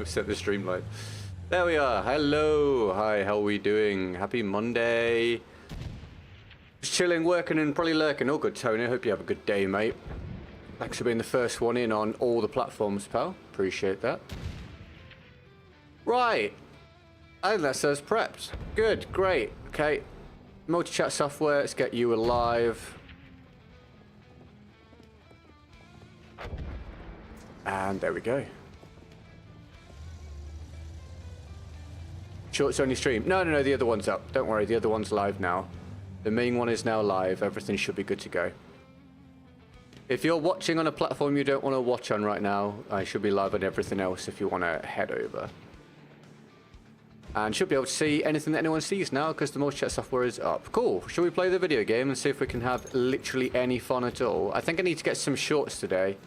Set the stream live. There we are. Hello. Hi, how are we doing? Happy Monday. Just chilling, working, and probably lurking. All good, Tony. I hope you have a good day, mate. Thanks for being the first one in on all the platforms, pal. Appreciate that. Right. I think that says prepped. Good, great. Okay. Multi-chat software. Let's get you alive. And there we go. Shorts only stream. No, the other one's up. Don't worry, the other one's live now. The main one is now live. Everything should be good to go. If you're watching on a platform you don't want to watch on right now, I should be live on everything else if you want to head over. And should be able to see anything that anyone sees now because the multi-chat software is up. Cool. Shall we play the video game and see if we can have literally any fun at all? I think I need to get some shorts today.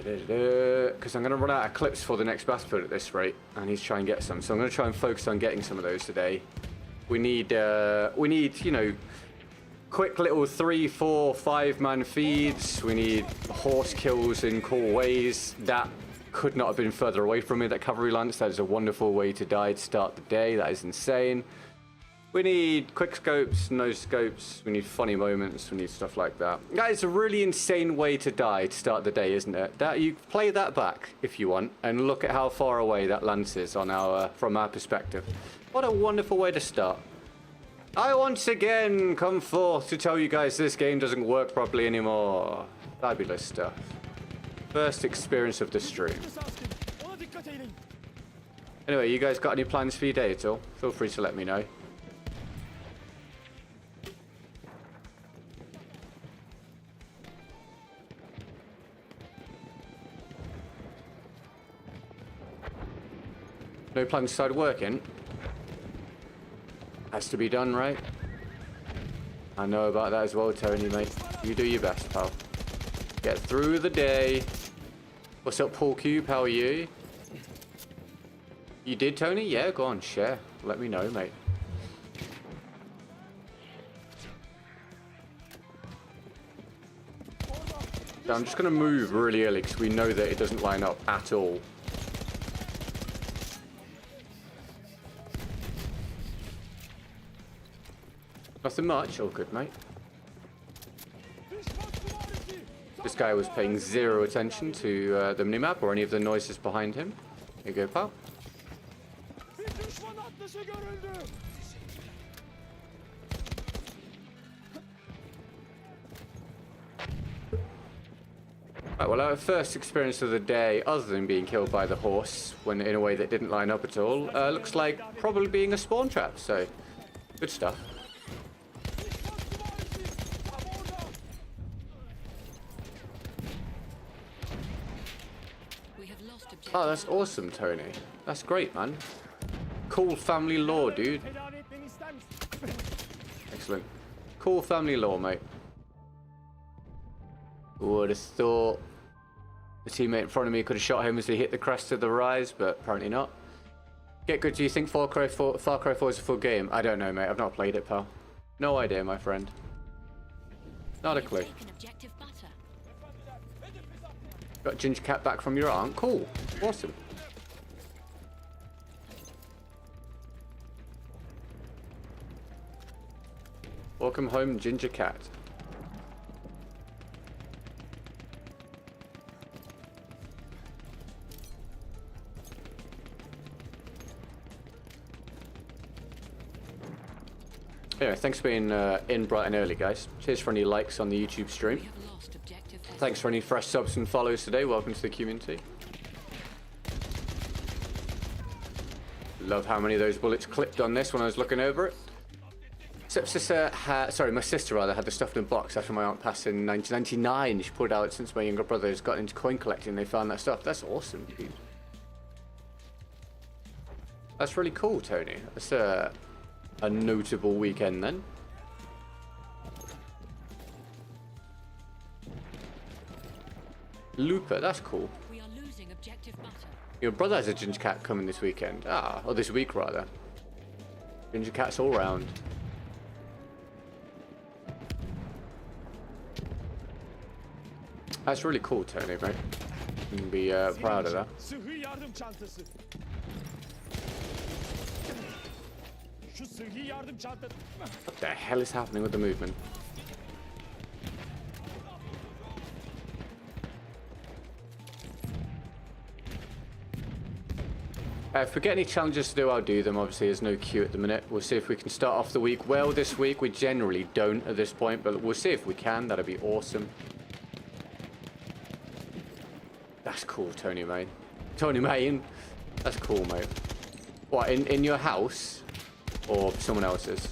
Because I'm going to run out of clips for the next Battlefield at this rate. I need to try and get some. So I'm going to try and focus on getting some of those today. We need, you know, quick little 3, 4, 5-man feeds. We need horse kills in cool ways. That could not have been further away from me, that cavalry lance. That is a wonderful way to die to start the day. That is insane. We need quick scopes, no scopes. We need funny moments. We need stuff like that. That is a really insane way to die to start the day, isn't it? That you play that back if you want, and look at how far away that lance is on our from our perspective. What a wonderful way to start. I once again come forth to tell you guys this game doesn't work properly anymore. Fabulous stuff. First experience of the stream. Anyway, you guys got any plans for your day at all? Feel free to let me know. No plans to start working? Has to be done, right? I know about that as well, Tony, mate. You do your best, pal. Get through the day. What's up, Paul Cube? How are you? You did, Tony? Yeah, go on, share. Let me know, mate. So I'm just going to move really early because we know that it doesn't line up at all. Nothing much. Oh, good, mate. This guy was paying zero attention to the minimap or any of the noises behind him. There you go, pal. Right, well, our first experience of the day, other than being killed by the horse when in a way that didn't line up at all, looks like probably being a spawn trap. So, good stuff. Oh, that's awesome, Tony. That's great, man. Cool family law, dude. Excellent. Cool family law, mate. Would have thought the teammate in front of me could have shot him as he hit the crest of the rise, but apparently not. Get good. Do you think Far Cry 4 is a full game? I don't know, mate. I've not played it, pal. No idea, my friend. Not a clue. Got Ginger Cat back from your aunt. Cool. Awesome. Welcome home, Ginger Cat. Anyway, thanks for being in bright and early, guys. Cheers for any likes on the YouTube stream. Thanks for any fresh subs and follows today. Welcome to the community. Love how many of those bullets clipped on this when I was looking over it. My sister rather had the stuff in a box after my aunt passed in 1999. She pulled it out since my younger brothers got into coin collecting. They found that stuff. That's awesome, dude. That's really cool, Tony. That's a notable weekend then. Looper, that's cool. We are losing objective butter. Your brother has a Ginger Cat coming this weekend. Ah, or this week rather. Ginger Cats all round. That's really cool, Tony, mate. You can be proud of that. What the hell is happening with the movement? If we get any challenges to do, I'll do them. Obviously, there's no queue at the minute. We'll see if we can start off the week well this week. We generally don't at this point, but we'll see if we can. That'd be awesome. That's cool, Tony Main. Tony Main? That's cool, mate. What, in your house? Or someone else's?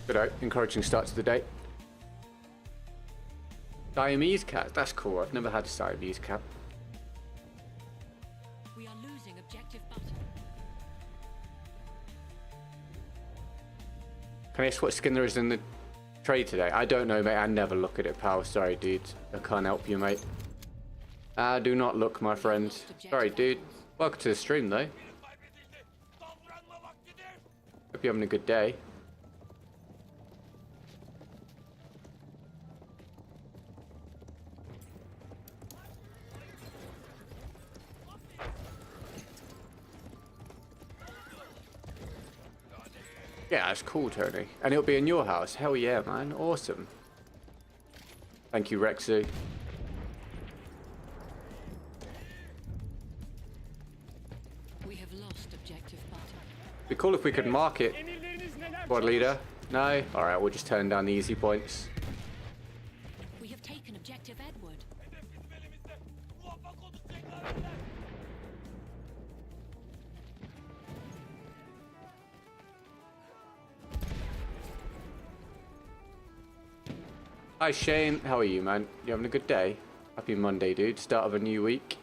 Good, encouraging start to the day. Siamese cat, that's cool. I've never had a Siamese cat. We are losing objective button. Can I ask what skin there is in the trade today? I don't know, mate. I never look at it, pal. Sorry, dude. I can't help you, mate. Do not look, my friend. Sorry, dude. Welcome to the stream, though. Hope you're having a good day. Yeah, that's cool, Tony. And it'll be in your house. Hell yeah, man. Awesome. Thank you, Rexu. We have lost objective button. Be cool if we could mark it. Squad leader? No? Alright, we'll just turn down the easy points. We have taken objective Edward. Hi Shane, how are you, man? You having a good day? Happy Monday, dude. Start of a new week.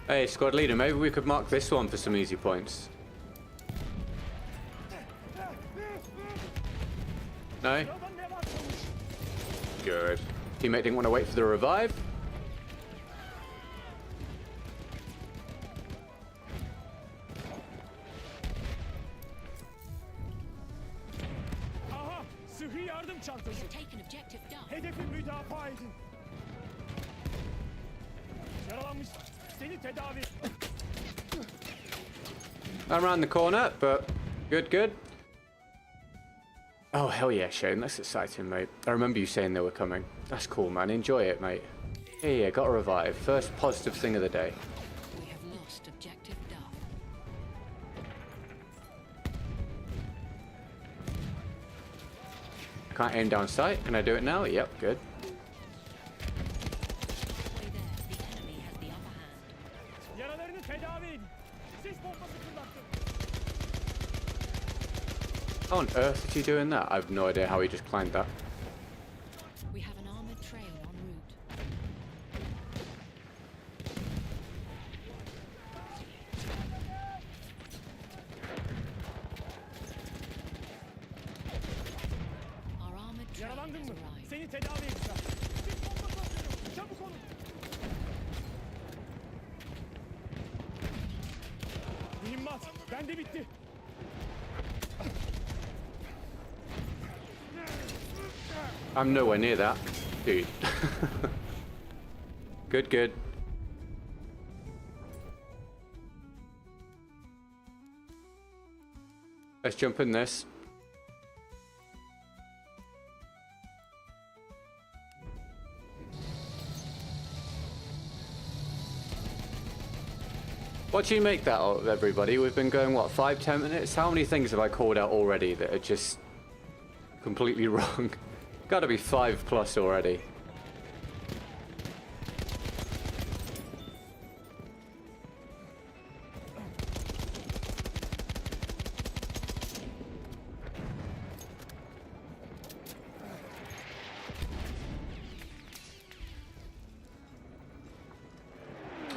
Hey, squad leader, maybe we could mark this one for some easy points. No? Good. Teammate didn't want to wait for the revive. We have taken objective Duff. I'm around the corner, but good, good. Oh, hell yeah, Shane. That's exciting, mate. I remember you saying they were coming. That's cool, man. Enjoy it, mate. Yeah, got a revive. First positive thing of the day. We have lost objective Duff. Can't aim down sight. Can I do it now? Yep, good. How on earth is he doing that? I have no idea how he just climbed that. We have an armored train en route. Our armored train has arrived. Seni tedavi edeceğim. Sis bombası atıyorum. Çabuk olun. Mühimmat. Bende bitti. I'm nowhere near that, dude. Good, good. Let's jump in this. What do you make that of, everybody? We've been going, what, 5-10 minutes? How many things have I called out already that are just completely wrong? Gotta be 5+ already.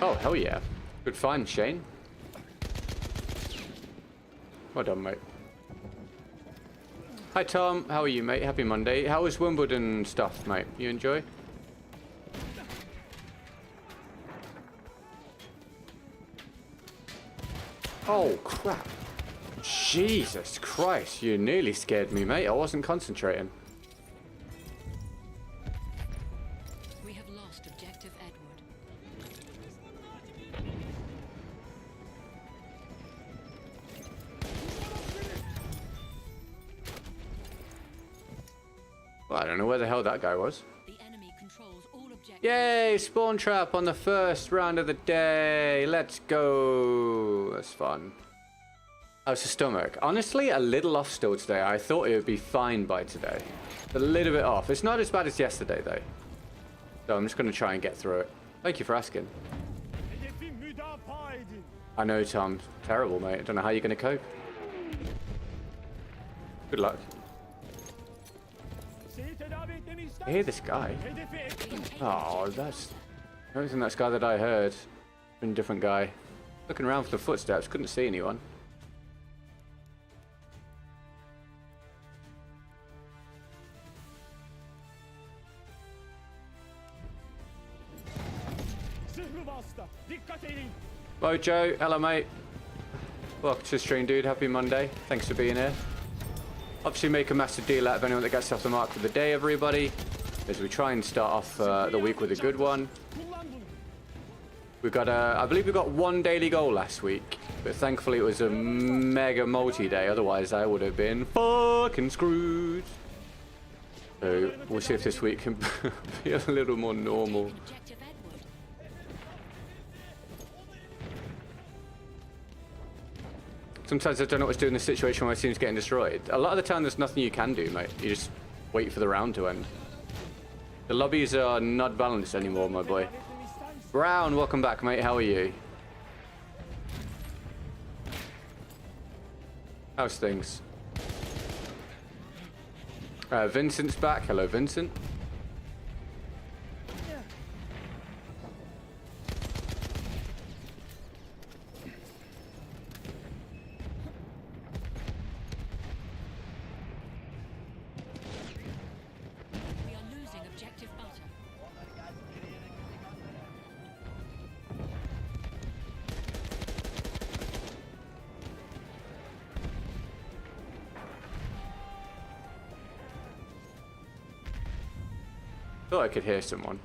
Oh, hell yeah. Good find, Shane. Well done, mate. Hi, Tom. How are you, mate? Happy Monday. How was Wimbledon stuff, mate? You enjoy? Oh, crap. Jesus Christ. You nearly scared me, mate. I wasn't concentrating. We have lost objective Edward. Well, I don't know where the hell that guy was. The enemy controls all objectives. Yay! Spawn trap on the first round of the day. Let's go. That's fun. How's the stomach? Honestly, a little off still today. I thought it would be fine by today. A little bit off. It's not as bad as yesterday, though. So I'm just going to try and get through it. Thank you for asking. Hedefi müdafaa edin. I know, Tom. Terrible, mate. I don't know how you're going to cope. Good luck. Seni tedavi etmemi ister I hear this guy. Hedefi etkin. Oh, that's... I don't think that's the guy that I heard. Been a different guy. Looking around for the footsteps. Couldn't see anyone. Zırhlı vasıta. Dikkat edin. Mojo, hello, mate. Welcome to the stream, dude. Happy Monday. Thanks for being here. Obviously, make a massive deal out of anyone that gets off the mark for the day, everybody. As we try and start off the week with a good one. Kullan bunu. We got I believe we got one daily goal last week, but thankfully it was a mega multi-day. Otherwise, I would have been fucking screwed. So we'll see if this week can be a little more normal. Objective Edward. Sometimes I don't know what's doing in the situation where my team's getting destroyed. A lot of the time, there's nothing you can do, mate. You just wait for the round to end. The lobbies are not balanced anymore, my boy. Tedavi etmemi ister misin? Brown, welcome back, mate. How are you? How's things? Vincent's back. Hello, Vincent. We are losing objective butter. Thought I could hear someone.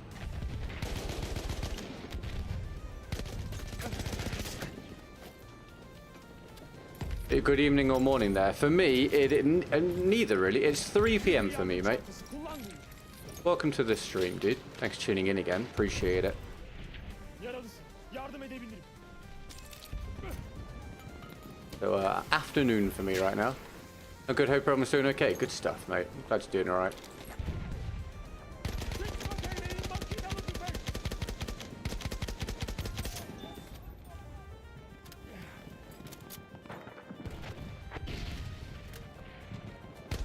Good evening or morning there. For me, neither really. It's 3 p.m. for me, mate. Kullan bunu. Welcome to the stream, dude. Thanks for tuning in again. Appreciate it. Yaralısın. Yardım edebilirim. So, afternoon for me right now. I good hope everyone's doing okay. Good stuff, mate. Glad you're doing all right. Dikkat eyleyin makinalı tüfek.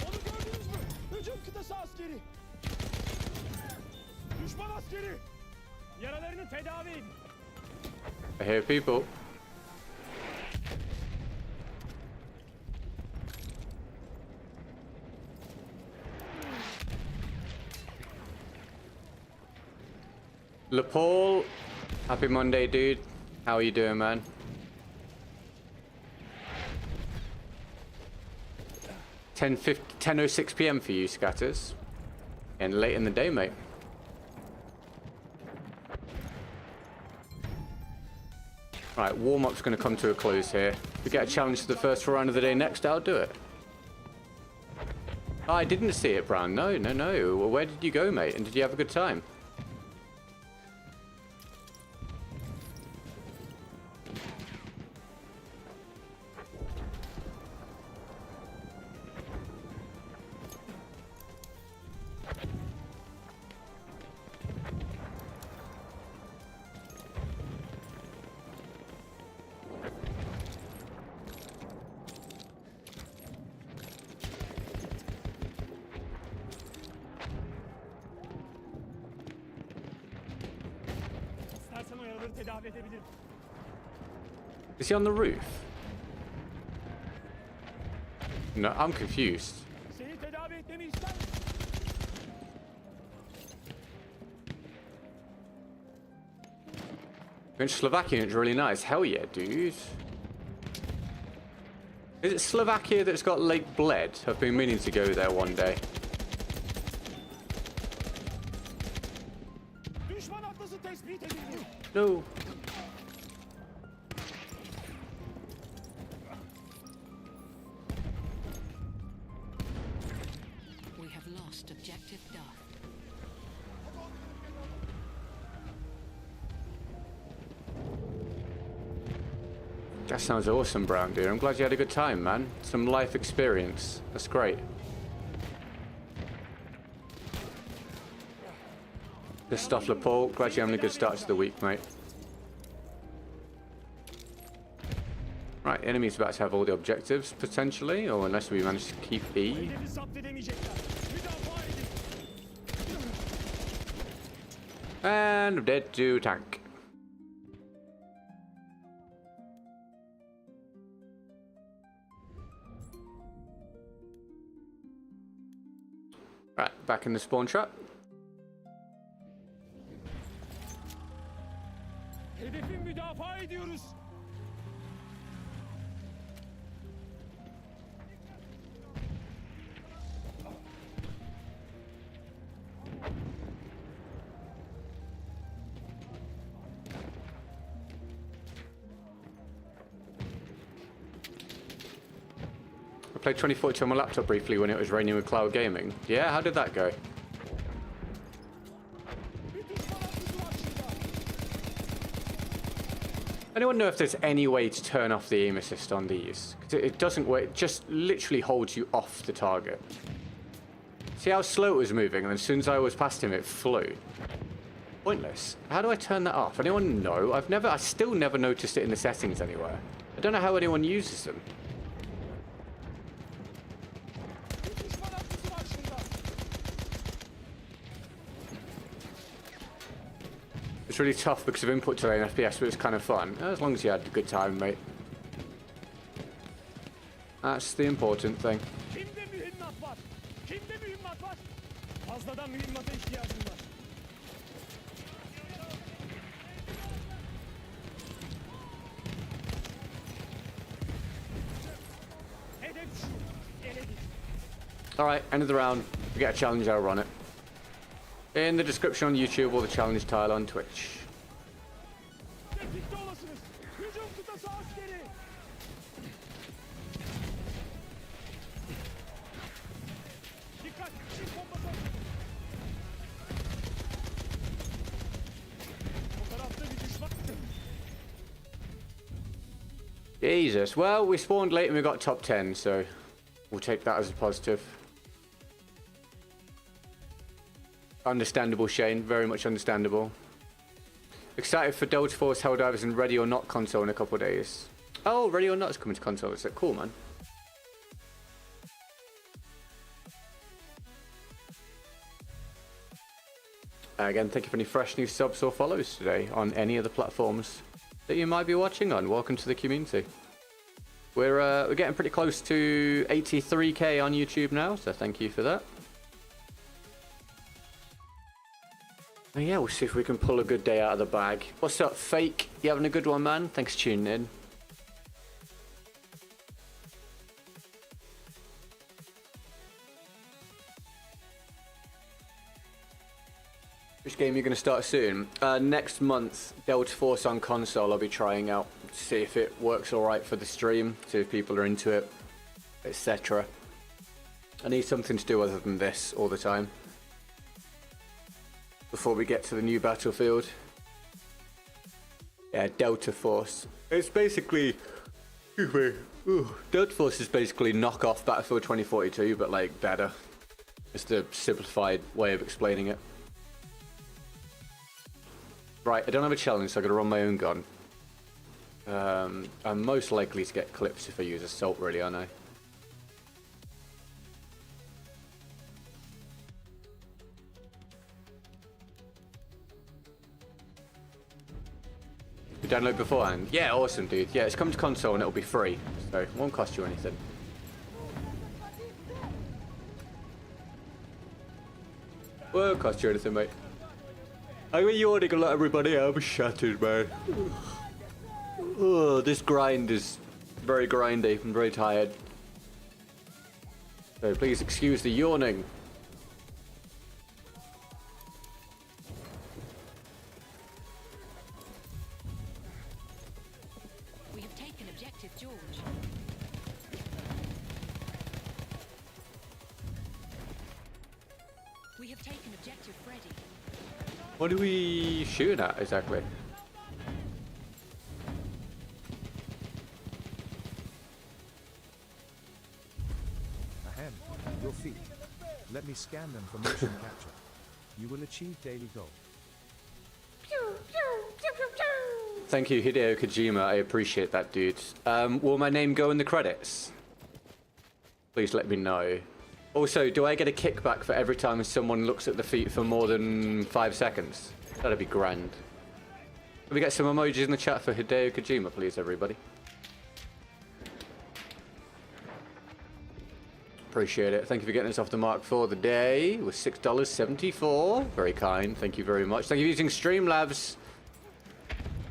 Onu gördünüz mü? Hücum kıtası askeri. Düşman askeri. Yaralarını tedavi edin. I hear people. LaPaul, happy Monday, dude. How are you doing, man? Ten 10:06 p.m. for you, Scatters. And late in the day, mate. Right, warm-up's going to come to a close here. If we get a challenge to the first round of the day next, I'll do it. Oh, I didn't see it, Brown. No. Well, where did you go, mate? And did you have a good time? Onları tedavi edebilirim. Is he on the roof? No, I'm confused. Seni tedavi etmemi ister misin? French Slovakian is really nice. Hell yeah, dude. Is it Slovakia that's got Lake Bled? I've been meaning to go there one day. Düşman atlası tespit edildi. No. We have lost objective Duff. That sounds awesome, Brown, dude. I'm glad you had a good time, man. Some life experience. That's great. Good stuff, Paul. Glad you're having a good start to the week, mate. Right, enemy's about to have all the objectives, potentially, or unless we manage to keep E. Hedefi zapt edemeyecekler. Müdafaa edin. And I'm dead to tank. Right, back in the spawn trap. Hedefi müdafaa ediyoruz. I played 2042 on my laptop briefly when it was raining with cloud gaming. Yeah, how did that go? Bir düşman atlısı var şurada. Anyone know if there's any way to turn off the aim assist on these? 'Cause it doesn't work. It just literally holds you off the target. See how slow it was moving, and then as soon as I was past him, it flew. Pointless. How do I turn that off? Anyone know? I still never noticed it in the settings anywhere. I don't know how anyone uses them. Bir düşman atlısı var şurada. It's really tough because of input delay in FPS, but it's kind of fun. As long as you had a good time, mate. That's the important thing. Kimde mühimmat var? Kimde mühimmat var? Fazladan mühimmata ihtiyacım var. Hedef şu. Eledik. Alright, end of the round. We get a challenge, I'll run it. In the description on YouTube or the challenge tile on Twitch. Tetikte olasınız. Hücum kıtası askeri. Dikkat. Çift bombası. O tarafta bir düşman. Jesus. Well, we spawned late and we got top 10, so we'll take that as a positive. Understandable, Shane. Very much understandable. Excited for Delta Force Helldivers and Ready or Not console in a couple of days. Oh, Ready or Not is coming to console. Is that cool, man? Again, thank you for any fresh new subs or follows today on any of the platforms that you might be watching on. Welcome to the community. We're getting pretty close to 83k on YouTube now, so thank you for that. And yeah, we'll see if we can pull a good day out of the bag. What's up, Fake? You having a good one, man? Thanks for tuning in. Which game are you going to start soon? Next month, Delta Force on console I'll be trying out to see if it works alright for the stream, see if people are into it, etc. I need something to do other than this all the time before we get to the new battlefield. Yeah, Delta Force. It's basically... Delta Force is basically knock-off Battlefield 2042, but like better. It's the simplified way of explaining it. Right, I don't have a challenge, so I've got to run my own gun. I'm most likely to get clips if I use Assault, really, aren't I? Download beforehand. Yeah, awesome, dude. Yeah, it's come to console and it'll be free, so it won't cost you anything. Won't cost you anything, mate. I'm yawning a lot, everybody. I'm shattered, man. Oh, this grind is very grindy. I'm very tired. So please excuse the yawning. We have taken objective George. We have taken objective Freddy. What are we shooting at exactly? Ahem, your feet. Let me scan them for motion capture. You will achieve daily goal. Thank you, Hideo Kojima. I appreciate that, dude. Will my name go in the credits? Please let me know. Also, do I get a kickback for every time someone looks at the feet for more than 5 seconds? That'd be grand. Can we get some emojis in the chat for Hideo Kojima, please, everybody? Appreciate it. Thank you for getting us off the mark for the day with $6.74. Very kind. Thank you very much. Thank you for using Streamlabs.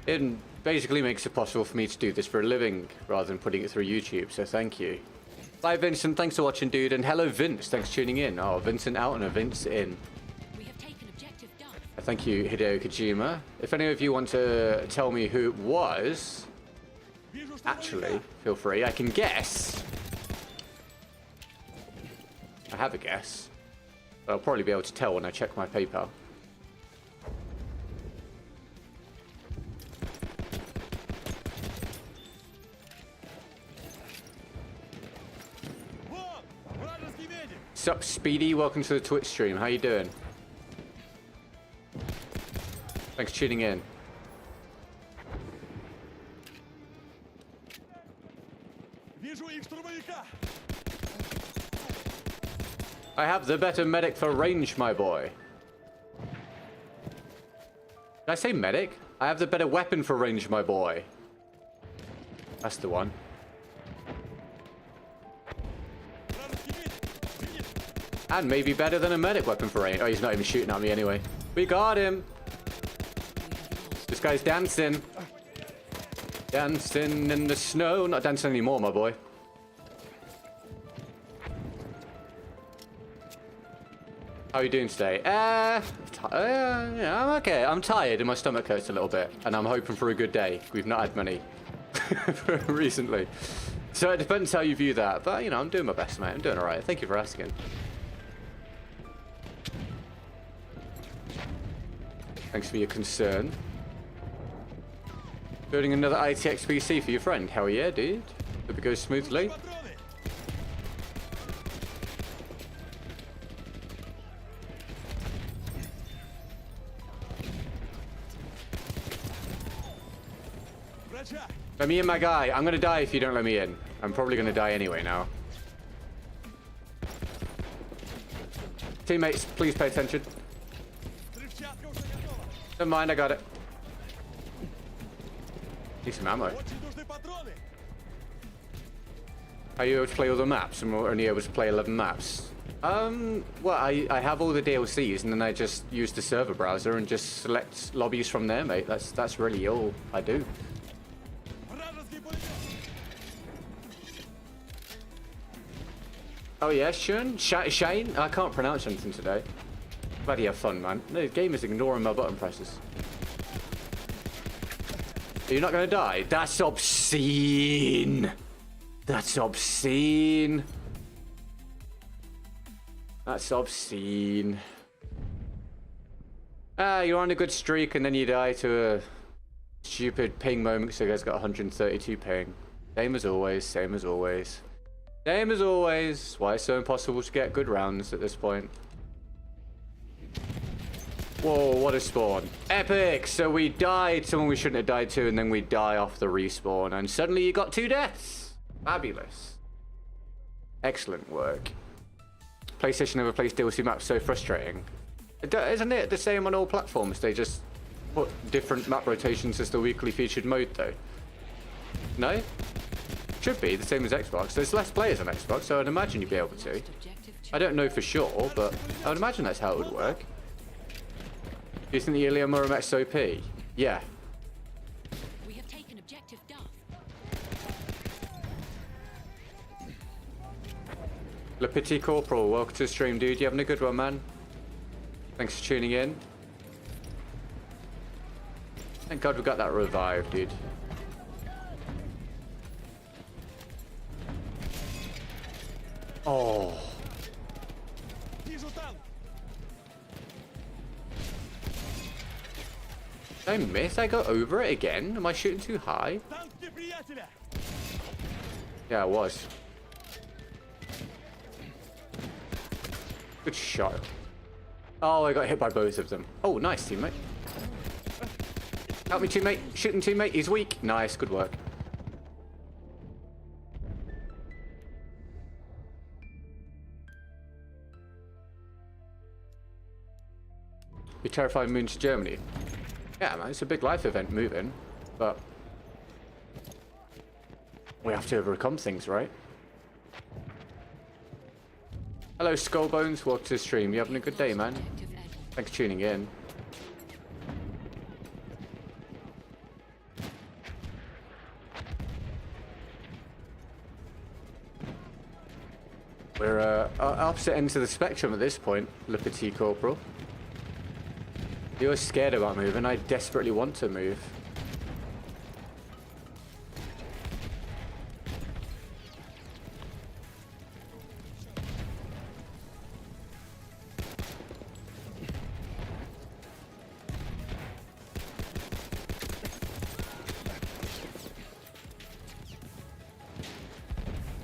It basically makes it possible for me to do this for a living rather than putting it through YouTube, so thank you. Bye, Vincent. Thanks for watching, dude. And hello, Vince. Thanks for tuning in. Oh, Vincent out and a Vince in. We have taken objective Duff. Thank you, Hideo Kojima. If any of you want to tell me who it was, actually, feel free. I can guess. I have a guess. But I'll probably be able to tell when I check my PayPal. Sup, Speedy? Welcome to the Twitch stream. How you doing? Thanks for tuning in. I have the better medic for range, my boy. Did I say medic? I have the better weapon for range, my boy. That's the one. And maybe better than a medic weapon for range. Oh, he's not even shooting at me anyway. We got him. This guy's dancing. Dancing in the snow. Not dancing anymore, my boy. How are you doing today? Yeah, I'm okay. I'm tired and my stomach hurts a little bit. And I'm hoping for a good day. We've not had many recently. So it depends how you view that. But, you know, I'm doing my best, mate. I'm doing all right. Thank you for asking. Thanks for your concern. Building another ITX PC for your friend. Hell yeah, dude. Hope it goes smoothly. Let me in, my guy. I'm gonna die if you don't let me in. I'm probably gonna die anyway now. Teammates, please pay attention. Never mind, I got it. Need some ammo. Are you able to play all the maps? I'm only able to play 11 maps. Well, I have all the DLCs and then I just use the server browser and just select lobbies from there, mate. That's really all I do. Oh yeah, Shane? Shane? I can't pronounce anything today. Bloody have fun, man. No, the game is ignoring my button presses. Are you not gonna die? That's obscene! That's obscene! That's obscene. Ah, you're on a good streak and then you die to a stupid ping moment so you guys got 132 ping. Same as always, same as always. Same as always. Why it's so impossible to get good rounds at this point. Whoa, what a spawn. Epic! So we died, someone we shouldn't have died to, and then we die off the respawn, and suddenly you got 2 deaths. Fabulous. Excellent work. PlayStation overplays DLC maps so frustrating. Isn't it the same on all platforms? They just put different map rotations as the weekly featured mode though? No? Should be the same as Xbox. There's less players on Xbox, so I'd imagine you'd be able to. I don't know for sure, but I would imagine that's how it would work. Do you think the Ilium are match OP? Yeah. We have taken objective Duff. Le Petit Corporal, welcome to the stream, dude. You having a good one, man? Thanks for tuning in. Thank God we got that revive, dude. Oh. Вижу танк. Did I miss? I go over it again? Am I shooting too high? Танк неприятеля. Yeah, I was. Good shot. Oh, I got hit by both of them. Oh, nice, teammate. Help me, teammate. Shooting teammate. He's weak. Nice, good work. Be terrified of moving to Germany. Yeah, man, it's a big life event moving, but we have to overcome things, right? Hello, Skullbones. Welcome to the stream. You having a good day, man? Objective Edward. Thanks for tuning in. We're opposite ends of the spectrum at this point, Le Petit Corporal. You're scared about moving. I desperately want to move.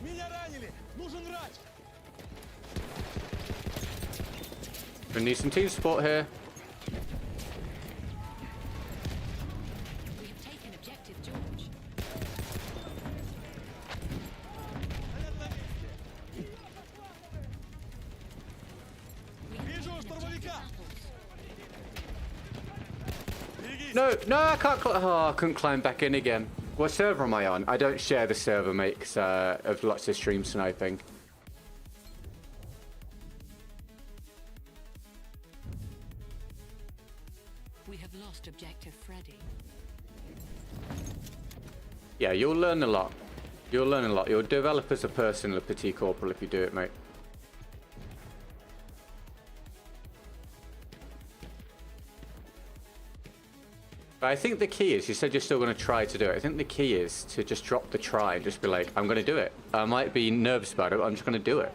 Меня ранили. Нужен врач. We need some team support here. We have taken objective George. We have Вижу taken objective штурмовика. apples. Берегись. No, I can't. Oh, I couldn't climb back in again. What server am I on? I don't share the server, mate, 'cause of lots of stream sniping. We have lost objective Freddy. Yeah, you'll learn a lot. You'll learn a lot. You'll develop as a person, Le Petit Corporal, if you do it, mate. But I think the key is, you said you're still going to try to do it. I think the key is to just drop the try and just be like, I'm going to do it. I might be nervous about it, but I'm just going to do it.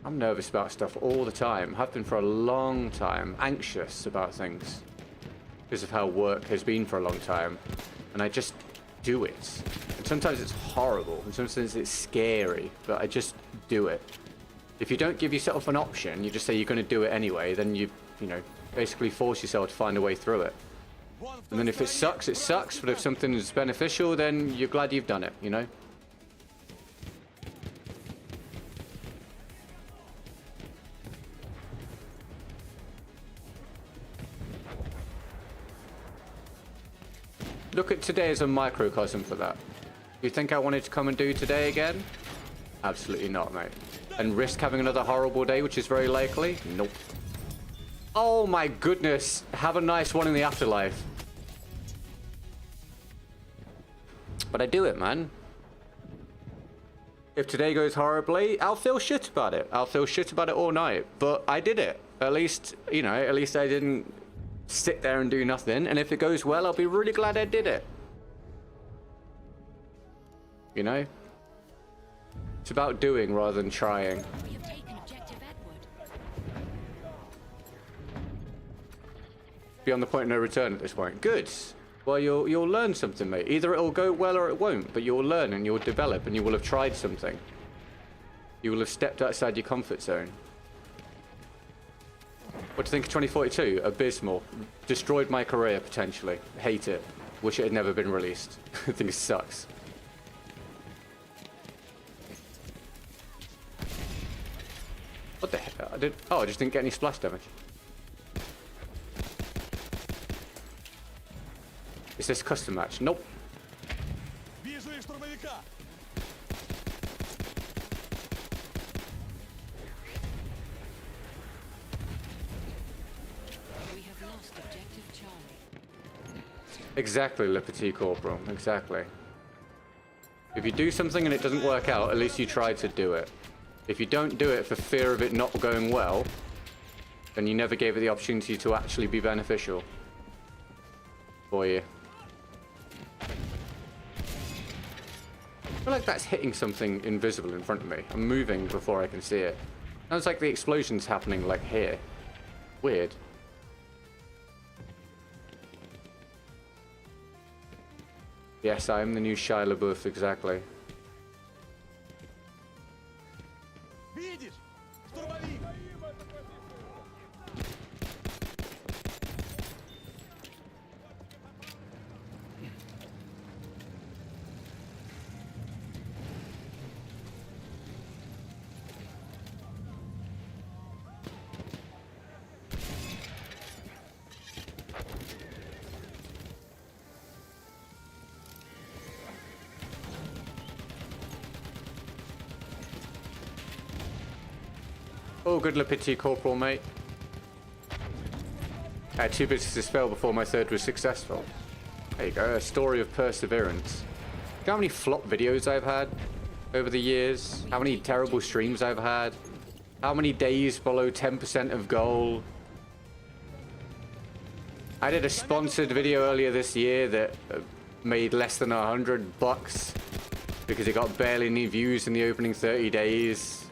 I'm nervous about stuff all the time. Have been for a long time. Anxious about things. Because of how work has been for a long time. And I just do it. And sometimes it's horrible. And sometimes it's scary. But I just do it. If you don't give yourself an option, you just say you're going to do it anyway, then you know, basically force yourself to find a way through it. And then if it sucks, it sucks. But if something is beneficial, then you're glad you've done it, you know? Look at today as a microcosm for that. You think I wanted to come and do today again? Absolutely not, mate. And risk having another horrible day, which is very likely? Nope. Oh my goodness. Have a nice one in the afterlife. But I do it, man. If today goes horribly, I'll feel shit about it. I'll feel shit about it all night. But I did it. At least, you know, at least I didn't sit there and do nothing. And if it goes well, I'll be really glad I did it. You know? It's about doing rather than trying. We have taken objective Edward. Beyond the point of no return at this point. Good. Well, you'll learn something, mate. Either it'll go well or it won't, but you'll learn and you'll develop and you will have tried something. You will have stepped outside your comfort zone. What do you think of 2042? Abysmal. Destroyed my career, potentially. Hate it. Wish it had never been released. I think it sucks. What the hell? I did. Oh, I just didn't get any splash damage. Is this custom match? Nope. Вижу их штурмовика. We have lost objective Charlie. Exactly, Le Petit Corporal. Exactly. If you do something and it doesn't work out, at least you tried to do it. If you don't do it for fear of it not going well, then you never gave it the opportunity to actually be beneficial for you. I feel like that's hitting something invisible in front of me. I'm moving before I can see it. Sounds like the explosion's happening like here. Weird. Yes, I am the new Shia LaBeouf, exactly. Видишь? Штурмовик. Oh, good Le Petit Corporal, mate. I had 2 businesses fail before my 3rd was successful. There you go, a story of perseverance. Do you know how many flop videos I've had over the years? How many terrible streams I've had? How many days below 10% of goal? I did a sponsored video earlier this year that made less than $100 because it got barely any views in the opening 30 days.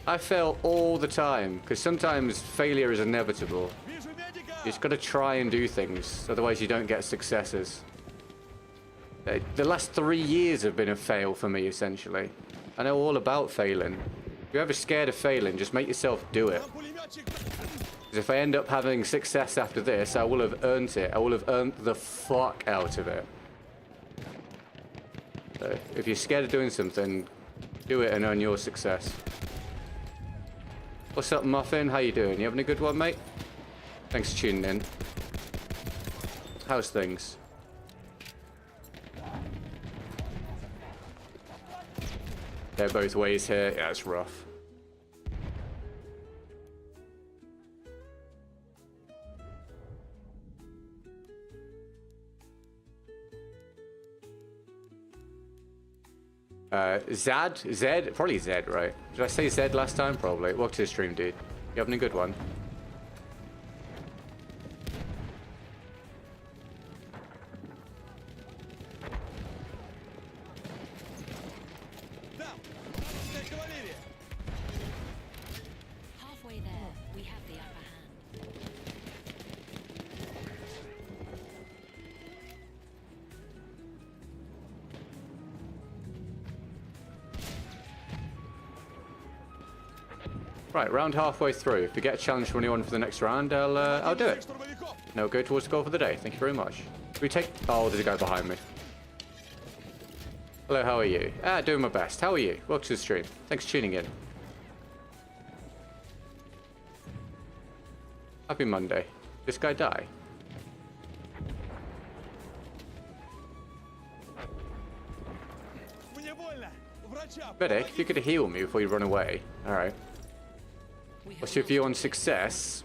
I fail all the time, because sometimes failure is inevitable. Вижу медика. You just got to try and do things, otherwise you don't get successes. The last 3 years have been a fail for me, essentially. I know all about failing. If you're ever scared of failing, just make yourself do it. Там пулеметчик. Because if I end up having success after this, I will have earned it. I will have earned the fuck out of it. So, if you're scared of doing something, do it and earn your success. What's up, Muffin? How you doing? You having a good one, mate? Thanks for tuning in. How's things? They're both ways here. Yeah, it's rough. Zed? Probably Zed, right? Did I say Zed last time? Probably. Welcome to the stream, dude. You having a good one? Там. Натовская кавалерия. Halfway there, we have the upper hand. Right, round halfway through. If you get a challenge from anyone for the next round, I'll do it. Штурмовиков. No, go towards the goal for the day. Thank you very much. We take... Oh, there's a guy behind me. Hello, how are you? Doing my best. How are you? Welcome to the stream. Thanks for tuning in. Happy Monday. This guy die? Мне больно. Врача. Medic, you could heal me before you run away. Alright. We have What's your view on success?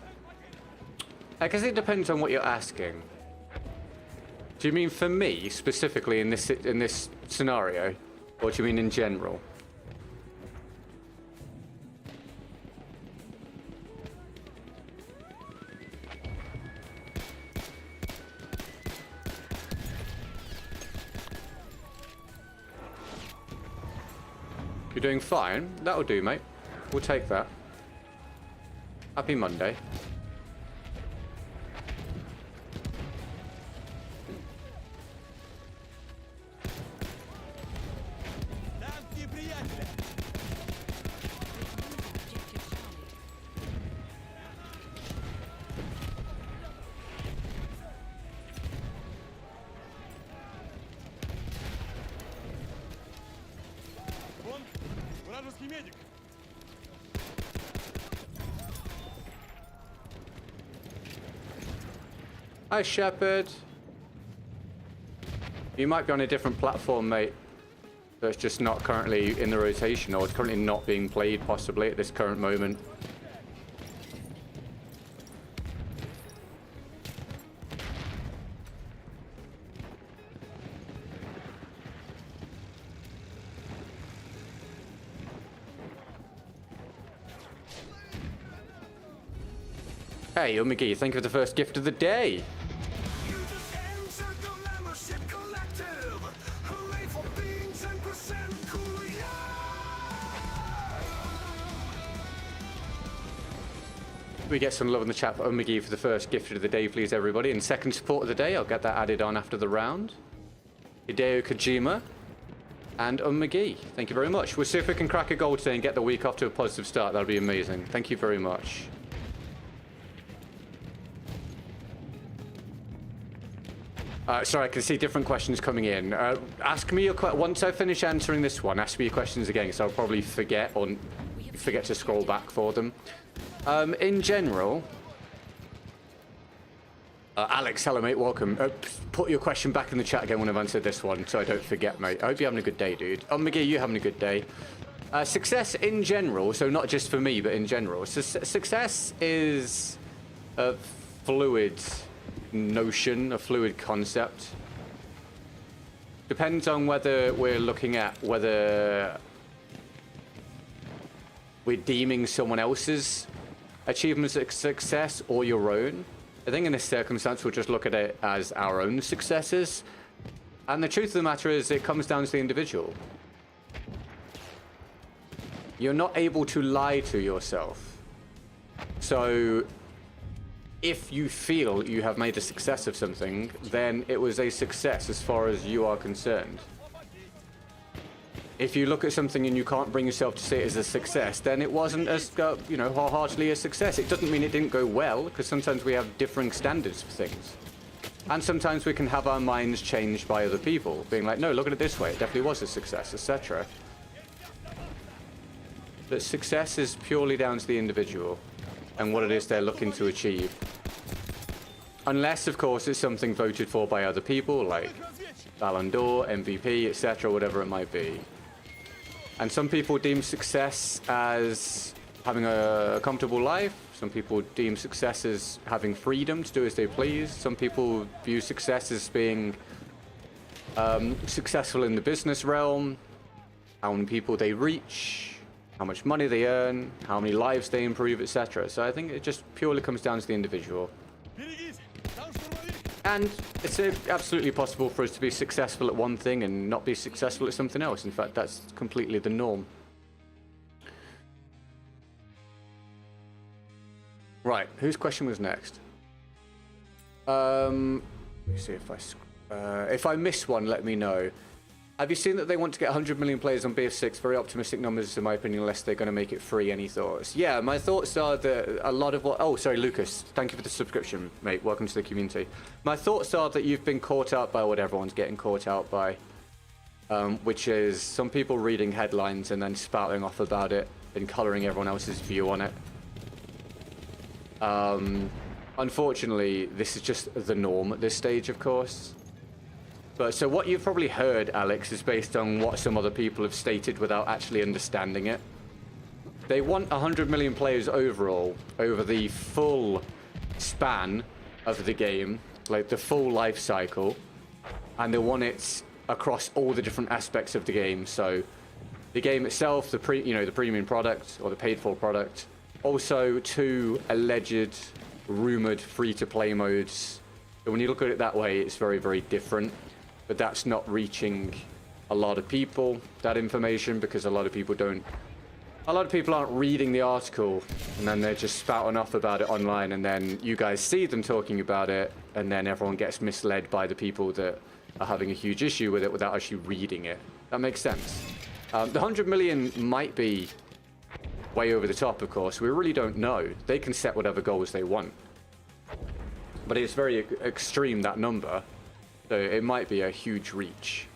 I guess it depends on what you're asking. Do you mean for me, specifically in this scenario? Or do you mean in general? You're doing fine. That'll do, mate. We'll take that. Happy Monday. Там неприятеля. objective Charlie. Вон. Вражеский медик. Hi, Shepard. You might be on a different platform, mate. That's just not currently in the rotation, or it's currently not being played, possibly, at this current moment. Hey, McGee, thank you for the first gift of the day. We get some love in the chat for McGee for the first gift of the day, please, everybody. And second support of the day, I'll get that added on after the round. Hideo Kojima and McGee, thank you very much. We'll see if we can crack a goal today and get the week off to a positive start. That'll be amazing. Thank you very much. Sorry, I can see different questions coming in. Ask me your once I finish answering this one, ask me your questions again, because I'll probably forget to scroll back for them. In general, Alex, hello mate, welcome. Put your question back in the chat again when I've answered this one, so I don't forget, mate. I hope you're having a good day, dude. McGee, you having a good day? Success in general, so not just for me, but in general. So success is a fluid notion, a fluid concept. Depends on whether we're looking at whether we're deeming someone else's achievements as success or your own. I think in this circumstance we'll just look at it as our own successes. And the truth of the matter is it comes down to the individual. You're not able to lie to yourself. So if you feel you have made a success of something, then it was a success as far as you are concerned. If you look at something and you can't bring yourself to see it as a success, then it wasn't as, wholeheartedly a success. It doesn't mean it didn't go well, because sometimes we have differing standards for things. And sometimes we can have our minds changed by other people, being like, no, look at it this way, it definitely was a success, etc. But success is purely down to the individual and what it is they're looking to achieve. Unless, of course, it's something voted for by other people, like Ballon d'Or, MVP, etc., whatever it might be. And some people deem success as having a comfortable life. Some people deem success as having freedom to do as they please. Some people view success as being successful in the business realm, how many people they reach, how much money they earn, how many lives they improve, etc. So I think it just purely comes down to the individual. And it's absolutely possible for us to be successful at one thing and not be successful at something else. In fact, that's completely the norm. Right, whose question was next? Let me see if I miss one, let me know. Have you seen that they want to get 100 million players on BF6? Very optimistic numbers, in my opinion, unless they're going to make it free. Any thoughts? Yeah, my thoughts are that a lot of what... Oh, sorry, Lucas. Thank you for the subscription, mate. Welcome to the community. My thoughts are that you've been caught out by what everyone's getting caught out by, which is some people reading headlines and then spouting off about it and colouring everyone else's view on it. Unfortunately, this is just the norm at this stage, of course. But so what you've probably heard, Alex, is based on what some other people have stated without actually understanding it. They want 100 million players overall over the full span of the game, like the full life cycle, and they want it across all the different aspects of the game. So the game itself, the premium product or the paid-for product, also 2 alleged, rumored free-to-play modes. So when you look at it that way, it's very, very different. But that's not reaching a lot of people, that information, because a lot of people aren't reading the article, and then they're just spouting off about it online, and then you guys see them talking about it, and then everyone gets misled by the people that are having a huge issue with it without actually reading it. That makes sense. The 100 million might be way over the top, of course. We really don't know. They can set whatever goals they want. But it's very extreme, that number. So it might be a huge reach,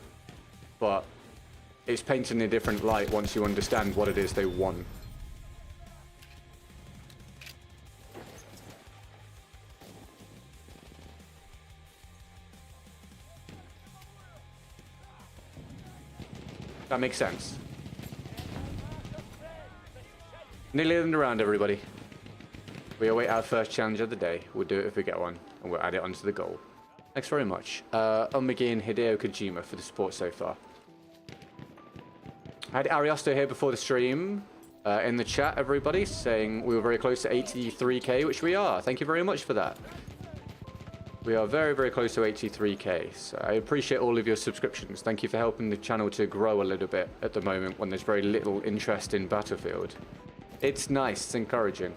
but it's painted in a different light once you understand what it is they want. That makes sense. Nearly in the round, everybody. We await our first challenge of the day. We'll do it if we get one, and we'll add it onto the goal. Thanks very much. Omegi and Hideo Kojima for the support so far. I had Ariosto here before the stream in the chat, everybody, saying we were very close to 83k, which we are. Thank you very much for that. We are very, very close to 83k. So I appreciate all of your subscriptions. Thank you for helping the channel to grow a little bit at the moment when there's very little interest in Battlefield. It's nice. It's encouraging.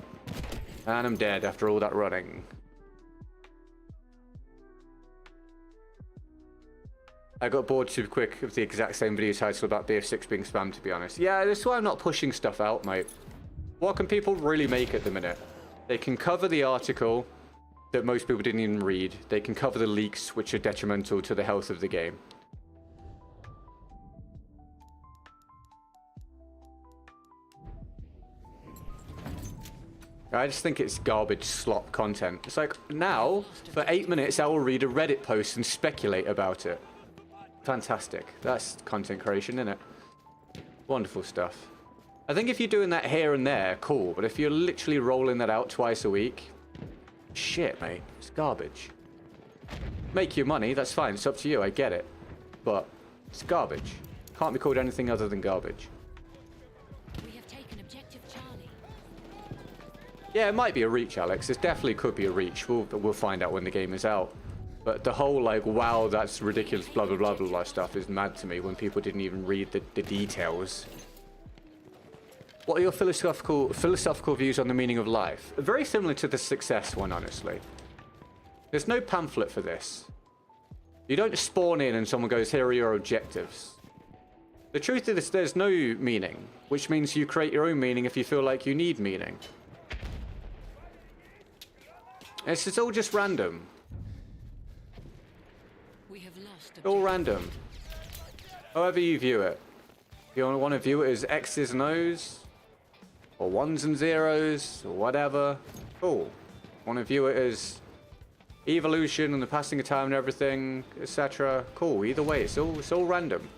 And I'm dead after all that running. I got bored super quick of the exact same video title about BF6 being spammed, to be honest. Yeah, that's why I'm not pushing stuff out, mate. What can people really make at the minute? They can cover the article that most people didn't even read. They can cover the leaks, which are detrimental to the health of the game. I just think it's garbage slop content. It's like, now, for 8 minutes, I will read a Reddit post and speculate about it. Fantastic. That's content creation, isn't it? Wonderful stuff. I think if you're doing that here and there, cool. But if you're literally rolling that out twice a week, shit, mate. It's garbage. Make your money, that's fine. It's up to you, I get it. But it's garbage. Can't be called anything other than garbage. We have taken objective Charlie. Yeah, it might be a reach, Alex. It definitely could be a reach. We'll find out when the game is out. But the whole, like, wow, that's ridiculous, blah, blah, blah, blah, blah stuff is mad to me when people didn't even read the details. What are your philosophical views on the meaning of life? Very similar to the success one, honestly. There's no pamphlet for this. You don't spawn in and someone goes, here are your objectives. The truth is there's no meaning, which means you create your own meaning if you feel like you need meaning. It's all just random. We have lost All random. However you view it. If you want to view it as X's and O's, or ones and zeros, or whatever, cool. Want to view it as evolution and the passing of time and everything, etc. Cool. Either way, it's all random.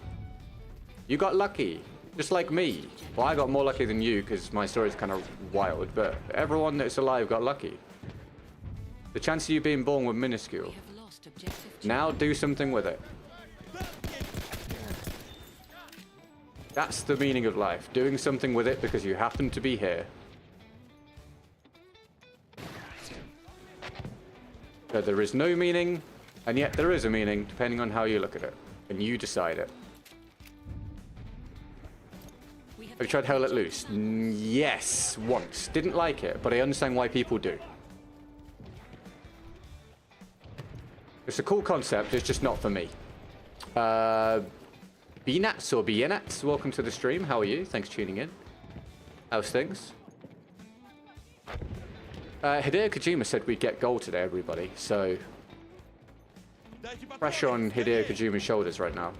You got lucky, just like me. Well, I got more lucky than you because my story's kind of wild, but everyone that's alive got lucky. The chance of you being born was minuscule. We have lost objective Now do something with it. That's the meaning of life. Doing something with it because you happen to be here. So there is no meaning, and yet there is a meaning, depending on how you look at it. And you decide it. Have you tried Hell Let Loose? Yes, once. Didn't like it, but I understand why people do. It's a cool concept, it's just not for me. Bnats or Bienats, welcome to the stream. How are you? Thanks for tuning in. How's things? Hideo Kojima said we'd get gold today, everybody. So, pressure on Hideo Kojima's shoulders right now.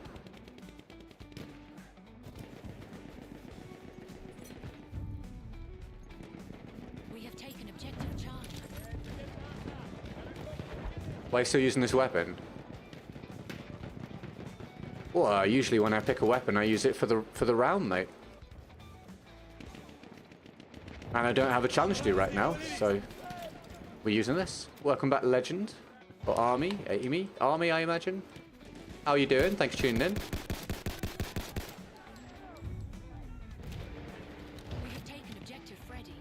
We have taken objective Charlie. Why are you still using this weapon? Well, usually when I pick a weapon, I use it for the round, mate. And I don't have a challenge to do right now, so we're using this. Welcome back, Legend. Or Army, Amy. Army, I imagine. How are you doing? Thanks for tuning in. We have taken objective Freddy.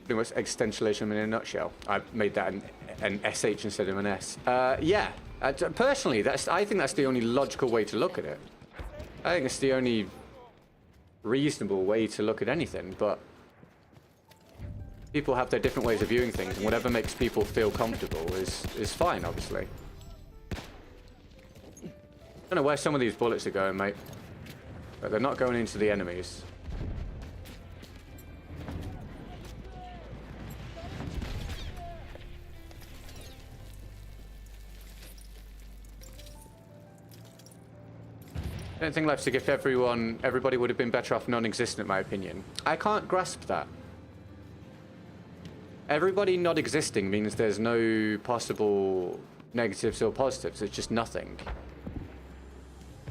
Pretty much existentialism in a nutshell. I made that an SH instead of an S. Yeah. Personally, I think that's the only logical way to look at it. I think it's the only reasonable way to look at anything, but people have their different ways of viewing things, and whatever makes people feel comfortable is fine, obviously. I don't know where some of these bullets are going, mate, but they're not going into the enemies. I don't think life's a gift. Everybody would have been better off non-existent, in my opinion. I can't grasp that. Everybody not existing means there's no possible negatives or positives. It's just nothing.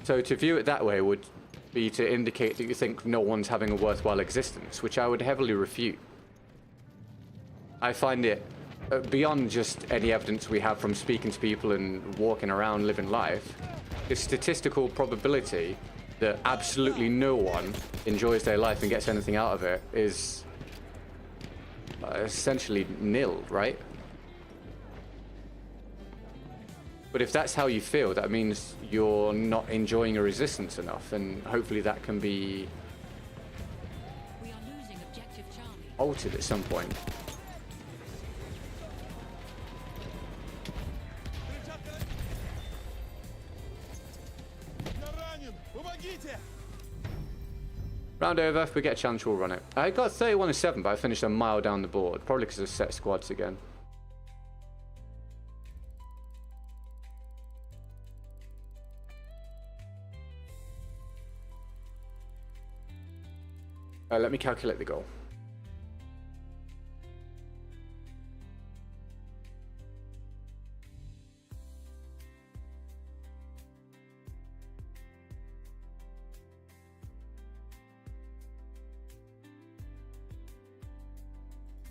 So to view it that way would be to indicate that you think no one's having a worthwhile existence, which I would heavily refute. I find it, beyond just any evidence we have from speaking to people and walking around living life, the statistical probability that absolutely no one enjoys their life and gets anything out of it is essentially nil, right? But if that's how you feel, that means you're not enjoying your resistance enough, and hopefully that can be We are losing objective Charlie. altered at some point. Round over, if we get a chance, we'll run it. I got 31-7, but I finished a mile down the board, probably because I set squads again. Let me calculate the goal.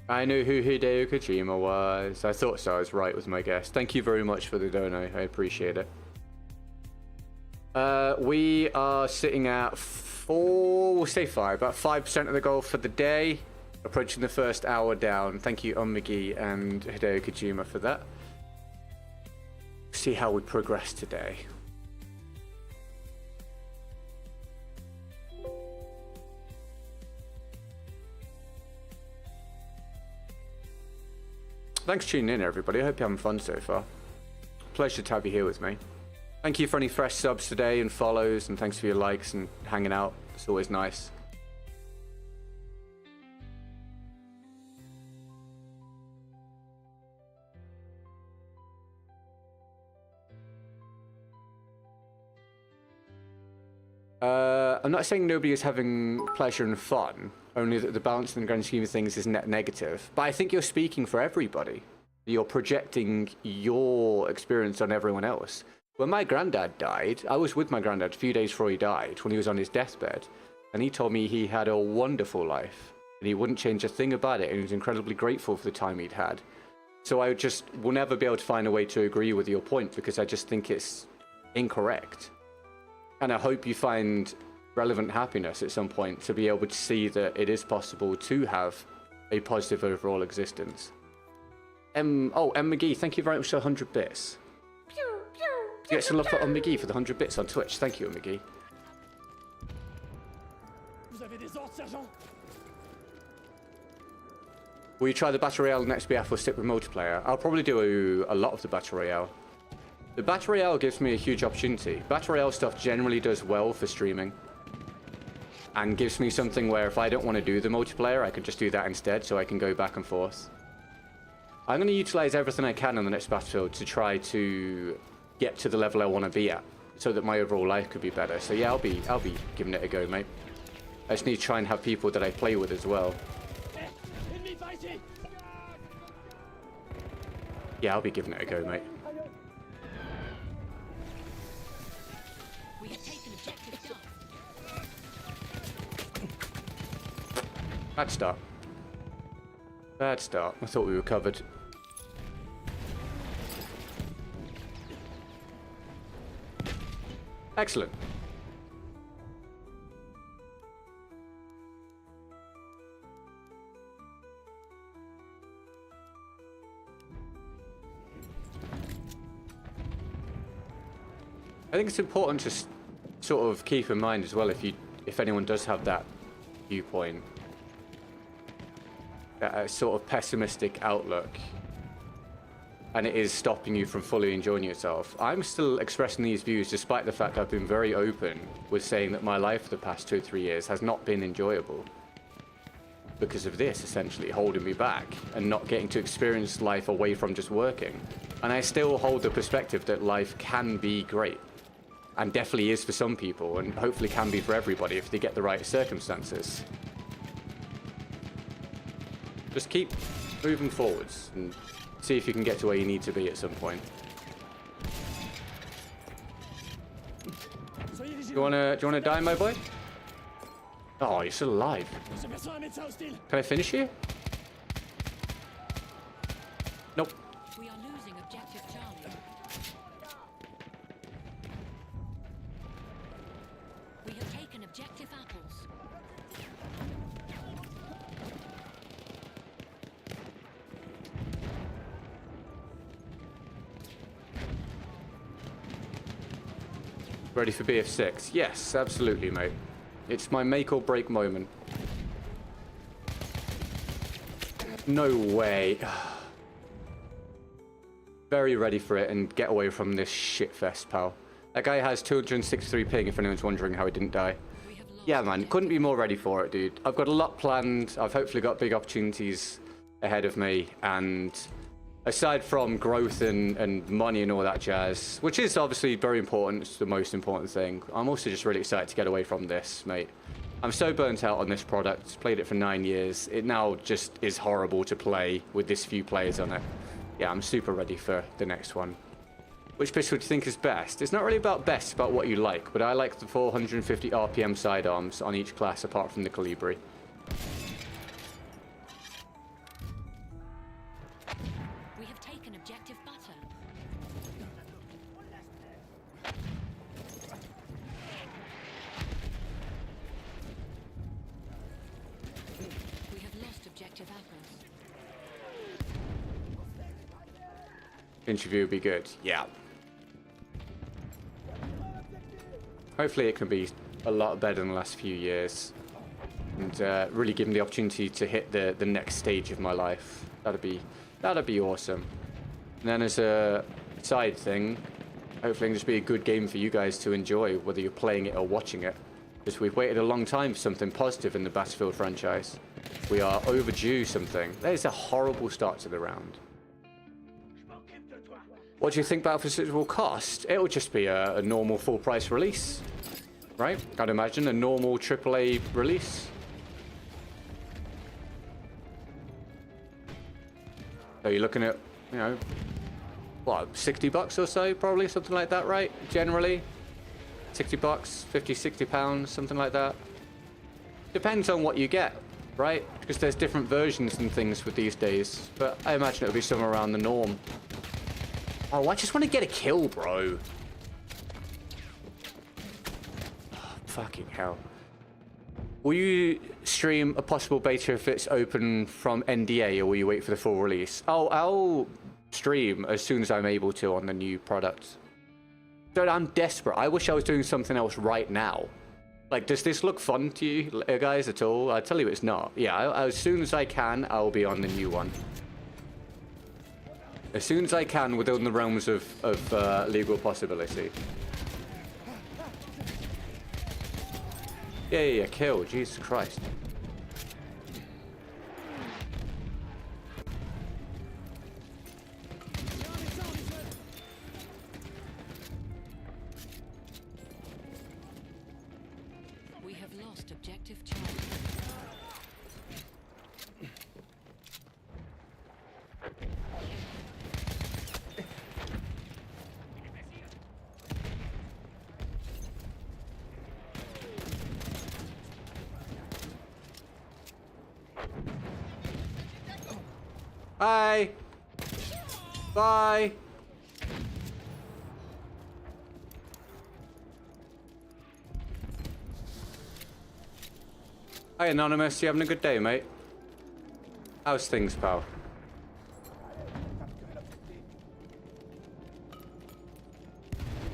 I knew who Hideo Kojima was. I thought so. I was right with my guess. Thank you very much for the dono. I appreciate it. We are sitting at we'll say 5, about 5% of the goal for the day. Approaching the first hour down. Thank you, McGee and Hideo Kojima, for that. See how we progress today. Thanks for tuning in, everybody. I hope you're having fun so far. Pleasure to have you here with me. Thank you for any fresh subs today and follows, and thanks for your likes and hanging out. It's always nice. I'm not saying nobody is having pleasure and fun, only that the balance in the grand scheme of things is net negative. But I think you're speaking for everybody. You're projecting your experience on everyone else. When my granddad died, I was with my granddad a few days before he died, when he was on his deathbed. And he told me he had a wonderful life. And he wouldn't change a thing about it, and he was incredibly grateful for the time he'd had. So I just will never be able to find a way to agree with your point, because I just think it's incorrect. And I hope you find relevant happiness at some point to be able to see that it is possible to have a positive overall existence. M McGee, thank you very much for 100 bits. Get some love for McGee for the 100 bits on Twitch. Thank you, McGee. Vous avez des ordres, sergent? Will you try the Battle Royale next BF or stick with multiplayer? I'll probably do a lot of the Battle Royale. The Battle Royale gives me a huge opportunity. Battle Royale stuff generally does well for streaming. And gives me something where if I don't want to do the multiplayer, I can just do that instead, so I can go back and forth. I'm going to utilize everything I can on the next Battlefield to try to get to the level I want to be at, so that my overall life could be better. So yeah, I'll be giving it a go, mate. I just need to try and have people that I play with as well. Ennemi par ici! Yeah, I'll be giving it a go, mate. We have taken objective Charlie. Bad start. Bad start. I thought we were covered. Excellent. I think it's important to sort of keep in mind as well, if anyone does have that viewpoint, that sort of pessimistic outlook, and it is stopping you from fully enjoying yourself. I'm still expressing these views despite the fact I've been very open with saying that my life for the past 2 or 3 years has not been enjoyable because of this essentially holding me back and not getting to experience life away from just working. And I still hold the perspective that life can be great, and definitely is for some people, and hopefully can be for everybody if they get the right circumstances. Just keep moving forwards and see if you can get to where you need to be at some point. Soyez Do you wanna die, my boy? Oh, you're still alive. J'aperçois un médecin hostile. Can I finish you? Nope. We are losing objective Charlie. We have taken objective apples. Ready for BF6? Yes, absolutely, mate. It's my make or break moment. No way. Very ready for it and get away from this shitfest, pal. That guy has 263 ping, if anyone's wondering how he didn't die. Yeah, man, couldn't be more ready for it, dude. I've got a lot planned. I've hopefully got big opportunities ahead of me. And aside from growth and money and all that jazz, which is obviously very important, it's the most important thing, I'm also just really excited to get away from this, mate. I'm so burnt out on this product. Played it for 9 years. It now just is horrible to play with this few players on it. Yeah, I'm super ready for the next one. Which pistol do you think is best? It's not really about best, it's about what you like, but I like the 450 RPM sidearms on each class apart from the Kolibri. We have taken objective butter. We have lost objective apples. Interview would be good. Yeah. Hopefully it can be a lot better than the last few years. And really give me the opportunity to hit the next stage of my life. That'd be awesome. And then as a side thing, hopefully it can just be a good game for you guys to enjoy, whether you're playing it or watching it. Because we've waited a long time for something positive in the Battlefield franchise. We are overdue something. That is a horrible start to the round. What do you think Battlefield 6 will cost? It will just be a normal full price release, right? I'd imagine a normal AAA release. So you're looking at, you know, what, 60 bucks or so, probably something like that, right? Generally, 60 bucks, 50, 60 pounds, something like that. Depends on what you get, right? Because there's different versions and things with these days, but I imagine it'll be somewhere around the norm. Oh, I just want to get a kill, bro. Oh, fucking hell. Will you stream a possible beta if it's open from NDA, or will you wait for the full release? Oh, I'll stream as soon as I'm able to on the new product. Dude, I'm desperate. I wish I was doing something else right now. Like, does this look fun to you guys at all? I tell you it's not. Yeah, as soon as I can, I'll be on the new one. As soon as I can, within the realms of legal possibility. Yeah, kill. Jesus Christ. We have lost objective Charlie. Bye. Bye. Hi, Anonymous. You having a good day, mate? How's things, pal?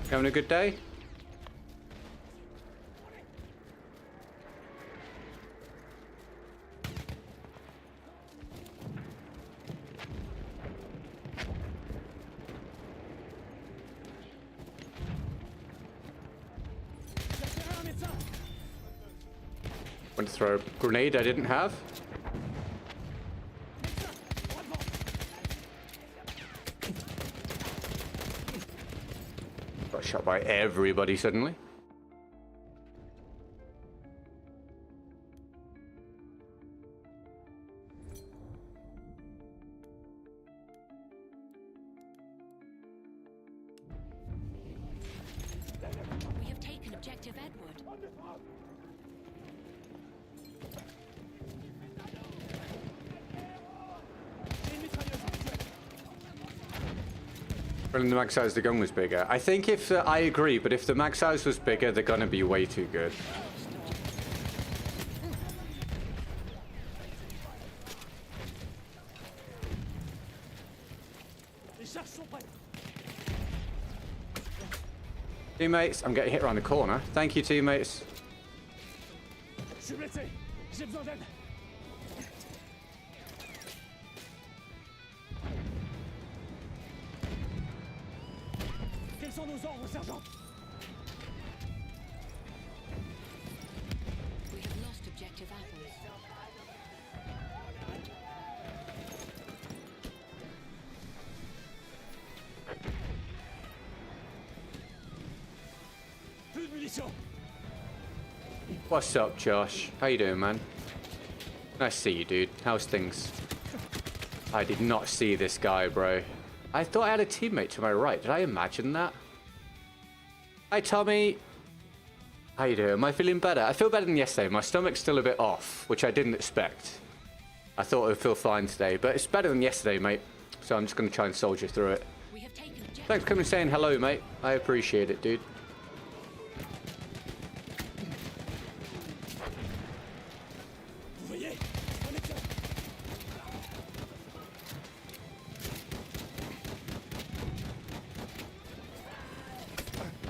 You having a good day? Want to throw a grenade I didn't have? Got shot by everybody suddenly. objective Edward. Well, the mag size of the gun was bigger. I think if I agree, but if the mag size was bigger, they're gonna be way too good. Les charges sont prêtes. Teammates, I'm getting hit around the corner. Thank you, teammates. Je suis blessé. J'ai besoin d'aide. Quels sont nos ordres, sergent? We have lost objective apples. Plus de munitions. What's up, Josh? How you doing, man? Nice to see you, dude. How's things? I did not see this guy, bro. I thought I had a teammate to my right. Did I imagine that? Hi, Tommy. How you doing? Am I feeling better? I feel better than yesterday. My stomach's still a bit off, which I didn't expect. I thought it would feel fine today, but it's better than yesterday, mate. So I'm just going to try and soldier through it. We have taken objective. Thanks for coming and saying hello, mate. I appreciate it, dude. Vous voyez? On est bien.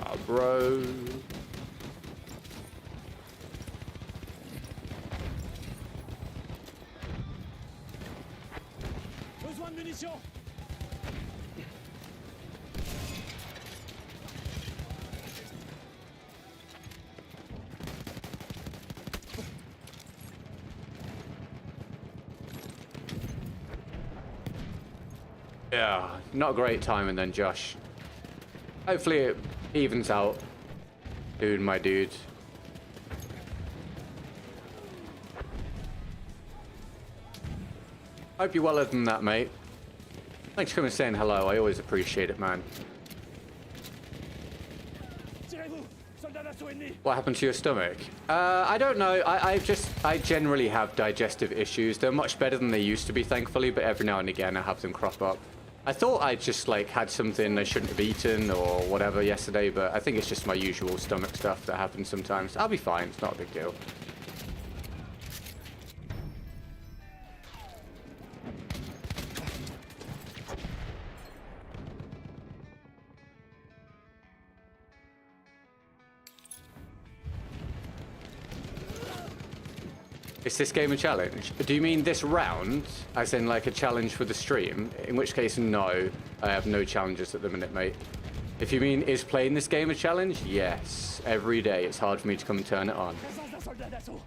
Oh, bro. Besoin de munitions. Yeah, not a great timing then, Josh. Hopefully it evens out. Dude, my dude. Hope you're well other than that, mate. Thanks for coming and saying hello. I always appreciate it, man. Tirez-vous. Soldat d'assaut ennemi. What happened to your stomach? I don't know. I generally have digestive issues. They're much better than they used to be, thankfully, but every now and again I have them crop up. I thought I just like had something I shouldn't have eaten or whatever yesterday, but I think it's just my usual stomach stuff that happens sometimes. I'll be fine. It's not a big deal. Is this game a challenge? Do you mean this round, as in like a challenge for the stream? In which case, no. I have no challenges at the minute, mate. If you mean, is playing this game a challenge? Yes. Every day, it's hard for me to come and turn it on. Présence d'un soldat d'assaut.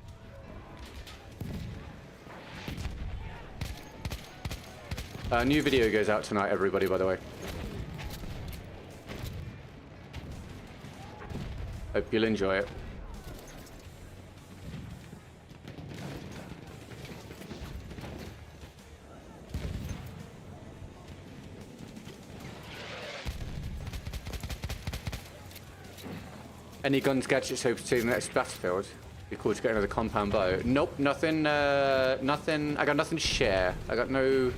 New video goes out tonight, everybody, by the way. Hope you'll enjoy it. Any guns, gadgets hoping to see the next battlefield? Be cool to get another compound bow. Nope, nothing. Nothing. I got nothing to share. I got no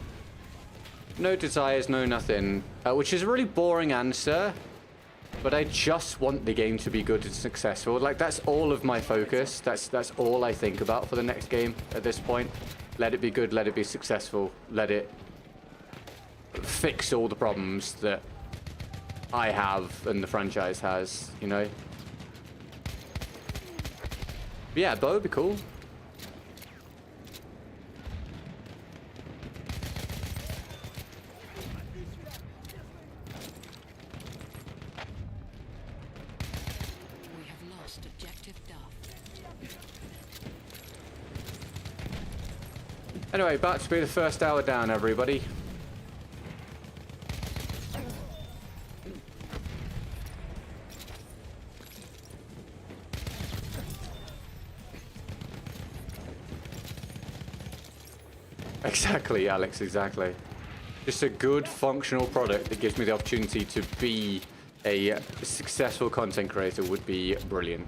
desires, no nothing. Which is a really boring answer, but I just want the game to be good and successful. Like that's all of my focus. That's all I think about for the next game at this point. Let it be good. Let it be successful. Let it fix all the problems that I have and the franchise has. You know. Yeah, bow would be cool. We have lost objective Duff. Anyway, about to be the first hour down, everybody. Exactly, Alex, exactly. Just a good functional product that gives me the opportunity to be a successful content creator would be brilliant.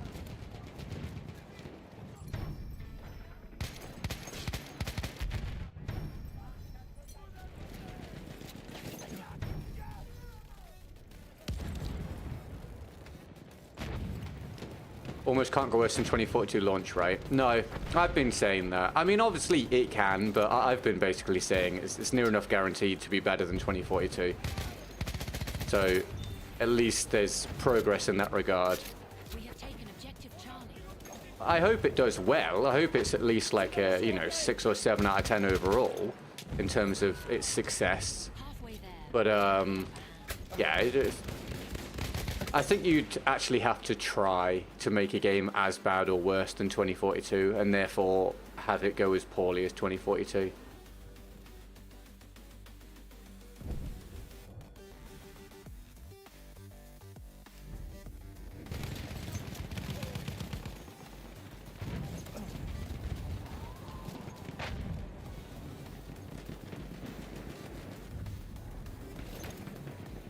Almost can't go worse than 2042 launch, right? No, I've been saying that. I mean, obviously it can, but I've been basically saying it's near enough guaranteed to be better than 2042. So, at least there's progress in that regard. We have taken objective Charlie. I hope it does well. I hope it's at least like a, you know, 6 or 7 out of 10 overall in terms of its success. Halfway there. But, yeah, I think you'd actually have to try to make a game as bad or worse than 2042, and therefore have it go as poorly as 2042.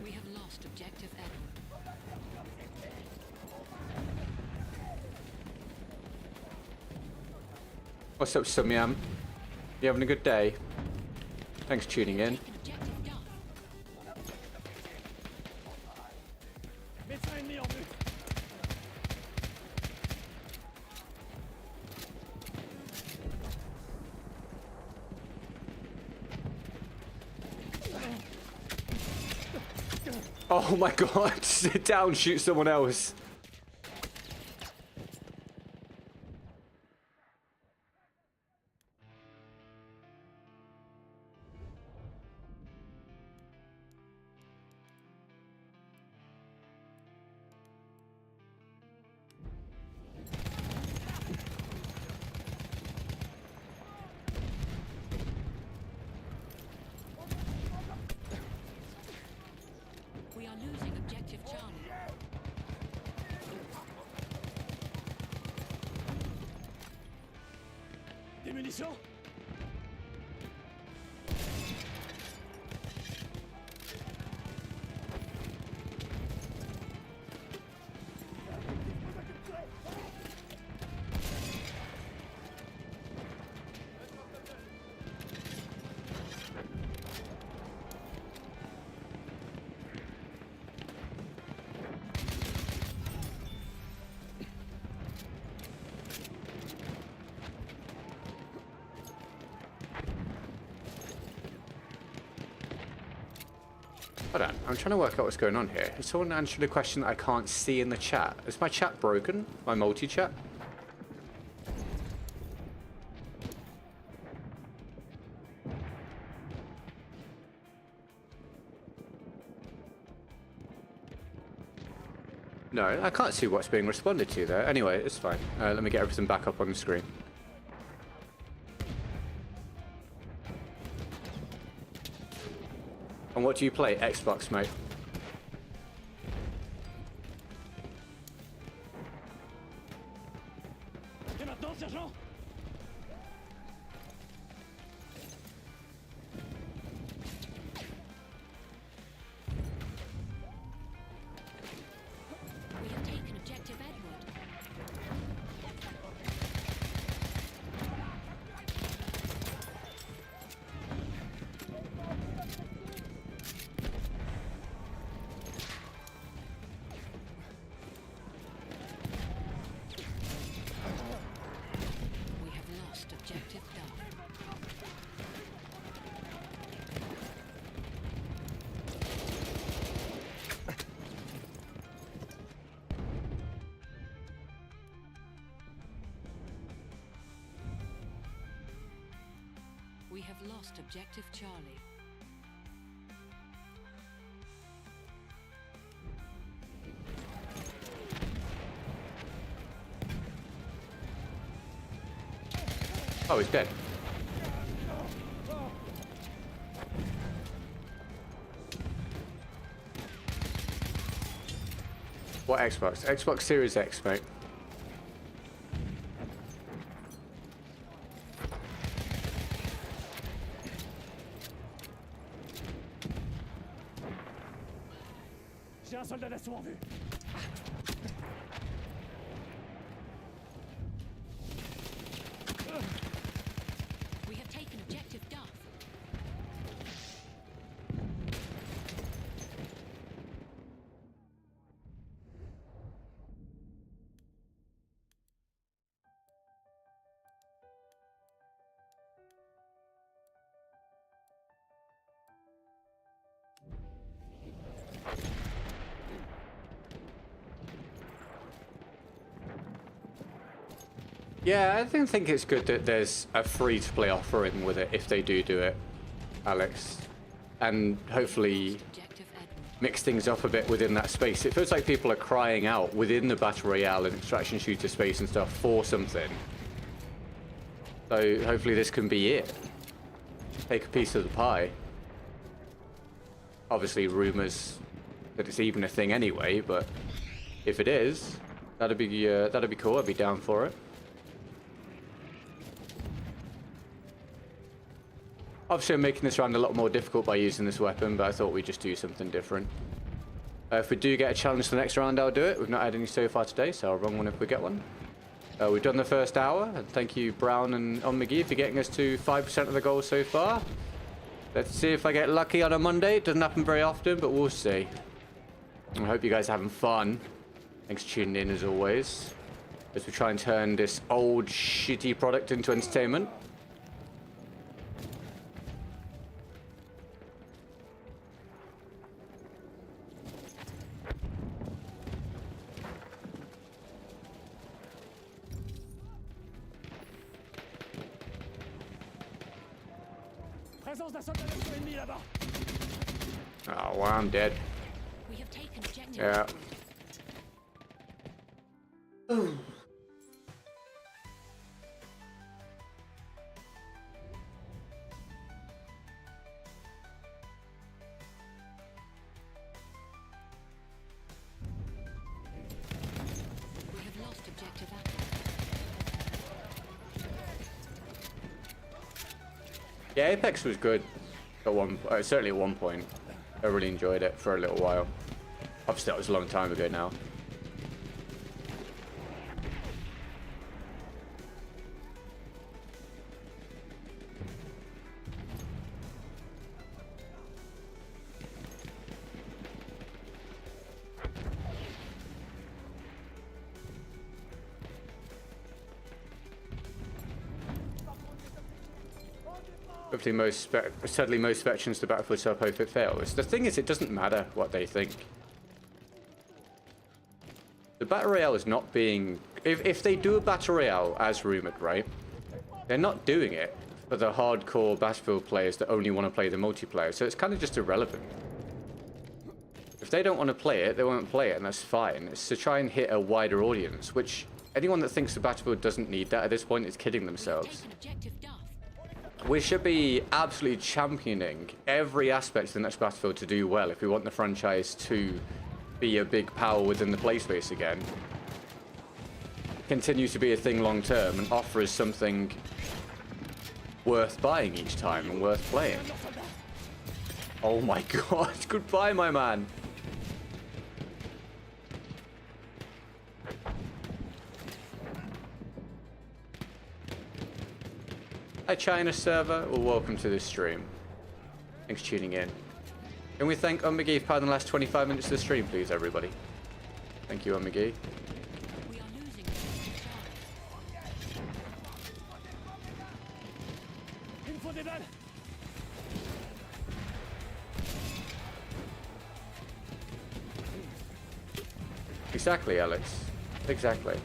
We have lost objective Edward. What's up, Sumyam? You having a good day? Thanks for tuning in. Taken objective Duff. Médecin ennemi en vue. Oh my god, sit down, shoot someone else. We are losing objective Charlie. Des munitions? Hold on, I'm trying to work out what's going on here. Has someone answered a question that I can't see in the chat? Is my chat broken? My multi-chat? No, I can't see what's being responded to there. Anyway, it's fine. Let me get everything back up on the screen. And what do you play? Xbox, mate. Et maintenant, sergent? We have taken objective Edward. We have lost objective Duff. We have lost objective Charlie. Oh, he's dead. What Xbox? Xbox Series X, mate. J'ai un soldats d'assaut en vue. We have taken objective Duff. Yeah, I think it's good that there's a free-to-play offering with it if they do it, Alex. And hopefully Objective Edward. mix things up a bit within that space. It feels like people are crying out within the Battle Royale and extraction shooter space and stuff for something. So hopefully this can be it. Take a piece of the pie. Obviously rumors that it's even a thing anyway, but if it is, that'd be cool. I'd be down for it. Obviously, I'm making this round a lot more difficult by using this weapon, but I thought we'd just do something different. If we do get a challenge for the next round, I'll do it. We've not had any so far today, so I'll run one if we get one. We've done the first hour, and thank you, Brown and McGee, for getting us to 5% of the goal so far. Let's see if I get lucky on a Monday. It doesn't happen very often, but we'll see. I hope you guys are having fun. Thanks for tuning in, as always, as we try and turn this old, shitty product into entertainment. Présence d'un soldat d'assaut ennemi là-bas. Oh, well, I'm dead. We have taken objective. Yeah. We have lost objective Apple. Yeah, Apex was good at certainly at one point. I really enjoyed it for a little while. Obviously, that was a long time ago now. Sadly, most veterans to Battlefield Southpaw fail. The thing is, it doesn't matter what they think. The Battle Royale is not being... If they do a Battle Royale, as rumoured, right? They're not doing it for the hardcore Battlefield players that only want to play the multiplayer, so it's kind of just irrelevant. If they don't want to play it, they won't play it, and that's fine. It's to try and hit a wider audience, which anyone that thinks the Battlefield doesn't need that at this point is kidding themselves. Taken objective Duff. We should be absolutely championing every aspect of the next Battlefield to do well if we want the franchise to be a big power within the play space again. Continue to be a thing long term and offer us something worth buying each time and worth playing. Oh my god, goodbye my man. Hi China server, well welcome to this stream. Thanks for tuning in. Can we thank McGee for the last 25 minutes of the stream, please, everybody? Thank you, McGee. We are losing objective Charlie. Il me faut des balles. Exactly, Alex. Exactly.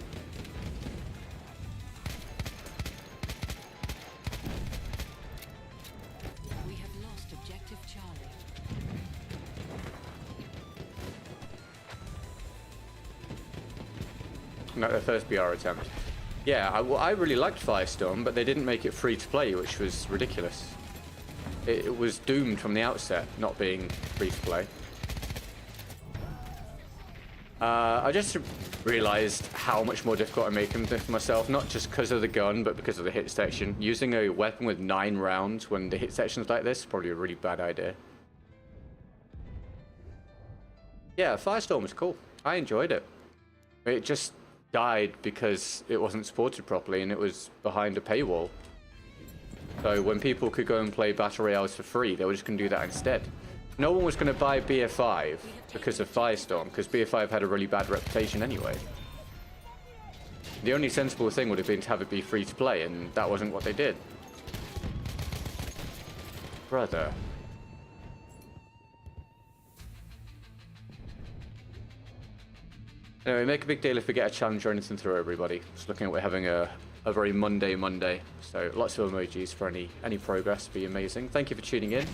We have lost objective Charlie. Not their first BR attempt. Yeah, I really liked Firestorm, but they didn't make it free to play, which was ridiculous. It was doomed from the outset, not being free to play. I just realized how much more difficult I'm making this for myself, not just because of the gun, but because of the hit section. Using a weapon with 9 rounds when the hit section's like this is probably a really bad idea. Yeah, Firestorm was cool. I enjoyed it. It just died because it wasn't supported properly and it was behind a paywall. So when people could go and play Battle Royales for free, they were just going to do that instead. No one was going to buy BF5 because of Firestorm, because BF5 had a really bad reputation anyway. The only sensible thing would have been to have it be free to play, and that wasn't what they did. Brother. Anyway, make a big deal if we get a challenge or anything through, everybody. Just looking at we're having a very Monday. So lots of emojis for any progress. Be amazing. Thank you for tuning in.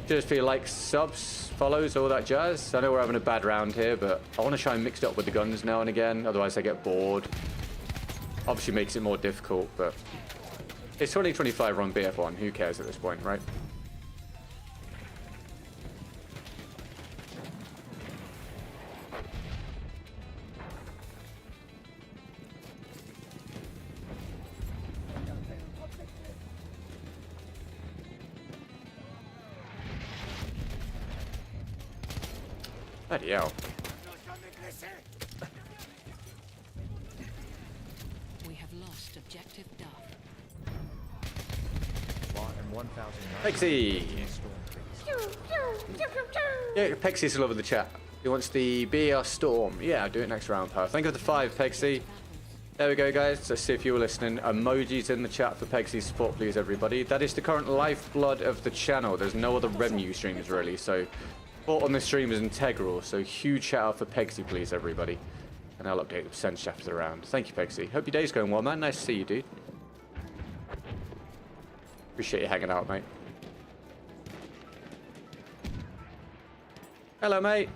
Cheers for your likes, subs, follows, all that jazz. I know we're having a bad round here, but I want to try and mix it up with the guns now and again. Otherwise I get bored. Obviously makes it more difficult, but it's 2025 on BF1. Who cares at this point, right? Bloody hell. We have lost objective Duff. And 1,000. Pexy! Yeah, Pexy's all over the chat. He wants the BR Storm. Yeah, I'll do it next round, pal. Thank you for the 5, Pexy. There we go, guys. Let's see if you were listening. Emojis in the chat for Pexy's support, please, everybody. That is the current lifeblood of the channel. There's no other revenue streams, really, so support on this stream is integral. So huge shout out for Pexy, please, everybody. And I'll update the percentage after the round. Thank you, Pexy. Hope your day's going well, man. Nice to see you, dude. Appreciate you hanging out, mate. Hello, mate.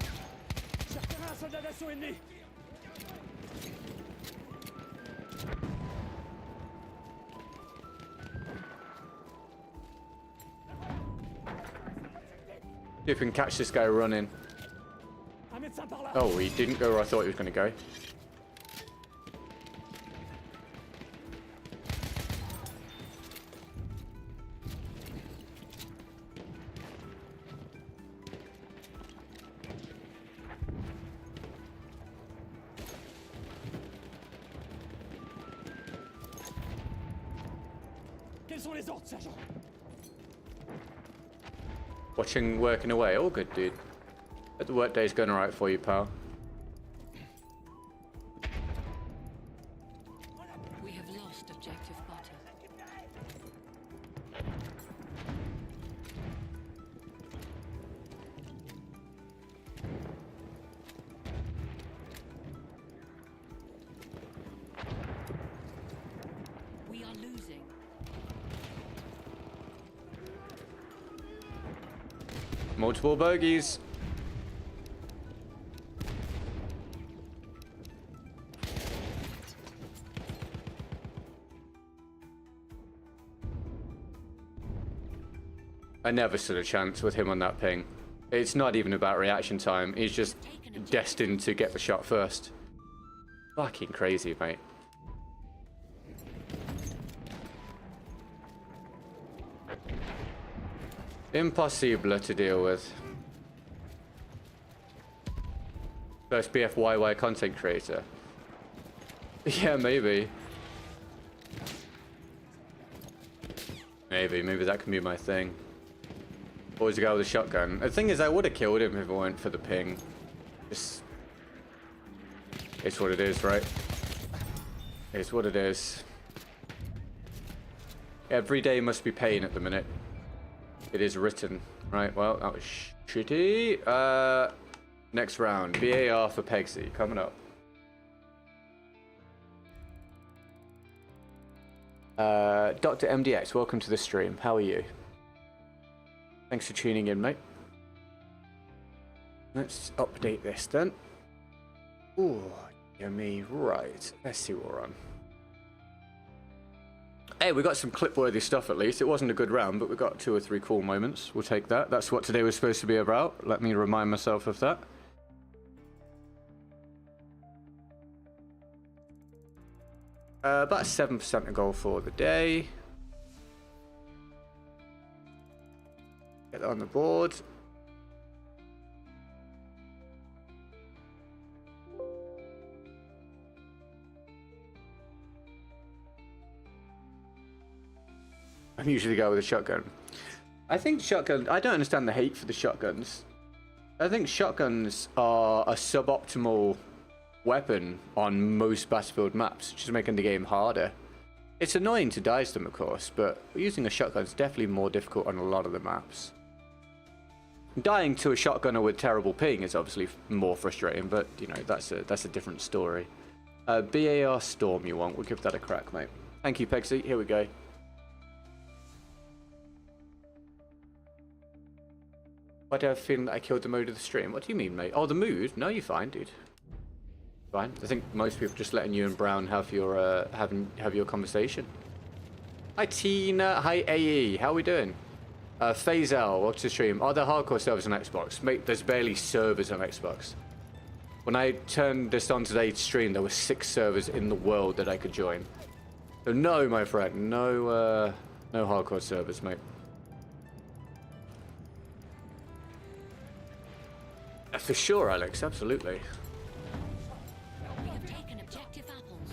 Certain un soldat d'assaut ennemi. See if we can catch this guy running. Un médecin par là. Oh, he didn't go where I thought he was going to go. Quels sont les ordres, sergent? Watching working away. All good, dude. Hope the work day's going alright for you, pal. We have lost objective Butter. We are losing. Multiple bogeys. I never stood a chance with him on that ping. It's not even about reaction time. He's just destined to get the shot first. Fucking crazy, mate. Impossible to deal with. First BFYY content creator. Yeah, maybe. Maybe that can be my thing. Always a guy with a shotgun. The thing is, I would have killed him if it weren't for the ping. Just... it's what it is, right? It's what it is. Every day must be pain at the minute. It is written. Right, well, that was shitty. Next round. BAR for Pegsy. Coming up. Dr. MDX, welcome to the stream. How are you? Thanks for tuning in, mate. Let's update this then. Ooh, yummy. Right, let's see what we're on. Hey, we got some clip-worthy stuff at least. It wasn't a good round, but we got 2 or 3 cool moments. We'll take that. That's what today was supposed to be about. Let me remind myself of that. About 7% to go for the day. Get that on the board. I'm usually go with a shotgun. I think shotgun. I don't understand the hate for the shotguns. I think shotguns are a suboptimal weapon on most Battlefield maps, which is making the game harder. It's annoying to dice them, of course, but using a shotgun is definitely more difficult on a lot of the maps. Dying to a shotgunner with terrible ping is obviously more frustrating, but you know that's a different story. BAR Storm you want? We'll give that a crack, mate. Thank you, Pegsy. Here we go. Why do I have a feeling that I killed the mood of the stream? What do you mean, mate? Oh, the mood? No, you're fine, dude. Fine. I think most people are just letting you and Brown have your have your conversation. Hi Tina. Hi AE. How are we doing? Faisal, welcome to the stream. Are there hardcore servers on Xbox? Mate, there's barely servers on Xbox. When I turned this on today's stream, there were 6 servers in the world that I could join. So no, my friend, no hardcore servers, mate. For sure, Alex, absolutely. We have taken objective apples.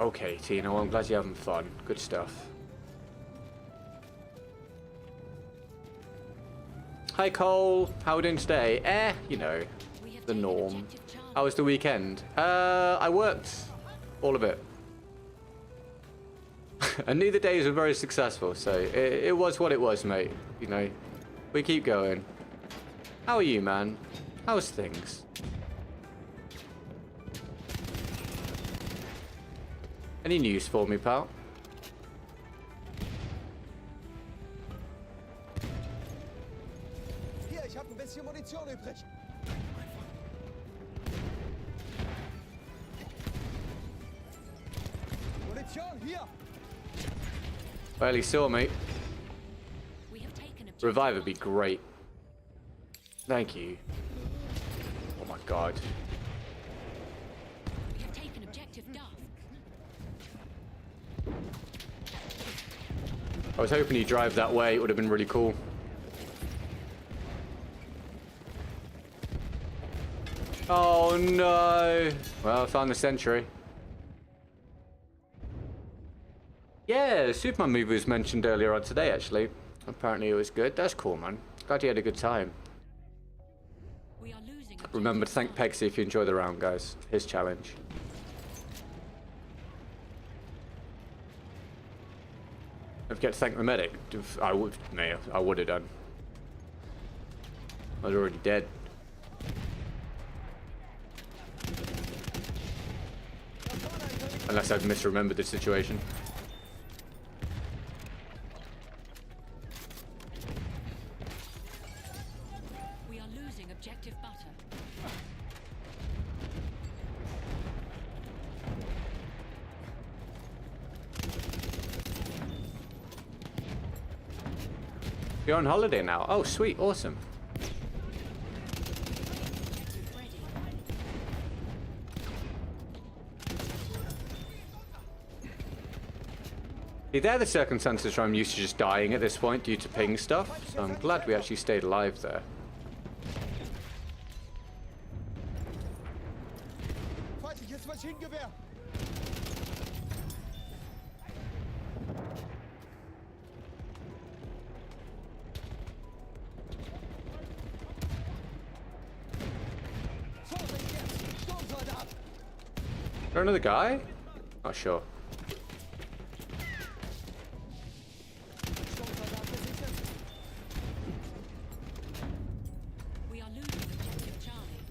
Okay, Tina, well, I'm glad you're having fun. Good stuff. Hi, Cole. How are we doing today? You know, the norm. How was the weekend? I worked all of it. And neither days were very successful, so it was what it was, mate. You know, we keep going. How are you, man? How's things? Any news for me, pal? Hier, ich habe ein bisschen Munition übrig. Munition, hier! Well, he saw me. We have taken objective. Revive would be great. Thank you. Oh my god. We have taken objective Duff. I was hoping he'd drive that way. It would have been really cool. Oh no. Well, I found the sentry. Yeah, Superman movie was mentioned earlier on today, actually. Apparently it was good. That's cool, man. Glad you had a good time. We are losing. Remember to thank Pegsy if you enjoy the round, guys. His challenge. Don't forget to thank the medic. I would have done. I was already dead. Unless I've misremembered the situation. We are losing objective butter. You're on holiday now. Oh, sweet. Awesome. Ready. See, they're the circumstances where I'm used to just dying at this point due to ping stuff. So I'm glad we actually stayed alive there. Feindliches Maschinengewehr! Vorsicht jetzt! Sturmsoldat! Is there another guy? Not sure. Sturmsoldat gesichert! We are losing objective Charlie.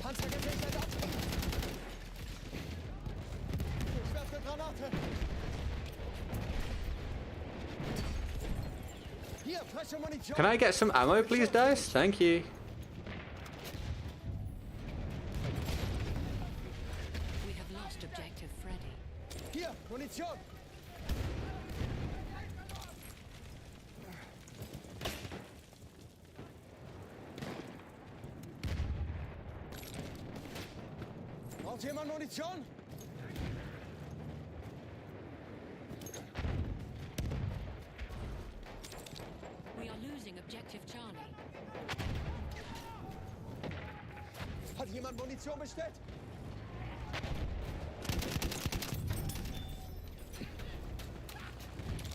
Panzer gesichert ab! Ich werfe Granate! Hier, frische Munition! Can I get some ammo, please, Dice? Thank you. We have lost objective Freddy. Hier, Munition! Braucht jemand Munition? We are losing objective Charlie. jemand Munition bestellt?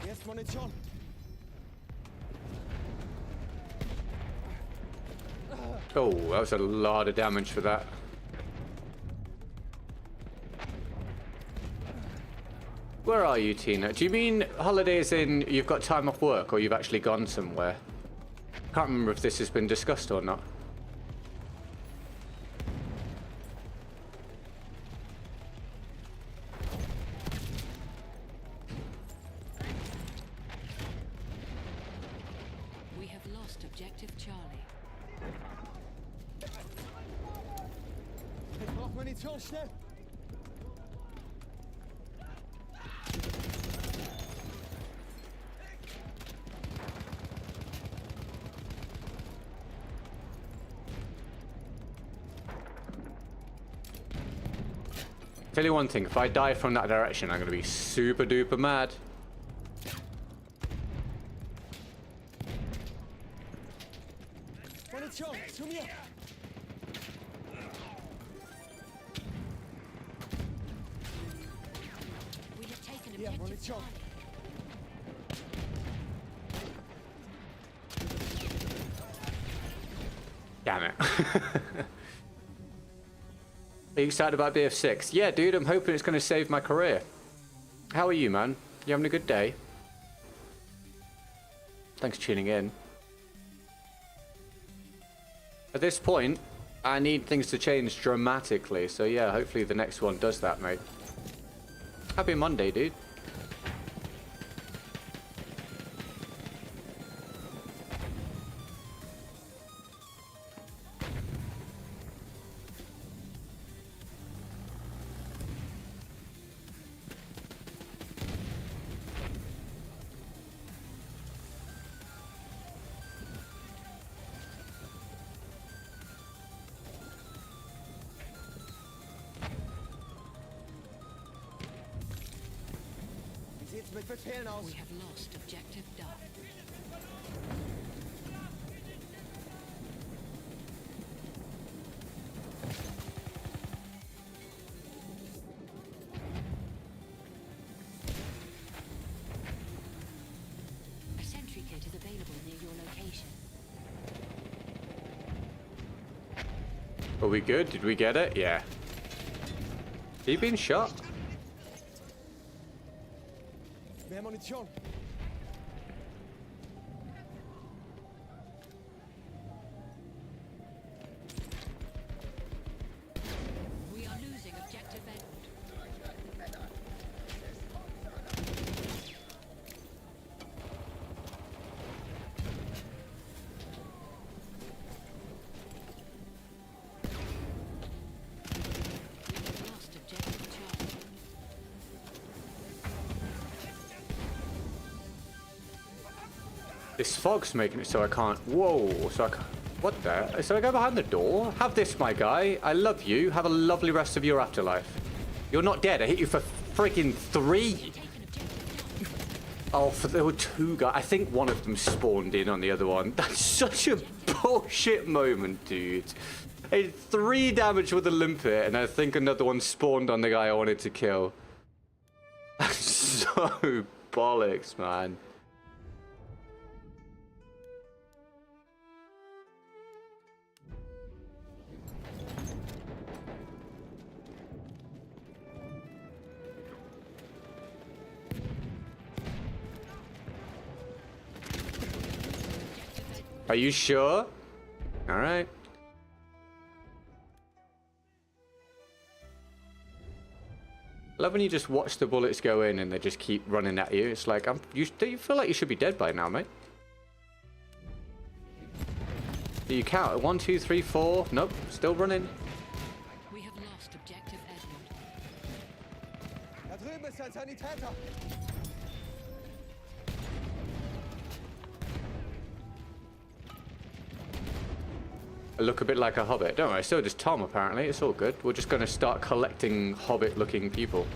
Hier ist Munition. Oh, that was a lot of damage for that. Where are you, Tina? Do you mean holidays in you've got time off work or you've actually gone somewhere? Can't remember if this has been discussed or not. We have lost objective Charlie. Ich brauche Munition, schnell. Tell you one thing, if I die from that direction, I'm going to be super duper mad. Munition, zu mir. We have taken Hier, objective Munition. Charlie. Damn it. Are you excited about BF6? Yeah, dude, I'm hoping it's going to save my career. How are you, man? You having a good day? Thanks for tuning in. At this point, I need things to change dramatically, so yeah, hopefully the next one does that, mate. Happy Monday, dude. Wie sieht's mit Befehlen aus? We have lost objective Duff. A sentry kit is available near your location. Are we good? Did we get it? Yeah. He been shot? Mehr Munition. We are losing objective Edward. We have lost objective Charlie. This fog's making it so I can't. Whoa, so I can't. What the? So I go behind the door? Have this, my guy. I love you. Have a lovely rest of your afterlife. You're not dead. I hit you for freaking 3. Taken objective Duff. Oh, there were 2 guys. I think one of them spawned in on the other one. That's such a bullshit moment, dude. I did 3 damage with a limpet, and I think another one spawned on the guy I wanted to kill. That's so bollocks, man. Are you sure? All right. I love when you just watch the bullets go in and they just keep running at you. It's like, do you feel like you should be dead by now, mate? Do you count? 1, 2, 3, 4. Nope, still running. We have lost objective Edward. Da drüben ist ein Sanitäter. I look a bit like a hobbit. Don't worry, so does Tom apparently. It's all good. We're just going to start collecting hobbit-looking people.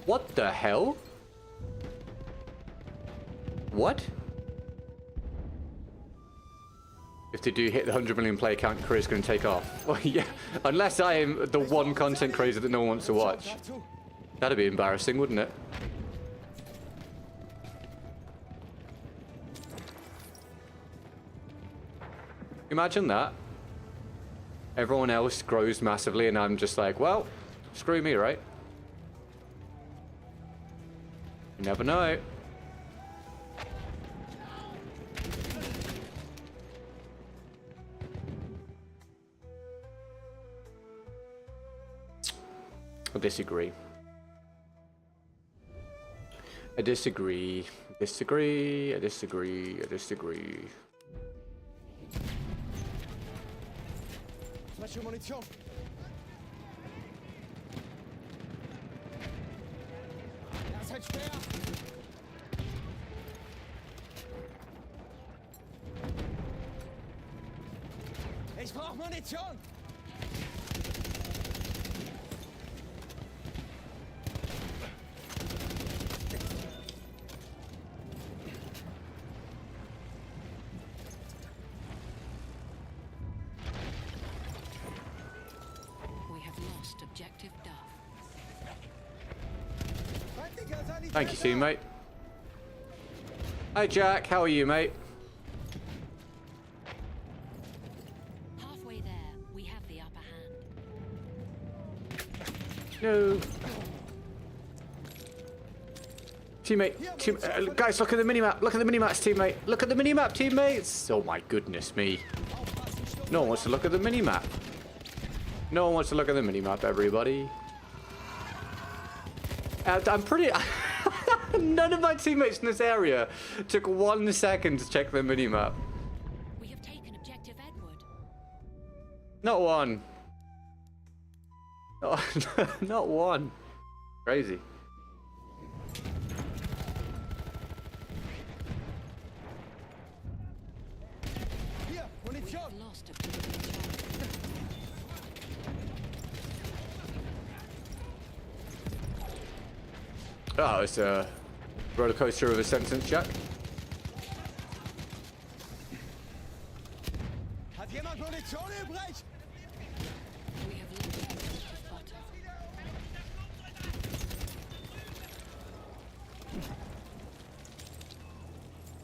What the hell? What? Did you hit the 100 million play count? Career's going to take off. Well, yeah, unless I am the one content creator that no one wants to watch. That'd be embarrassing, wouldn't it? Imagine that. Everyone else grows massively and I'm just like, well, screw me, right? You never know. I disagree. I disagree. Disagree. I disagree. I disagree. Flasche Munition. Da ist ein Speer. Ich brauche Munition. Objective Duff. Thank you, teammate. Hi, Jack. How are you, mate? Halfway there, we have the upper hand. No. Teammate, guys, look at the minimap. Look at the minimaps, teammate. Look at the minimap, teammates. Oh my goodness me. No one wants to look at the minimap. No one wants to look at the minimap, everybody. I'm pretty... None of my teammates in this area took 1 second to check the minimap. We have taken Objective Edward. Not one. Not one. Crazy. Hier, Munition. Lost Objective Charlie. Oh, it's a roller coaster of a sentence, Jack. Hat jemand Munition übrig? We have lost Objective Butter.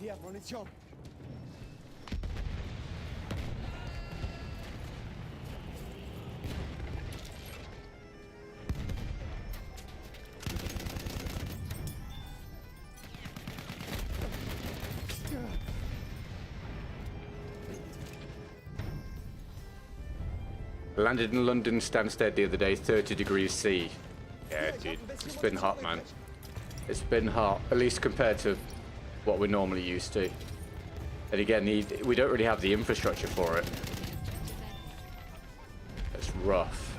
Hier, Munition. Landed in London Stansted the other day, 30 degrees C. Yeah, dude, it's been hot, man. It's been hot, at least compared to what we're normally used to. And again, we don't really have the infrastructure for it. It's rough.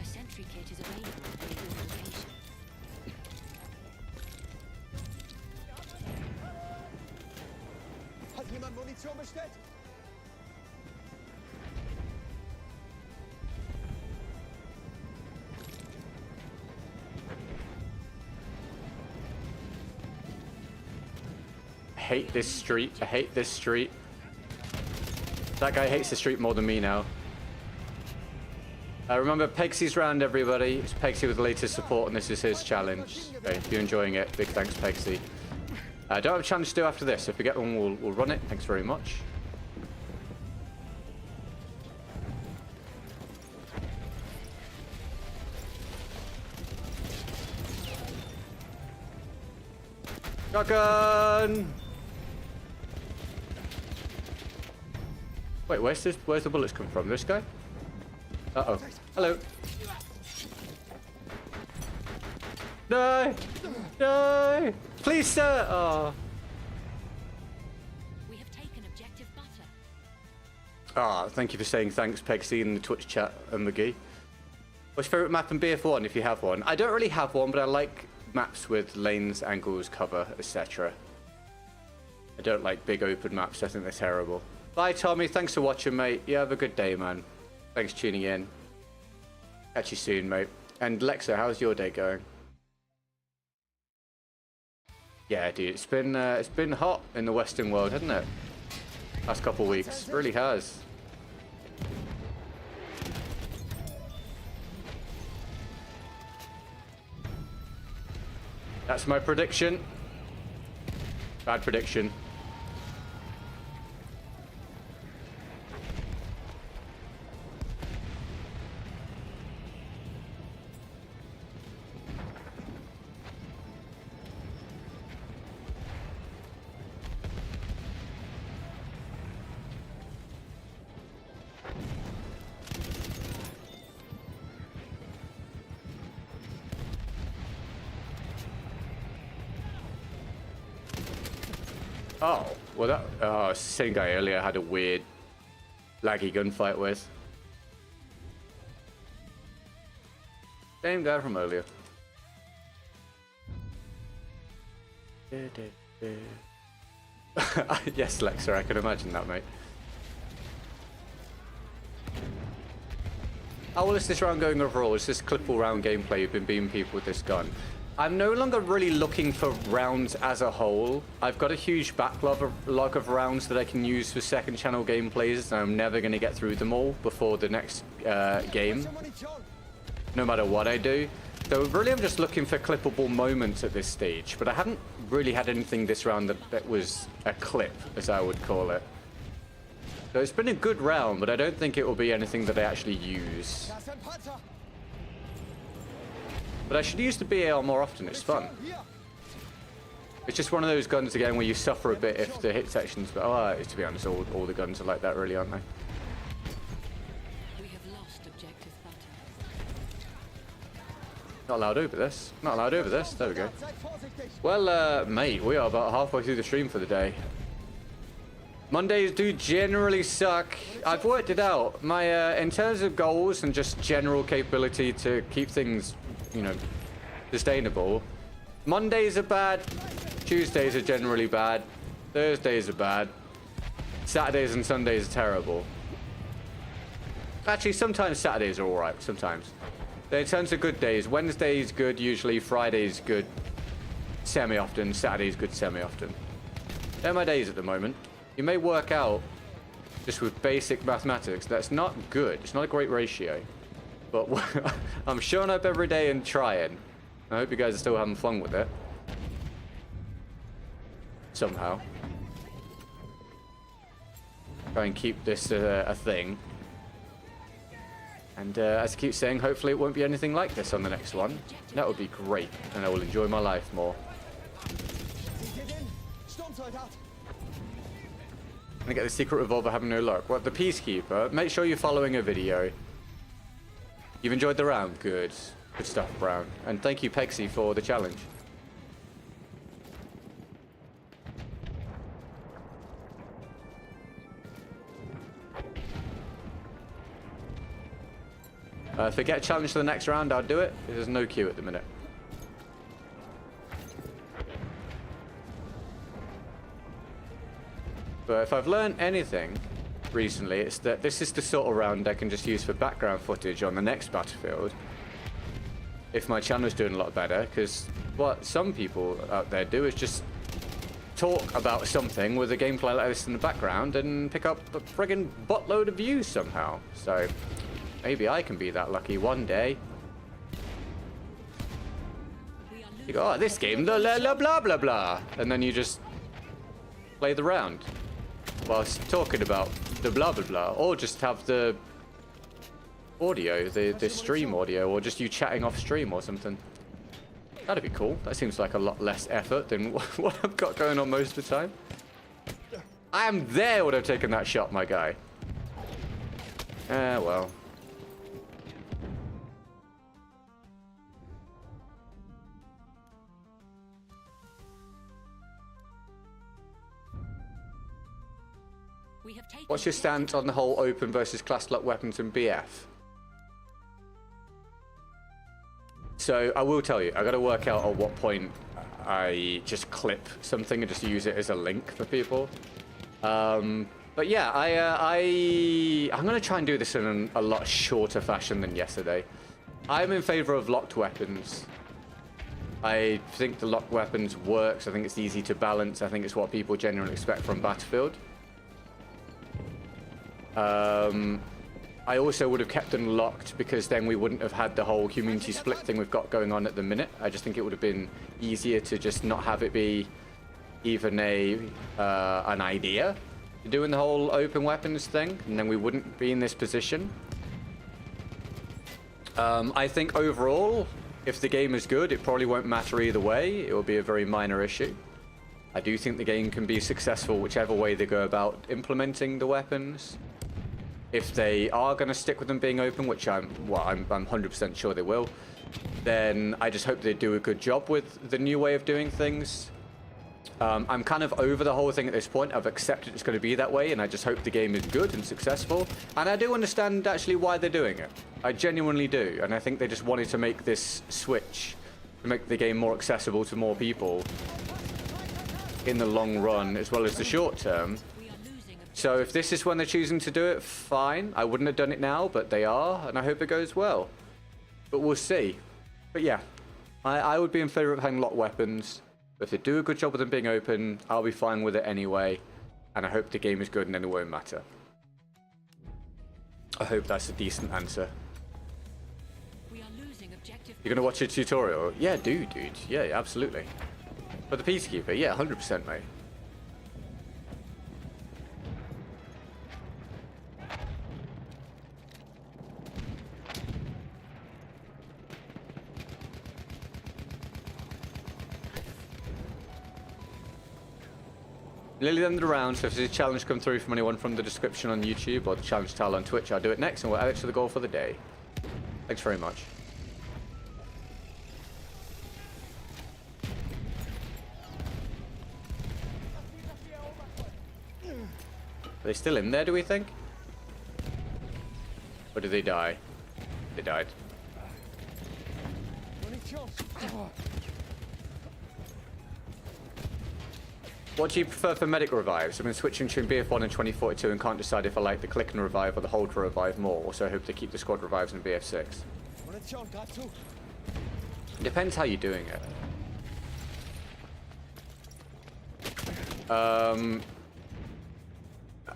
A sentry kit is available at your location. Hat jemand Munition bestellt? I hate this street. I hate this street. That guy hates the street more than me now. Remember Pegsy's round, everybody. It's Pegsy with the latest support, and this is his challenge. So if you're enjoying it, big thanks, Pegsy. Don't have a challenge to do after this. If we get one, we'll run it. Thanks very much. Shotgun! Wait, where's the bullets come from? This guy? Uh-oh. Hello. No! No! Please, sir! Oh. We have taken Objective Butter. Ah, thank you for saying thanks, Pegsy, in the Twitch chat, and McGee. What's your favourite map in BF1, if you have one? I don't really have one, but I like maps with lanes, angles, cover, etc. I don't like big open maps. I think they're terrible. Bye, Tommy. Thanks for watching, mate. You have a good day, man. Thanks for tuning in. Catch you soon, mate. And Lexa, how's your day going? Yeah, dude, it's been hot in the Western world, hasn't it? Last couple of weeks, it really has. That's my prediction. Bad prediction. Oh, well that same guy earlier had a weird laggy gunfight with. Same guy from earlier. Yes, Lexa, I can imagine that, mate. How well is this round going overall? Is this clipable round gameplay? You've been beating people with this gun. I'm no longer really looking for rounds as a whole. I've got a huge backlog of rounds that I can use for second channel gameplays, and I'm never going to get through them all before the next game, no matter what I do. So really I'm just looking for clippable moments at this stage, but I haven't really had anything this round that was a clip, as I would call it. So it's been a good round, but I don't think it will be anything that I actually use. But I should use the BAR more often, it's fun. It's just one of those guns again where you suffer a bit if the hit sections, but to be honest, all the guns are like that really, aren't they? We have lost objective butter. Not allowed over this. Not allowed over this. There we go. Well, mate, we are about halfway through the stream for the day. Mondays do generally suck. I've worked it out. My, in terms of goals and just general capability to keep things, you know, sustainable, Mondays are bad, Tuesdays are generally bad, Thursdays are bad, Saturdays and Sundays are terrible. Actually, sometimes Saturdays are alright, sometimes. In terms of good days, Wednesday's good usually, Friday's good semi-often, Saturday's good semi-often. They're my days at the moment. You may work out, just with basic mathematics, that's not good. It's not a great ratio. But I'm showing up every day and trying. I hope you guys are still having fun with it. Somehow. Try and keep this a thing. And as I keep saying, hopefully it won't be anything like this on the next one. That would be great, and I will enjoy my life more. I'm gonna get the secret revolver, having no luck. What, the Peacekeeper? Make sure you're following a video. You've enjoyed the round? Good. Good stuff, Brown. And thank you, Pexy, for the challenge. If I get a challenge for the next round, I'll do it. There's no queue at the minute. But if I've learned anything recently, it's that this is the sort of round I can just use for background footage on the next battlefield. If my channel's doing a lot better, because what some people out there do is just talk about something with a gameplay like this in the background and pick up a friggin' buttload of views somehow. So maybe I can be that lucky one day. You go, oh, this game, blah, blah, blah, blah, blah. And then you just play the round whilst talking about the blah, blah, blah. Or just have the audio, the stream audio, or just you chatting off stream or something. That'd be cool. That seems like a lot less effort than what I've got going on most of the time. I am there would have taken that shot, my guy. Well. What's your stance on the whole open versus class lock weapons and BF? So I will tell you, I got to work out at what point I just clip something and just use it as a link for people. But yeah, I'm going to try and do this in a lot shorter fashion than yesterday. I'm in favor of locked weapons. I think the locked weapons works. I think it's easy to balance. I think it's what people genuinely expect from Battlefield. I also would have kept them locked because then we wouldn't have had the whole community split thing we've got going on at the minute. I just think it would have been easier to just not have it be even an idea doing the whole open weapons thing, and then we wouldn't be in this position. I think overall, if the game is good, it probably won't matter either way. It will be a very minor issue. I do think the game can be successful whichever way they go about implementing the weapons. If they are going to stick with them being open, which I'm 100% sure they will, then I just hope they do a good job with the new way of doing things. I'm kind of over the whole thing at this point. I've accepted it's going to be that way, and I just hope the game is good and successful. And I do understand actually why they're doing it. I genuinely do, and I think they just wanted to make this switch to make the game more accessible to more people in the long run as well as the short term. So if this is when they're choosing to do it, fine. I wouldn't have done it now, but they are, and I hope it goes well. But we'll see. But yeah, I would be in favor of having locked weapons. But if they do a good job with them being open, I'll be fine with it anyway. And I hope the game is good and then it won't matter. I hope that's a decent answer. We are losing objective. You're going to watch a tutorial? Yeah, dude. Yeah, absolutely. For the Peacekeeper? Yeah, 100%, mate. Nearly the end of the round, so if there's a challenge come through from anyone from the description on YouTube or the challenge tile on Twitch, I'll do it next and we'll add it to the goal for the day. Thanks very much. Are they still in there, do we think? Or did they die? They died. What do you prefer for medic revives? I've been switching between BF1 and 2042 and can't decide if I like the click and revive or the hold to revive more. Also, I hope to keep the squad revives in BF6. It depends how you're doing it.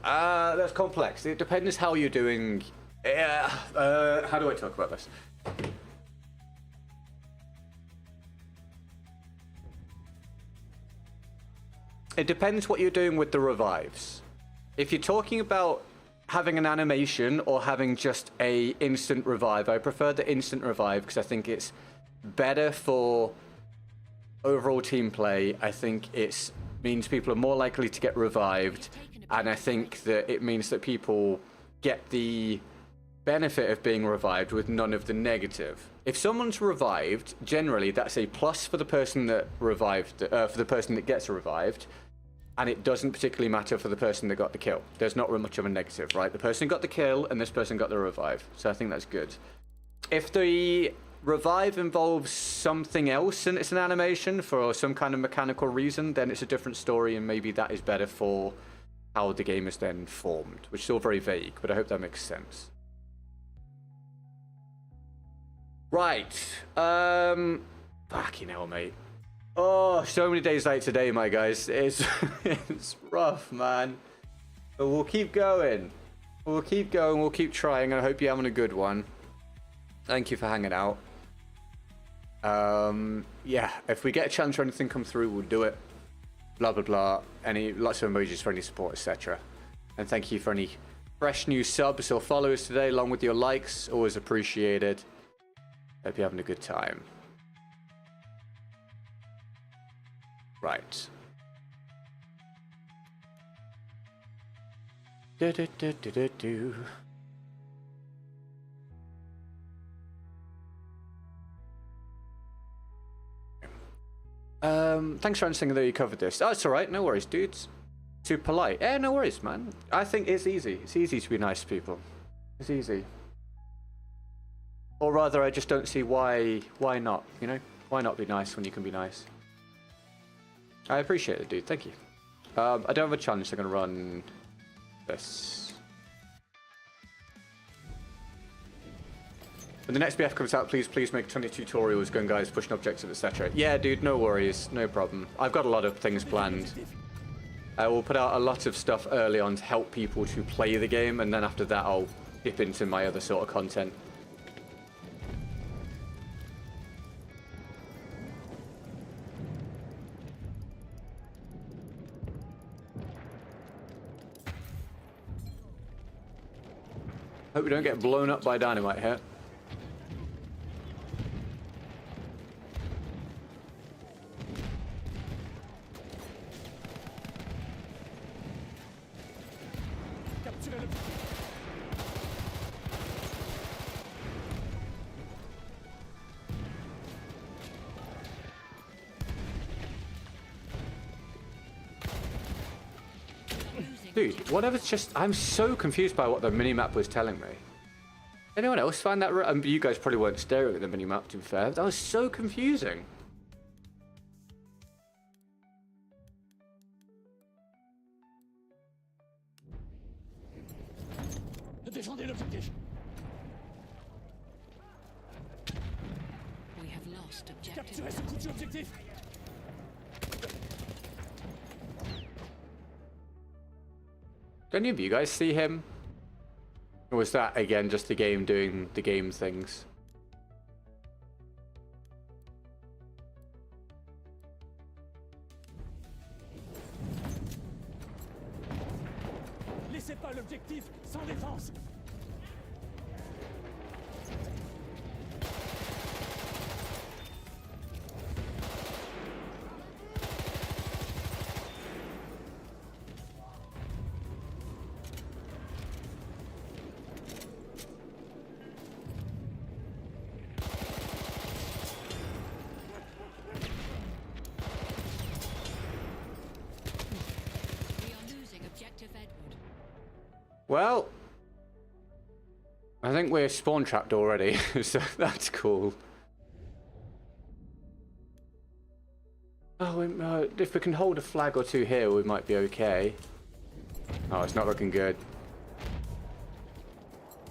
That's complex. It depends how you're doing. How do I talk about this? It depends what you're doing with the revives. If you're talking about having an animation or having just a instant revive, I prefer the instant revive because I think it's better for overall team play. I think it means people are more likely to get revived, and I think that it means that people get the benefit of being revived with none of the negative. If someone's revived, generally that's a plus for the person that revived, for the person that gets revived. And it doesn't particularly matter for the person that got the kill. There's not much of a negative, right? The person got the kill and this person got the revive. So I think that's good. If the revive involves something else and it's an animation for some kind of mechanical reason, then it's a different story and maybe that is better for how the game is then formed, which is all very vague, but I hope that makes sense. Right. Fucking hell, mate. Oh, so many days late today, my guys. It's rough, man. But we'll keep going. We'll keep going. We'll keep trying. I hope you're having a good one. Thank you for hanging out. Yeah, if we get a chance or anything come through, we'll do it. Blah, blah, blah. Lots of emojis for any support, etc. And thank you for any fresh new subs or followers today, along with your likes. Always appreciated. Hope you're having a good time. Right. Thanks for understanding that you covered this. Oh, it's alright, no worries, dudes. Too polite. No worries, man. I think it's easy. It's easy to be nice to people. It's easy. Or rather, I just don't see why not, you know? Why not be nice when you can be nice? I appreciate it, dude. Thank you. I don't have a challenge. I'm going to run this. When the next BF comes out, please make 20 tutorials going, guys, pushing objectives, etc. Yeah, dude, no worries, no problem. I've got a lot of things planned. We'll put out a lot of stuff early on to help people to play the game, and then after that I'll dip into my other sort of content. Hope we don't get blown up by dynamite here. Capturez l'objectif. Dude, whatever's just... I'm so confused by what the minimap was telling me. Anyone else find that... you guys probably weren't staring at the minimap, to be fair. That was so confusing. Défendez l'objectif. We have lost objective. Capturez ce coup de objectif. Did any of you guys see him? Or was that, again, just the game doing the game things? Laissez pas l'objectif sans défense. Well, I think we're spawn trapped already, so that's cool. Oh, if we can hold a flag or two here, we might be okay. Oh, it's not looking good.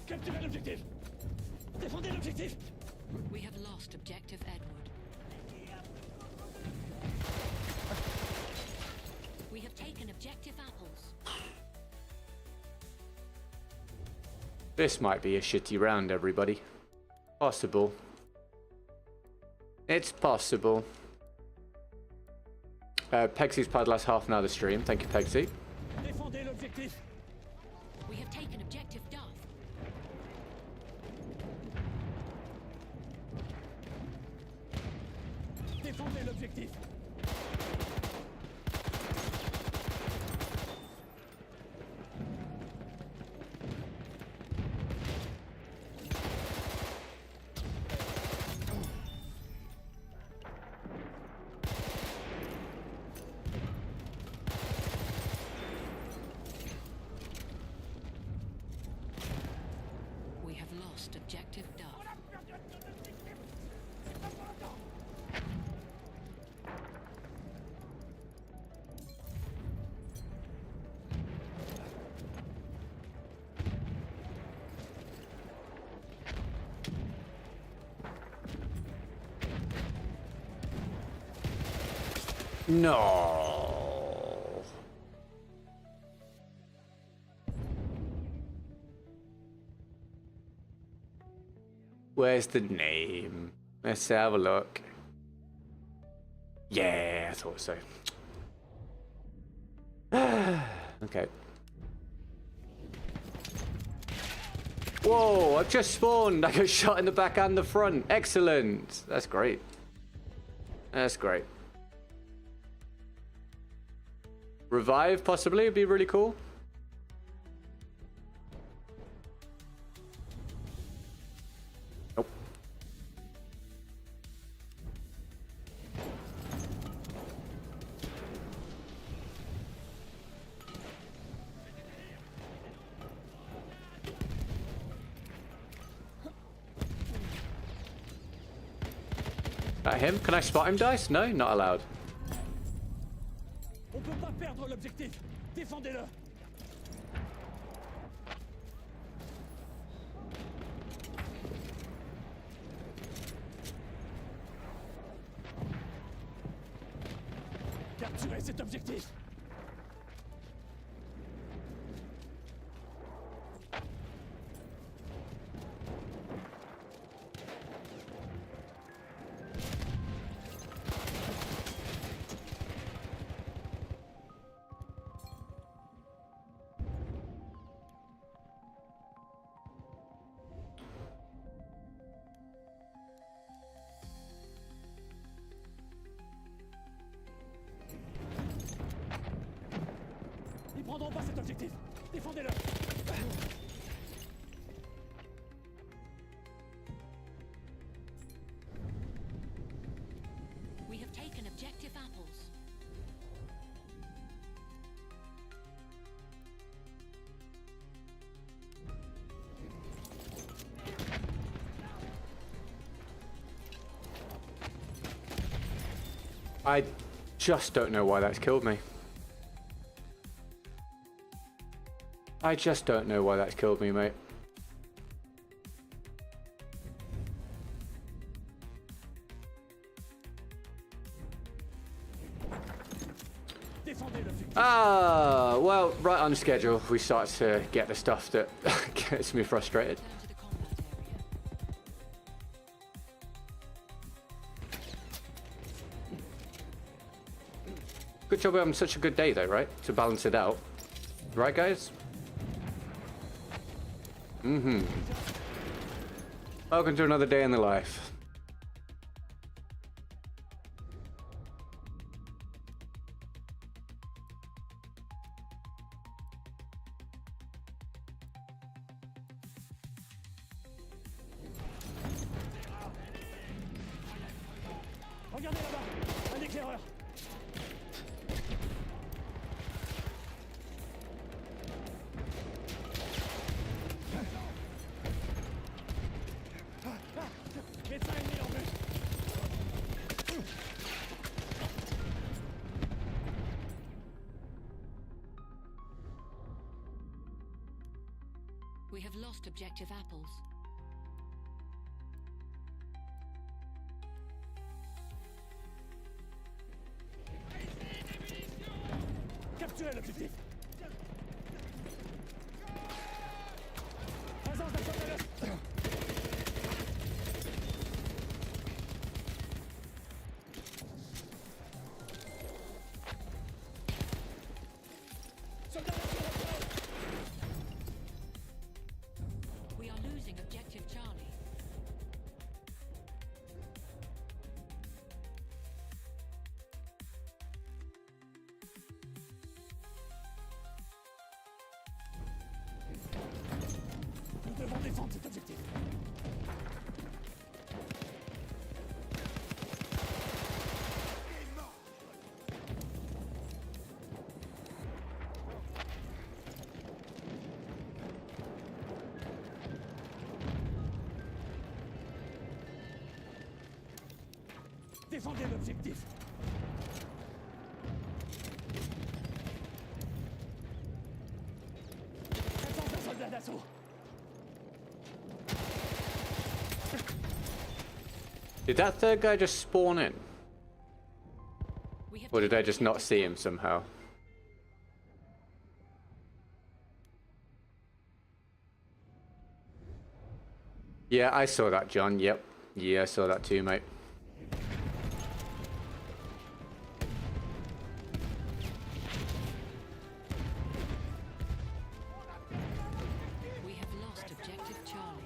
Capturez l'objectif. Défendez l'objectif. We have lost objective Edward. We have taken objective apples. This might be a shitty round, everybody. Possible. It's possible. Pegsy's played the last half an hour of the stream. Thank you, Pegsy. Défendez l'objectif. We have taken objective Duff. Défendez l'objectif. We have lost objective Duff. No. Where's the name? Let's have a look. Yeah, I thought so. Okay. Whoa, I've just spawned. I got shot in the back and the front. Excellent. That's great. That's great. Revive, possibly, would be really cool. Nope. That him? Can I spot him, Dice? No, not allowed. On peut pas perdre l'objectif. Défendez-le. cet objectif. Ils prendront pas cet objectif. Défendez-le. We have taken objective apples. I just don't know why that's killed me. I just don't know why that's killed me, mate. Défendez l'objectif. Ah, well, right on schedule, we start to get the stuff that gets me frustrated. Turn to the combat area. Good job we're having such a good day, though, right? To balance it out. Right, guys? Mm-hmm. Welcome to another day in the life. Regardez là-bas, un éclaireur. Médecin ennemi en vue. We have lost objective apples. Capturez l'objectif. Présence d'un soldat. Soldat. We are losing objective Charlie. Nous devons défendre cet objectif. Défendez l'objectif. Présence d'un soldat d'assaut. Did that third guy just spawn in? We have Or did I taken just not objective see him somehow? Yeah, I saw that, John. Yep. Yeah, I saw that too, mate. We have lost objective Charlie.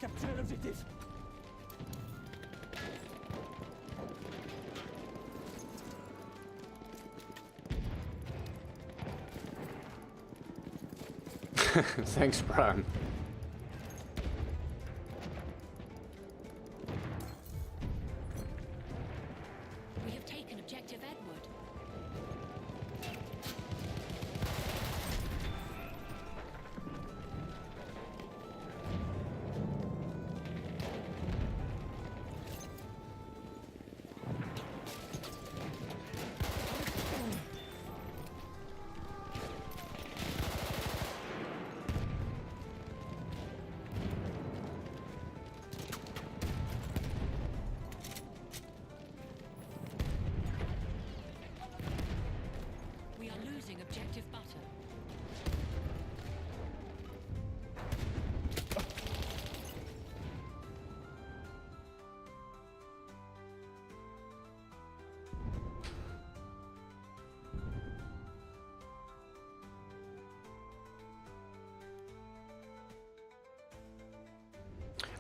Capturez l'objectif. Thanks, Bran. We have taken objective Edward.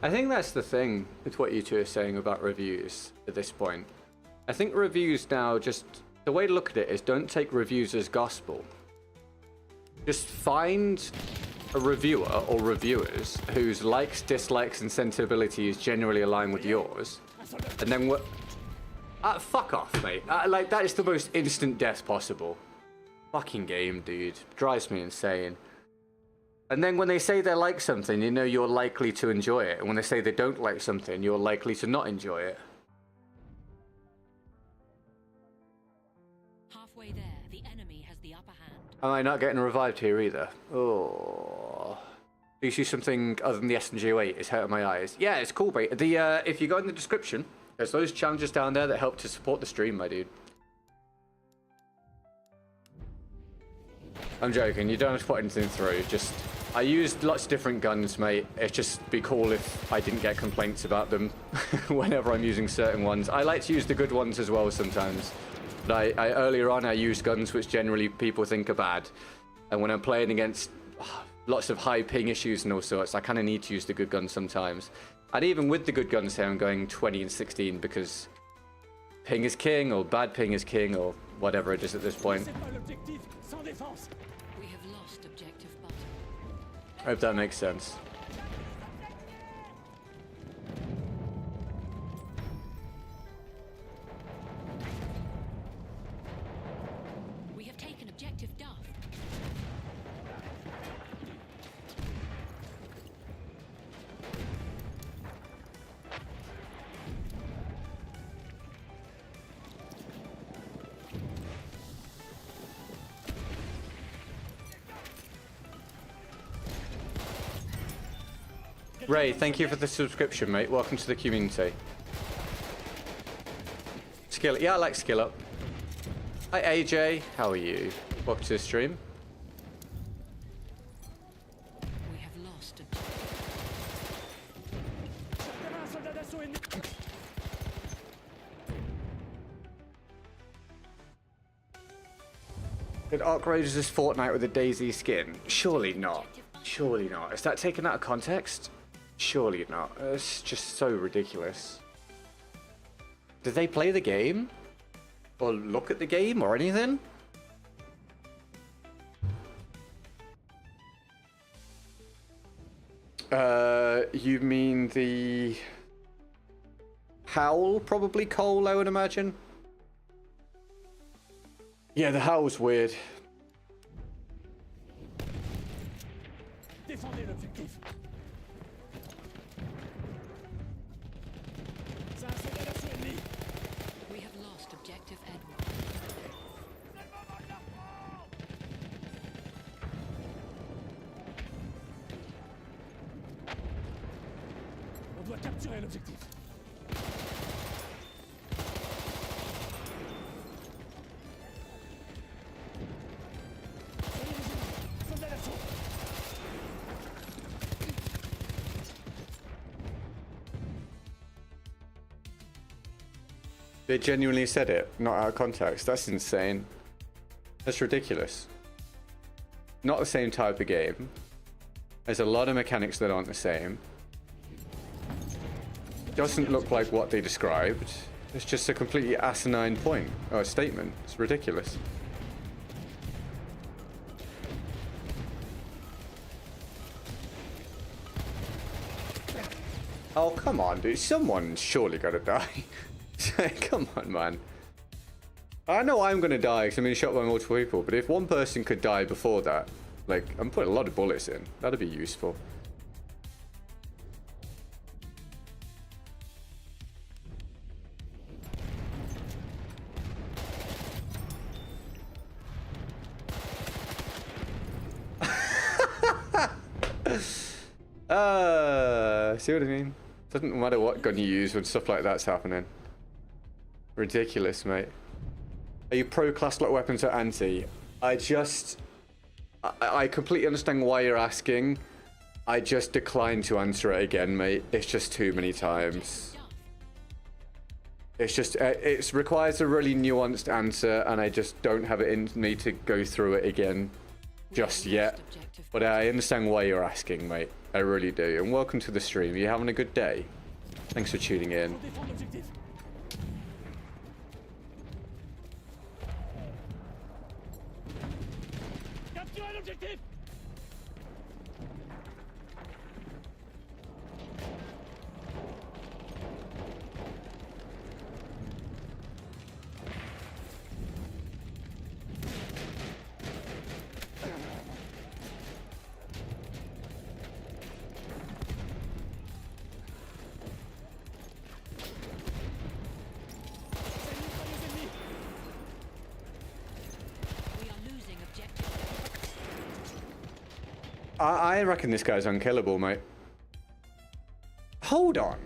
I think that's the thing with what you two are saying about reviews at this point. I think reviews now just, the way to look at it is don't take reviews as gospel. Just find a reviewer or reviewers whose likes, dislikes, and sensibilities generally align with yours. And then what? Fuck off, mate. Like, that is the most instant death possible. Fucking game, dude. Drives me insane. And then when they say they like something, you know you're likely to enjoy it. And when they say they don't like something, you're likely to not enjoy it. Halfway there, the enemy has the upper hand. Am I not getting revived here either? Oh. Do you see something other than the SNG08? It's hurting my eyes. Yeah, it's cool, mate. If you go in the description, there's those challenges down there that help to support the stream, my dude. I'm joking, you don't have to put anything through, just... I used lots of different guns, mate. It'd just be cool if I didn't get complaints about them whenever I'm using certain ones. I like to use the good ones as well sometimes. But earlier on, I used guns which generally people think are bad. And when I'm playing against lots of high ping issues and all sorts, I kind of need to use the good guns sometimes. And even with the good guns here, I'm going 20 and 16 because ping is king, or bad ping is king, or whatever it is at this point. C'est pas l'objectif, sans défense. We have lost objective button. I hope that makes sense. We have taken objective Duff. Ray, thank you for the subscription, mate. Welcome to the community. Skill, yeah, I like Skill Up. Hi, AJ. How are you? Welcome to the stream. We have lost objective. Un soldat d'assaut ennemi. Did Arc Raiders this Fortnite with a Daisy skin? Surely not. Surely not. Is that taken out of context? Surely not. It's just so ridiculous. Did they play the game? Or look at the game or anything? You mean the Howl? Probably Cole, I would imagine. Yeah, the Howl's weird. Défendez l'objectif. C'est un soldat d'assaut ennemi. We have lost objective Edward. On doit capturer l'objectif. Soldat d'assaut. They genuinely said it, not out of context. That's insane. That's ridiculous. Not the same type of game. There's a lot of mechanics that aren't the same. Doesn't look like what they described. It's just a completely asinine point or statement. It's ridiculous. Oh, come on, dude. Someone's surely gotta die. Come on, man. I know I'm gonna die because I'm being shot by multiple people, but if one person could die before that, like, I'm putting a lot of bullets in. That'd be useful. See what I mean? Doesn't matter what gun you use when stuff like that's happening. Ridiculous, mate. Are you pro class lock weapons or anti? I completely understand why you're asking. I just decline to answer it again, mate. It's just too many times. It's just, it requires a really nuanced answer, and I just don't have it in me to go through it again. just yet. But I understand why you're asking, mate. I really do. And welcome to the stream. Are you having a good day? Thanks for tuning in. Défendre l'objectif. Capturez l'objectif. I reckon this guy's unkillable, mate. Hold on.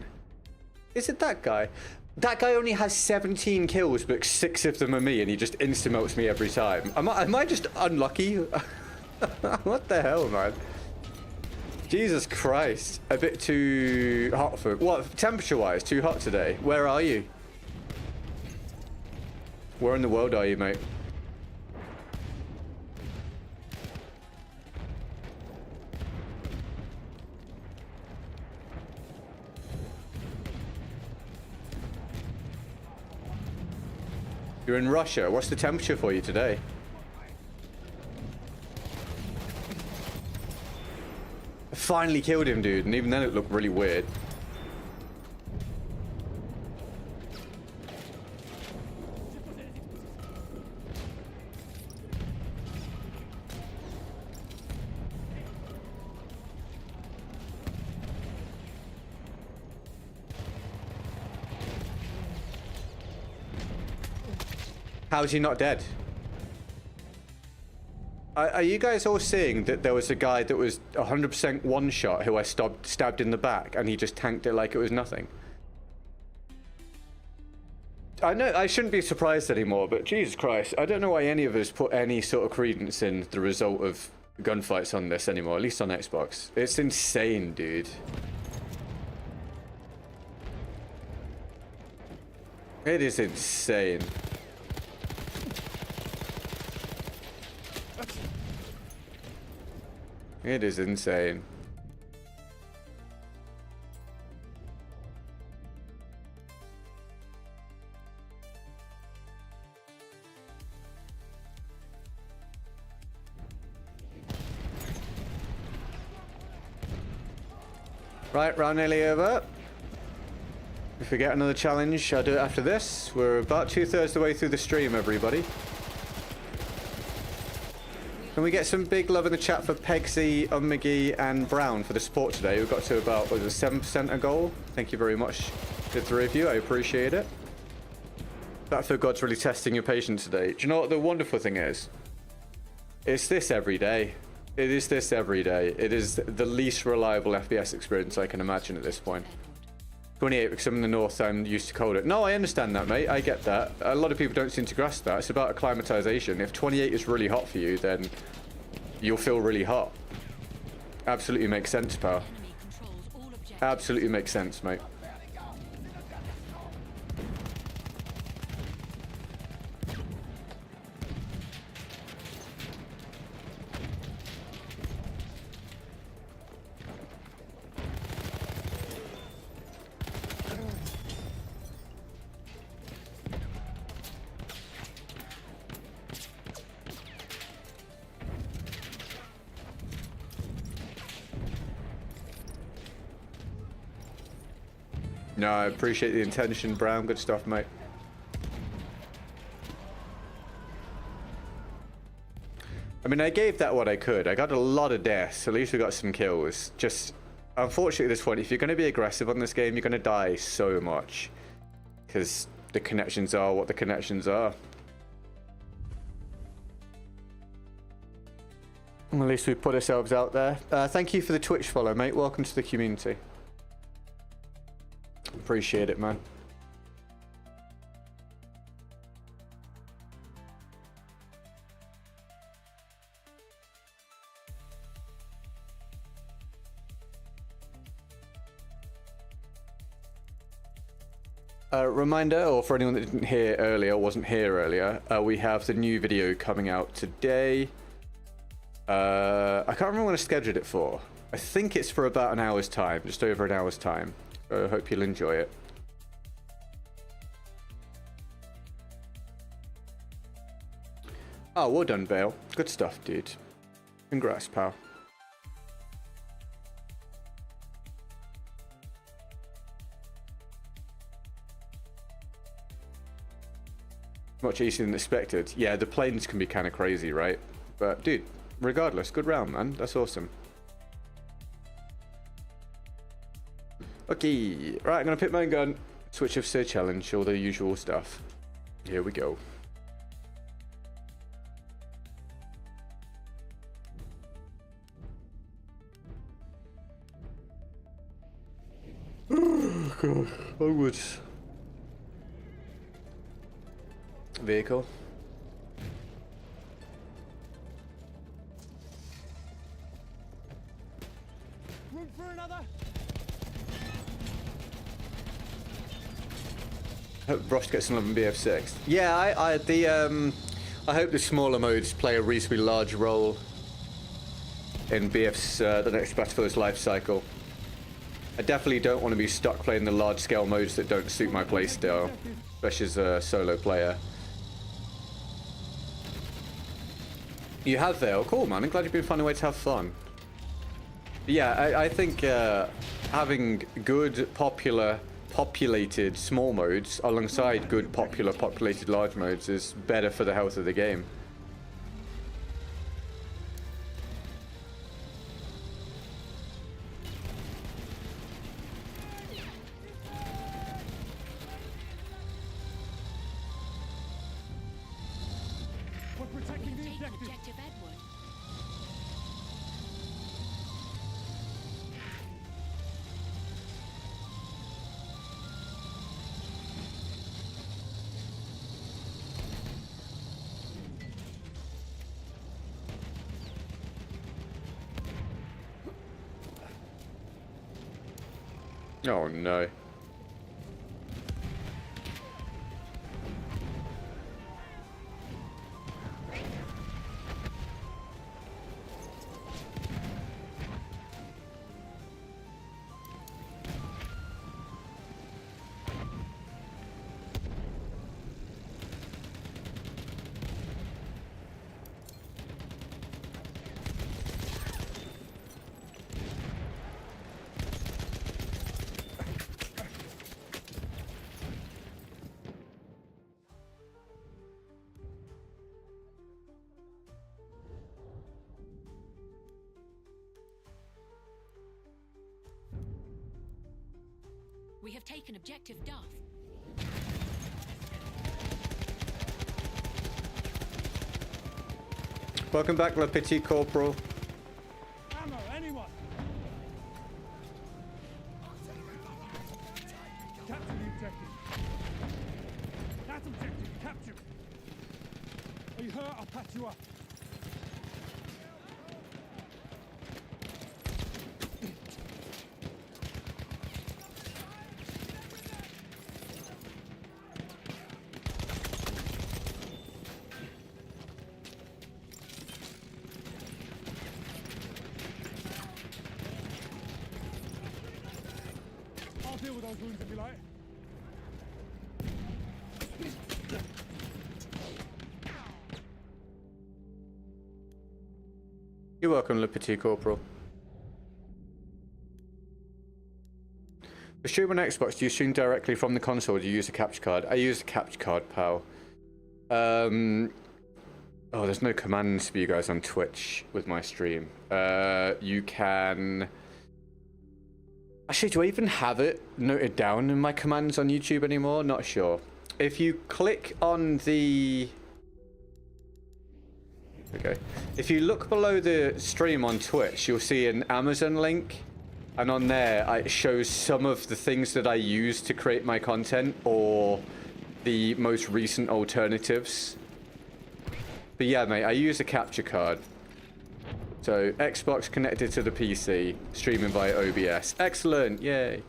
Is it that guy? That guy only has 17 kills, but 6 of them are me, and he just insta-melts me every time. Am I just unlucky? What the hell, man? Jesus Christ. A bit too hot for... What, temperature-wise? Too hot today? Where are you? Where in the world are you, mate? You're in Russia. What's the temperature for you today? I finally killed him, dude, and even then it looked really weird. How is he not dead? Are you guys all seeing that there was a guy that was 100% one shot who I stabbed in the back and he just tanked it like it was nothing? I know I shouldn't be surprised anymore, but Jesus Christ, I don't know why any of us put any sort of credence in the result of gunfights on this anymore, at least on Xbox. It's insane, dude. It is insane. It is insane. Right, round nearly over. If we get another challenge, I'll do it after this. We're about 2/3 the way through the stream, everybody. Can we get some big love in the chat for Pegsy, McGee, and Brown for the support today? We've got to about, what was it, 7% a goal? Thank you very much, the 3 of you. I appreciate it. Battlefield God's really testing your patience today. Do you know what the wonderful thing is? It's this every day. It is this every day. It is the least reliable FPS experience I can imagine at this point. 28 because I'm in the north, I'm used to colder. No, I understand that, mate. I get that. A lot of people don't seem to grasp that. It's about acclimatization. If 28 is really hot for you, then you'll feel really hot. Absolutely makes sense, pal. Absolutely makes sense, mate. No, I appreciate the intention, Brown. Good stuff, mate. I mean, I gave that what I could. I got a lot of deaths. At least we got some kills. Just, unfortunately, at this point, if you're going to be aggressive on this game, you're going to die so much. Because the connections are what the connections are. At least we put ourselves out there. Thank you for the Twitch follow, mate. Welcome to the community. Appreciate it, man. Reminder, or for anyone that didn't hear earlier, wasn't here earlier, we have the new video coming out today. I can't remember when I scheduled it for. I think it's for about an hour's time, just over an hour's time. So I hope you'll enjoy it. Oh, well done, Vale. Good stuff, dude. Congrats, pal. Much easier than expected. Yeah, the planes can be kind of crazy, right? But, dude, regardless, good round, man. That's awesome. Okay, right, I'm going to pick my own gun. Switch of Sir Challenge, all the usual stuff. Here we go. Oh, God. Onwards. Vehicle. Room for another. Hope Ross gets some love in BF6. Yeah, I hope the smaller modes play a reasonably large role in BF's the next Battlefield's life cycle. I definitely don't want to be stuck playing the large-scale modes that don't suit my playstyle, especially as a solo player. You have Vale. Cool, man. I'm glad you've been finding a way to have fun. But yeah, I think having good, populated small modes alongside good, populated large modes is better for the health of the game. We're protecting the Take objective. objective Edward. Oh no. We have taken objective Duff. Welcome back, Le Petit Corporal. Ammo, anyone? Capture the objective. That objective captured. Are you hurt? I'll patch you up. I'll deal with those wounds if you like. You're welcome, Le Petit Corporal. To stream on Xbox, do you stream directly from the console or do you use a capture card? I use a capture card, pal. Oh, there's no commands for you guys on Twitch with my stream. You can... Actually, do I even have it noted down in my commands on YouTube anymore? Not sure. If you click on the... Okay. If you look below the stream on Twitch, you'll see an Amazon link. And on there, it shows some of the things that I use to create my content or the most recent alternatives. But yeah, mate, I use a capture card. So, Xbox connected to the PC, streaming via OBS. Excellent, yay.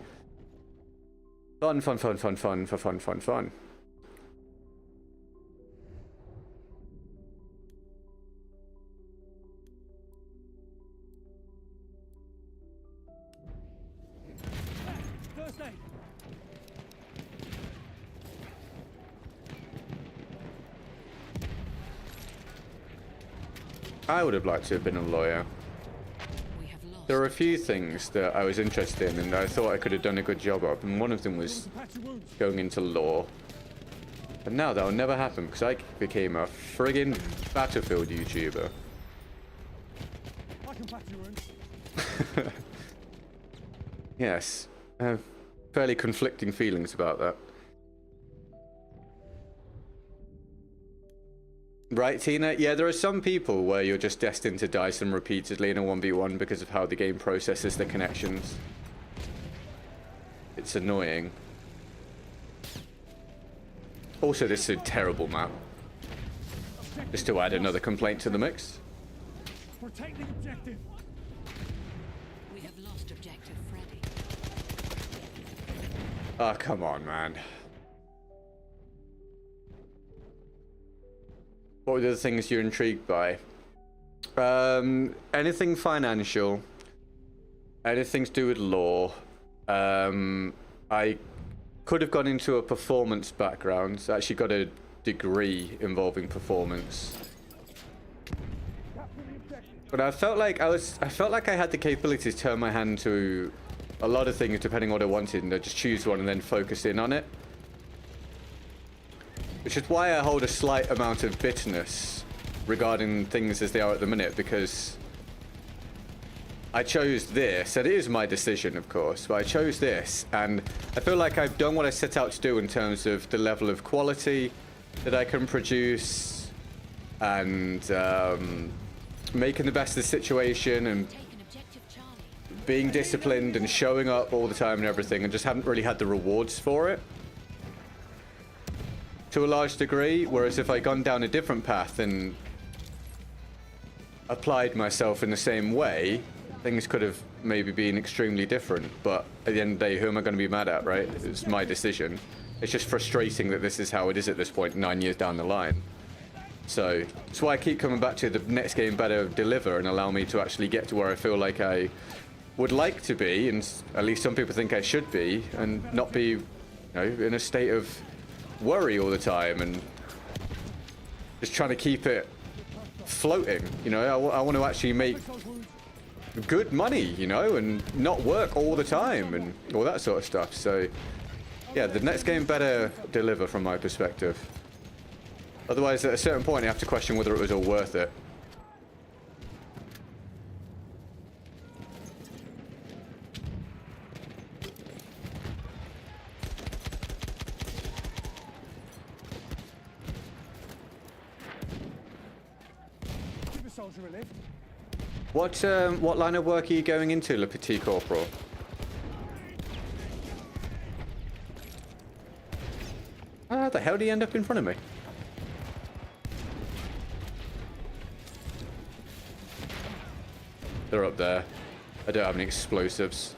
Fun, fun, fun, fun, fun, for fun, fun, fun. I would have liked to have been a lawyer. We have lost. There are a few things that I was interested in and I thought I could have done a good job of, and one of them was Patch your wounds. going into law. And now that'll never happen because I became a friggin' Battlefield YouTuber. I can patch your wounds. Yes, I have fairly conflicting feelings about that. Right, Tina? Yeah, there are some people where you're just destined to die some repeatedly in a 1v1 because of how the game processes the connections. It's annoying. Also, this is a terrible map. Just to add another complaint to the mix. Protect the objective. We have lost objective Freddy. Oh, come on, man. What were the other things you're intrigued by? Anything financial. Anything to do with law. I could have gone into a performance background. I actually got a degree involving performance. But I felt like I had the capability to turn my hand to a lot of things depending on what I wanted, and I just choose one and then focus in on it. Which is why I hold a slight amount of bitterness regarding things as they are at the minute, because I chose this, and it is my decision, of course, but I chose this, and I feel like I've done what I set out to do in terms of the level of quality that I can produce, and making the best of the situation, and Taken objective Charlie. being disciplined and showing up all the time and everything, and just haven't really had the rewards for it. To a large degree, whereas if I'd gone down a different path and applied myself in the same way, things could have maybe been extremely different. But at the end of the day, who am I going to be mad at, right? It's my decision. It's just frustrating that this is how it is at this point, 9 years down the line. So that's why I keep coming back to the next game better deliver and allow me to actually get to where I feel like I would like to be, and at least some people think I should be, and not be, you know, in a state of worry all the time and just trying to keep it floating. You know, I want to actually make good money, you know, and not work all the time and all that sort of stuff. So yeah, the next game better deliver from my perspective. Otherwise, at a certain point, you have to question whether it was all worth it. Give the soldier a lift. What line of work are you going into, Le Petit Corporal? How the hell did he end up in front of me? They're up there. I don't have any explosives.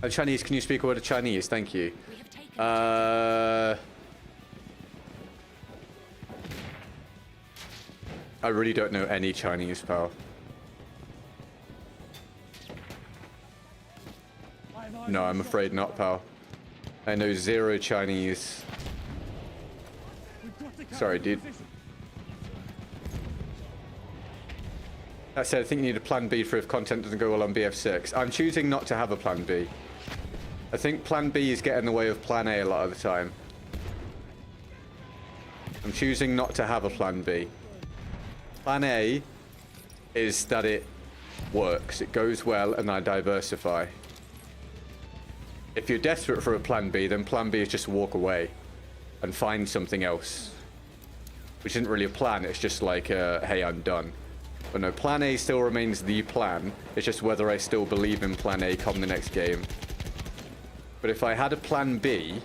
Chinese, can you speak a word of Chinese? Thank you. We have taken I really don't know any Chinese, pal. No, I'm afraid not, pal. I know zero Chinese. We've got to Sorry, dude. That said, I think you need a plan B for if content doesn't go well on BF6. I'm choosing not to have a plan B. I think plan B is getting in the way of plan A lot of the time. I'm choosing not to have a plan B. Plan A is that it works, it goes well, and I diversify. If you're desperate for a plan B, then plan B is just walk away and find something else. Which isn't really a plan, it's just like, hey, I'm done. But no, plan A still remains the plan. It's just whether I still believe in plan A come the next game. But if I had a plan B,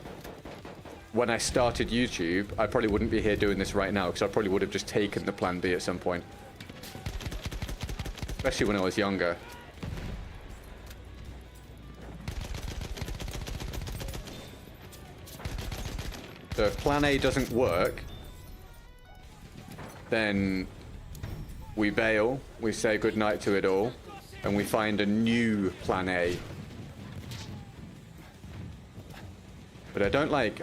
when I started YouTube, I probably wouldn't be here doing this right now, because I probably would have just taken the plan B at some point. Especially when I was younger. So if plan A doesn't work, then we bail, we say goodnight to it all, and we find a new plan A. But I don't like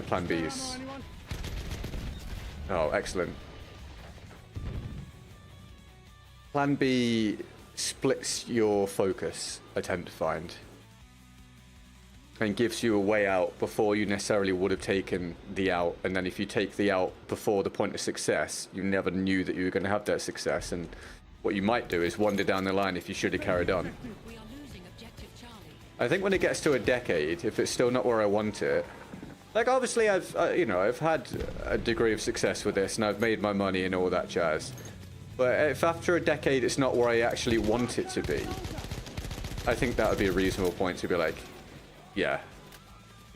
plan Bs. Oh, excellent. Plan B splits your focus, I tend to find. And gives you a way out before you necessarily would have taken the out. And then if you take the out before the point of success, you never knew that you were going to have that success. And what you might do is wander down the line if you should have carried on. We are losing objective Charlie. I think when it gets to a decade, if it's still not where I want it, like obviously I've had a degree of success with this and I've made my money and all that jazz. But if after a decade it's not where I actually want it to be, I think that would be a reasonable point to be like, yeah,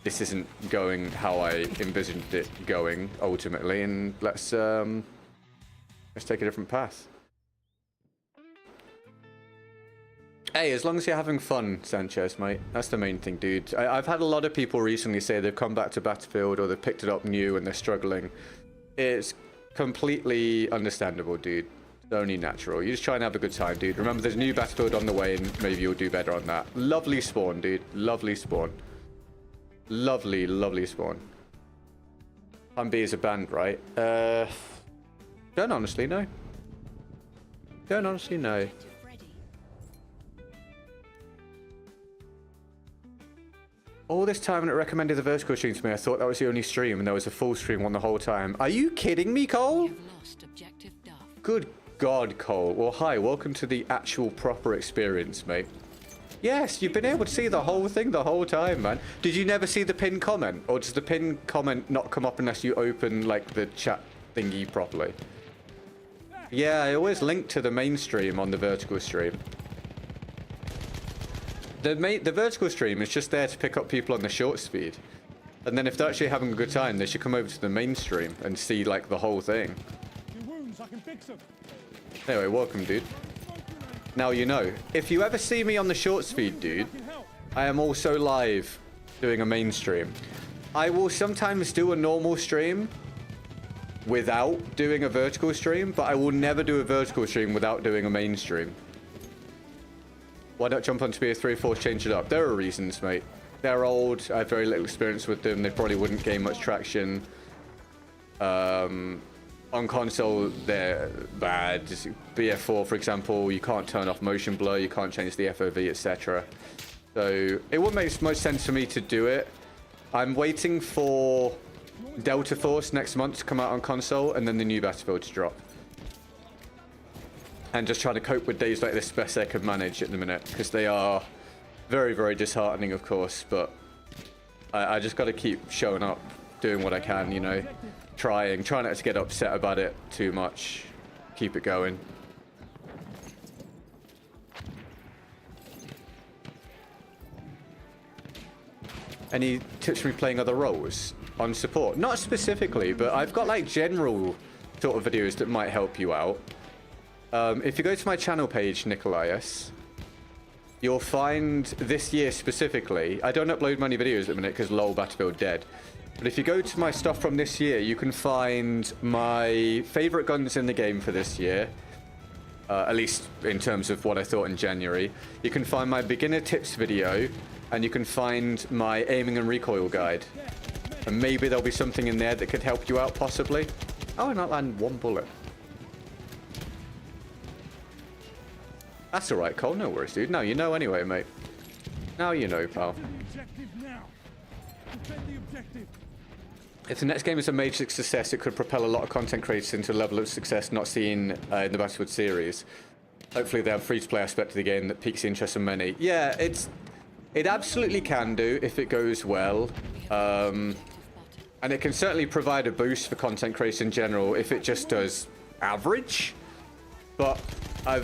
this isn't going how I envisioned it going ultimately, and let's take a different path. Hey, as long as you're having fun, Sanchez, mate, that's the main thing, dude. I've had a lot of people recently say they've come back to Battlefield or they've picked it up new and they're struggling. It's completely understandable, dude. It's only natural. You just try and have a good time, dude. Remember, there's a new Battlefield on the way and maybe you'll do better on that. Lovely spawn, dude. Lovely spawn. Lovely, lovely spawn. Plan B is a band, right? Don't honestly know. Don't honestly know. All this time when it recommended the vertical stream to me, I thought that was the only stream and there was a full stream on the whole time. Are you kidding me, Cole? You've lost objective Duff. Good God, Cole. Well, hi, welcome to the actual proper experience, mate. Yes, you've been able to see the whole thing the whole time, man. Did you never see the pinned comment? Or does the pinned comment not come up unless you open, like, the chat thingy properly? Yeah, I always link to the main stream on the vertical stream. The vertical stream is just there to pick up people on the short speed. And then if they're actually having a good time, they should come over to the main stream and see, like, the whole thing. Your wounds, I can fix them. Anyway, welcome, dude. Now you know. If you ever see me on the short speed, dude, I am also live doing a main stream. I will sometimes do a normal stream without doing a vertical stream, but I will never do a vertical stream without doing a main stream. Why not jump onto BO3 change it up? There are reasons, mate. They're old. I have very little experience with them. They probably wouldn't gain much traction. On console, they're bad. BF4, for example, you can't turn off motion blur, you can't change the FOV, etc. So it wouldn't make much sense for me to do it. I'm waiting for Delta Force next month to come out on console, and then the new Battlefield to drop. And just trying to cope with days like this as best I can manage at the minute, because they are very, very disheartening, of course, but I just got to keep showing up, doing what I can, you know. Try not to get upset about it too much. Keep it going. Any tips for me playing other roles on support? Not specifically, but I've got like general sort of videos that might help you out. If you go to my channel page, Nikolaius, you'll find this year specifically. I don't upload many videos at the minute because LOL Battlefield dead. But if you go to my stuff from this year, you can find my favorite guns in the game for this year. At least in terms of what I thought in January. You can find my beginner tips video, and you can find my aiming and recoil guide. And maybe there'll be something in there that could help you out, possibly. Oh, and I'll land one bullet. That's alright, Cole. No worries, dude. No, you know anyway, mate. Now you know, pal. If the next game is a major success, it could propel a lot of content creators into a level of success not seen in the Battlefield series. Hopefully they have a free-to-play aspect of the game that piques the interest of many. Yeah, it absolutely can do if it goes well. And it can certainly provide a boost for content creators in general if it just does average. But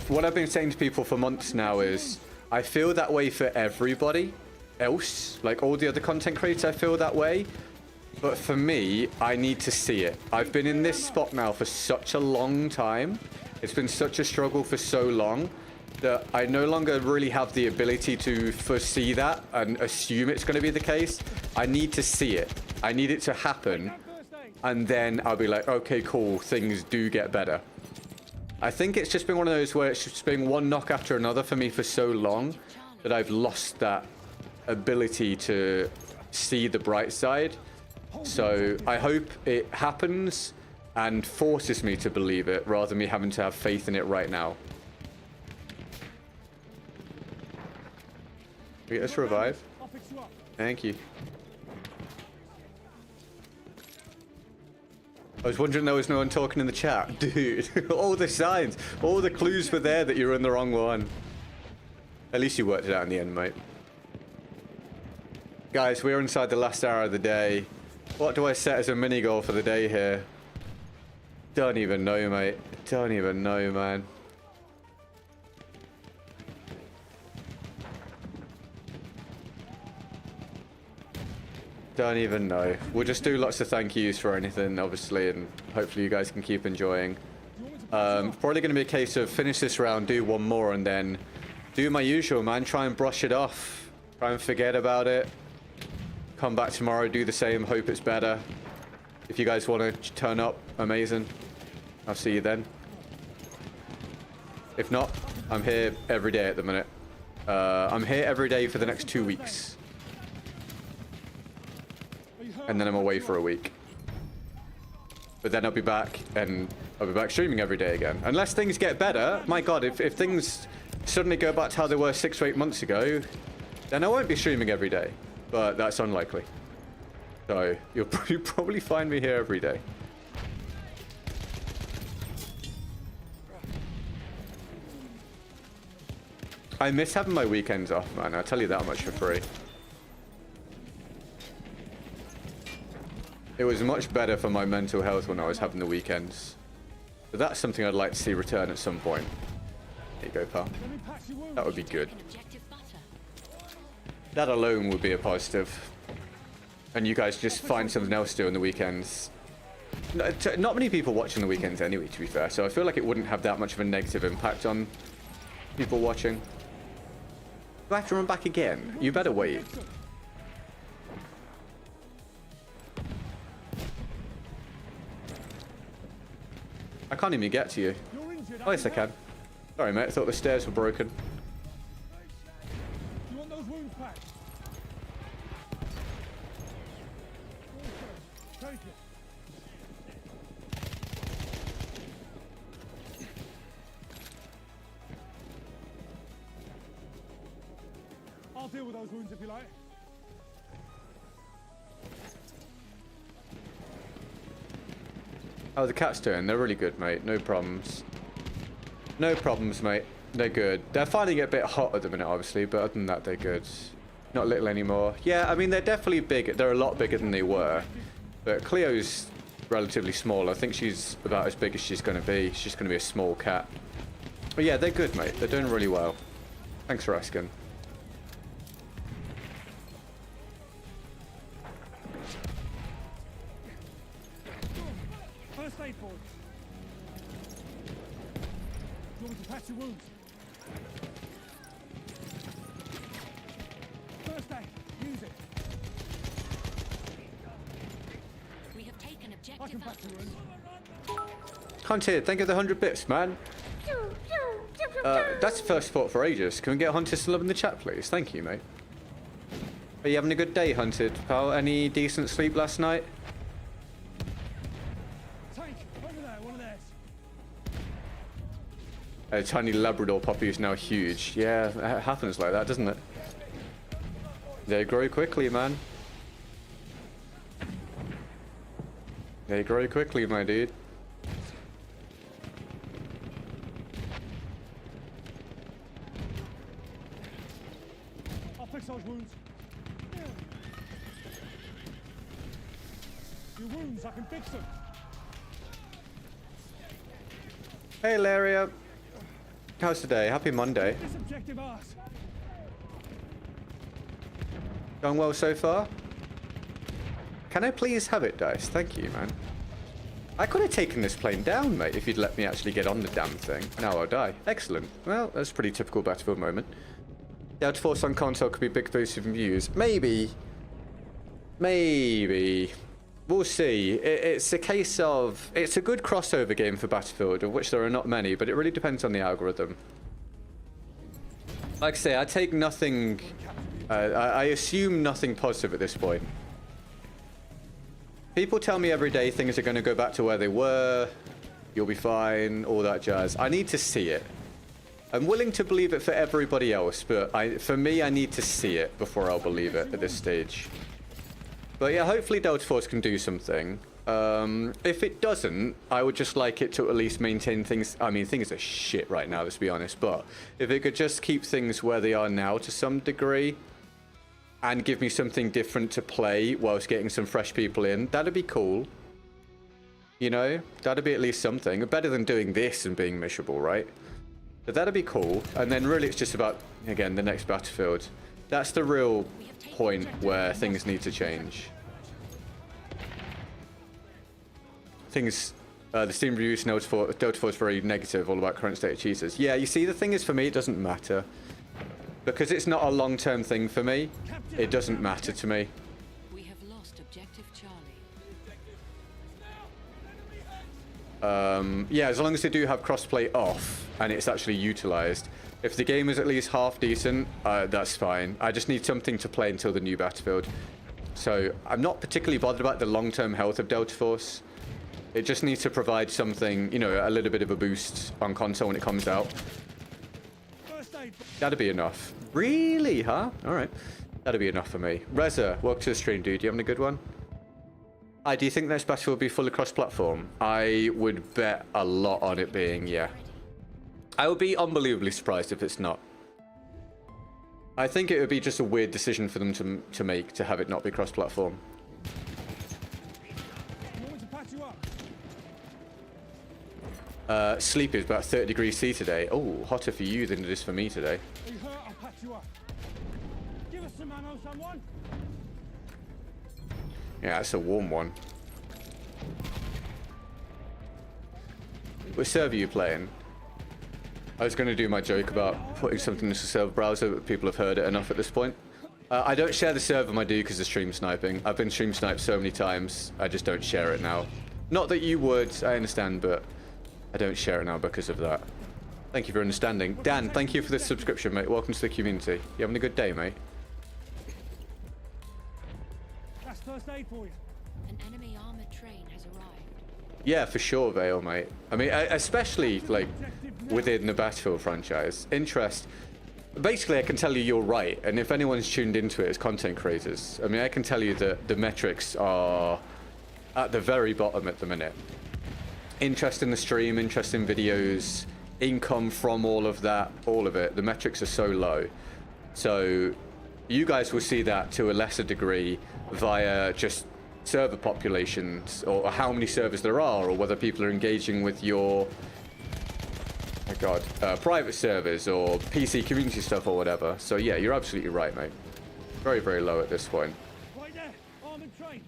what I've been saying to people for months now is I feel that way for everybody else. Like all the other content creators, I feel that way. But for me, I need to see it. I've been in this spot now for such a long time. It's been such a struggle for so long that I no longer really have the ability to foresee that and assume it's going to be the case. I need to see it. I need it to happen. And then I'll be like, okay, cool, things do get better. I think it's just been one of those where it's just been one knock after another for me for so long that I've lost that ability to see the bright side. So I hope it happens and forces me to believe it rather than me having to have faith in it right now. Get us revive. I'll fix you up. Thank you. I was wondering there was no one talking in the chat. Dude, all the signs, all the clues were there that you were in the wrong one. At least you worked it out in the end, mate. Guys, we're inside the last hour of the day. What do I set as a mini goal for the day here? Don't even know, mate. Don't even know, man. Don't even know. We'll just do lots of thank yous for anything, obviously, and hopefully you guys can keep enjoying. Probably going to be a case of finish this round, do one more, and then do my usual, man. Try and brush it off. Try and forget about it. Come back tomorrow, do the same, hope it's better. If you guys want to turn up, amazing. I'll see you then. If not, I'm here every day at the minute. I'm here every day for the next 2 weeks. And then I'm away for a week. But then I'll be back, and I'll be back streaming every day again. Unless things get better. My god, if things suddenly go back to how they were 6 or 8 months ago, then I won't be streaming every day. But that's unlikely. So you'll probably find me here every day. I miss having my weekends off, man. I'll tell you that much for free. It was much better for my mental health when I was having the weekends. But that's something I'd like to see return at some point. There you go, pal. That would be good. That alone would be a positive. And you guys just find something else to do on the weekends. Not many people watch on the weekends anyway, to be fair. So I feel like it wouldn't have that much of a negative impact on people watching. Do I have to run back again? You better wait. I can't even get to you. Oh, yes, I can. Sorry, mate. I thought the stairs were broken. You want those wounds packed? Take it. I'll deal with those wounds if you like. Oh, the cat's doing. They're really good, mate. No problems. No problems, mate. They're good. They're finding it a bit hot at the minute, obviously, but other than that, they're good. Not little anymore. Yeah, I mean, they're definitely big. They're a lot bigger than they were. But Cleo's relatively small. I think she's about as big as she's going to be. She's going to be a small cat. But yeah, they're good, mate. They're doing really well. Thanks for asking. First aid for you. Do you want me to patch your wounds? First aid. Use it. We have taken I objective can patch your wounds. Hunted, thank you for the 100 bits, man. That's the first support for ages. Can we get Hunted to love in the chat, please? Thank you, mate. Are you having a good day, Hunted, pal? Any decent sleep last night? Tank, over there, one of theirs. A tiny Labrador puppy is now huge. Yeah, it happens like that, doesn't it? They grow quickly, man. They grow quickly, my dude. I'll fix those wounds. Your wounds, I can fix them. Hey, Laria. How's today? Happy Monday. This objective ours. Going well so far? Can I please have it, Dice? Thank you, man. I could have taken this plane down, mate, if you'd let me actually get on the damn thing. Now I'll die. Excellent. Well, that's a pretty typical Battlefield moment. Delta Force on console could be big boost in views. Maybe. Maybe. We'll see. It's a case of... It's a good crossover game for Battlefield, of which there are not many, but it really depends on the algorithm. Like I say, I take nothing... I assume nothing positive at this point. People tell me every day things are going to go back to where they were, you'll be fine, all that jazz. I need to see it. I'm willing to believe it for everybody else, but for me, I need to see it before I'll believe it at this stage. But yeah, hopefully Delta Force can do something. If it doesn't, I would just like it to at least maintain things. I mean, things are shit right now, let's be honest. But if it could just keep things where they are now to some degree and give me something different to play whilst getting some fresh people in, that'd be cool. You know, that'd be at least something. Better than doing this and being miserable, right? But that'd be cool. And then really it's just about, again, the next battlefield. That's the real point where things need to change. Things, the Steam reviews Delta Force very negative, all about current state of cheaters. Yeah, you see, the thing is for me, it doesn't matter. Because it's not a long-term thing for me, it doesn't matter to me. We have lost objective Charlie. Yeah, as long as they do have crossplay off and it's actually utilized. If the game is at least half decent, that's fine. I just need something to play until the new battlefield. So I'm not particularly bothered about the long-term health of Delta Force. It just needs to provide something, you know, a little bit of a boost on console when it comes out. That'd be enough. Really, huh? All right. That'd be enough for me. Reza, welcome to the stream, dude. You having a good one? Do you think next battlefield will be fully cross-platform? I would bet a lot on it being, yeah. I would be unbelievably surprised if it's not. I think it would be just a weird decision for them to make, to have it not be cross-platform. Sleep is about 30 degrees C today. Oh, hotter for you than it is for me today. Are you hurt? I'll patch you up. Give us some ammo, someone. Yeah, that's a warm one. Which server are you playing? I was going to do my joke about putting something in the server browser, but people have heard it enough at this point. I don't share the server I do because of stream sniping. I've been stream sniped so many times, I just don't share it now. Not that you would, I understand, but I don't share it now because of that. Thank you for understanding. Dan, thank you for the subscription, mate. Welcome to the community. You having a good day, mate? That's first aid for you. An enemy armored train has arrived. Yeah, for sure, Vale, mate. I mean, especially, like, within the Battlefield franchise. Interest. Basically, I can tell you you're right, and if anyone's tuned into it as content creators, I mean, I can tell you that the metrics are at the very bottom at the minute. Interest in the stream, interest in videos, income from all of that, all of it, the metrics are so low. So you guys will see that to a lesser degree via just server populations, or how many servers there are, or whether people are engaging with your, oh god, private servers or PC community stuff or whatever. So yeah, you're absolutely right, mate. Very, very low at this point. Right there, armored train.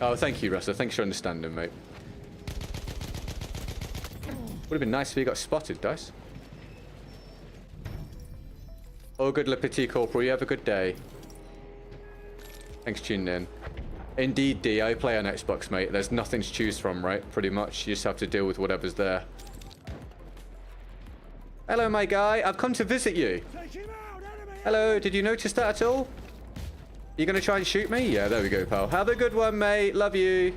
Oh, thank you, Russell. Thanks for understanding, mate. Would have been nice if you got spotted, Dice. Oh, good le petit corporal. You have a good day. Thanks for tuning in. Indeed, D. I play on Xbox, mate. There's nothing to choose from, right? Pretty much. You just have to deal with whatever's there. Hello, my guy. I've come to visit you. Take him out, enemy. Hello. Did you notice that at all? You gonna try and shoot me? Yeah, there we go, pal. Have a good one, mate. Love you.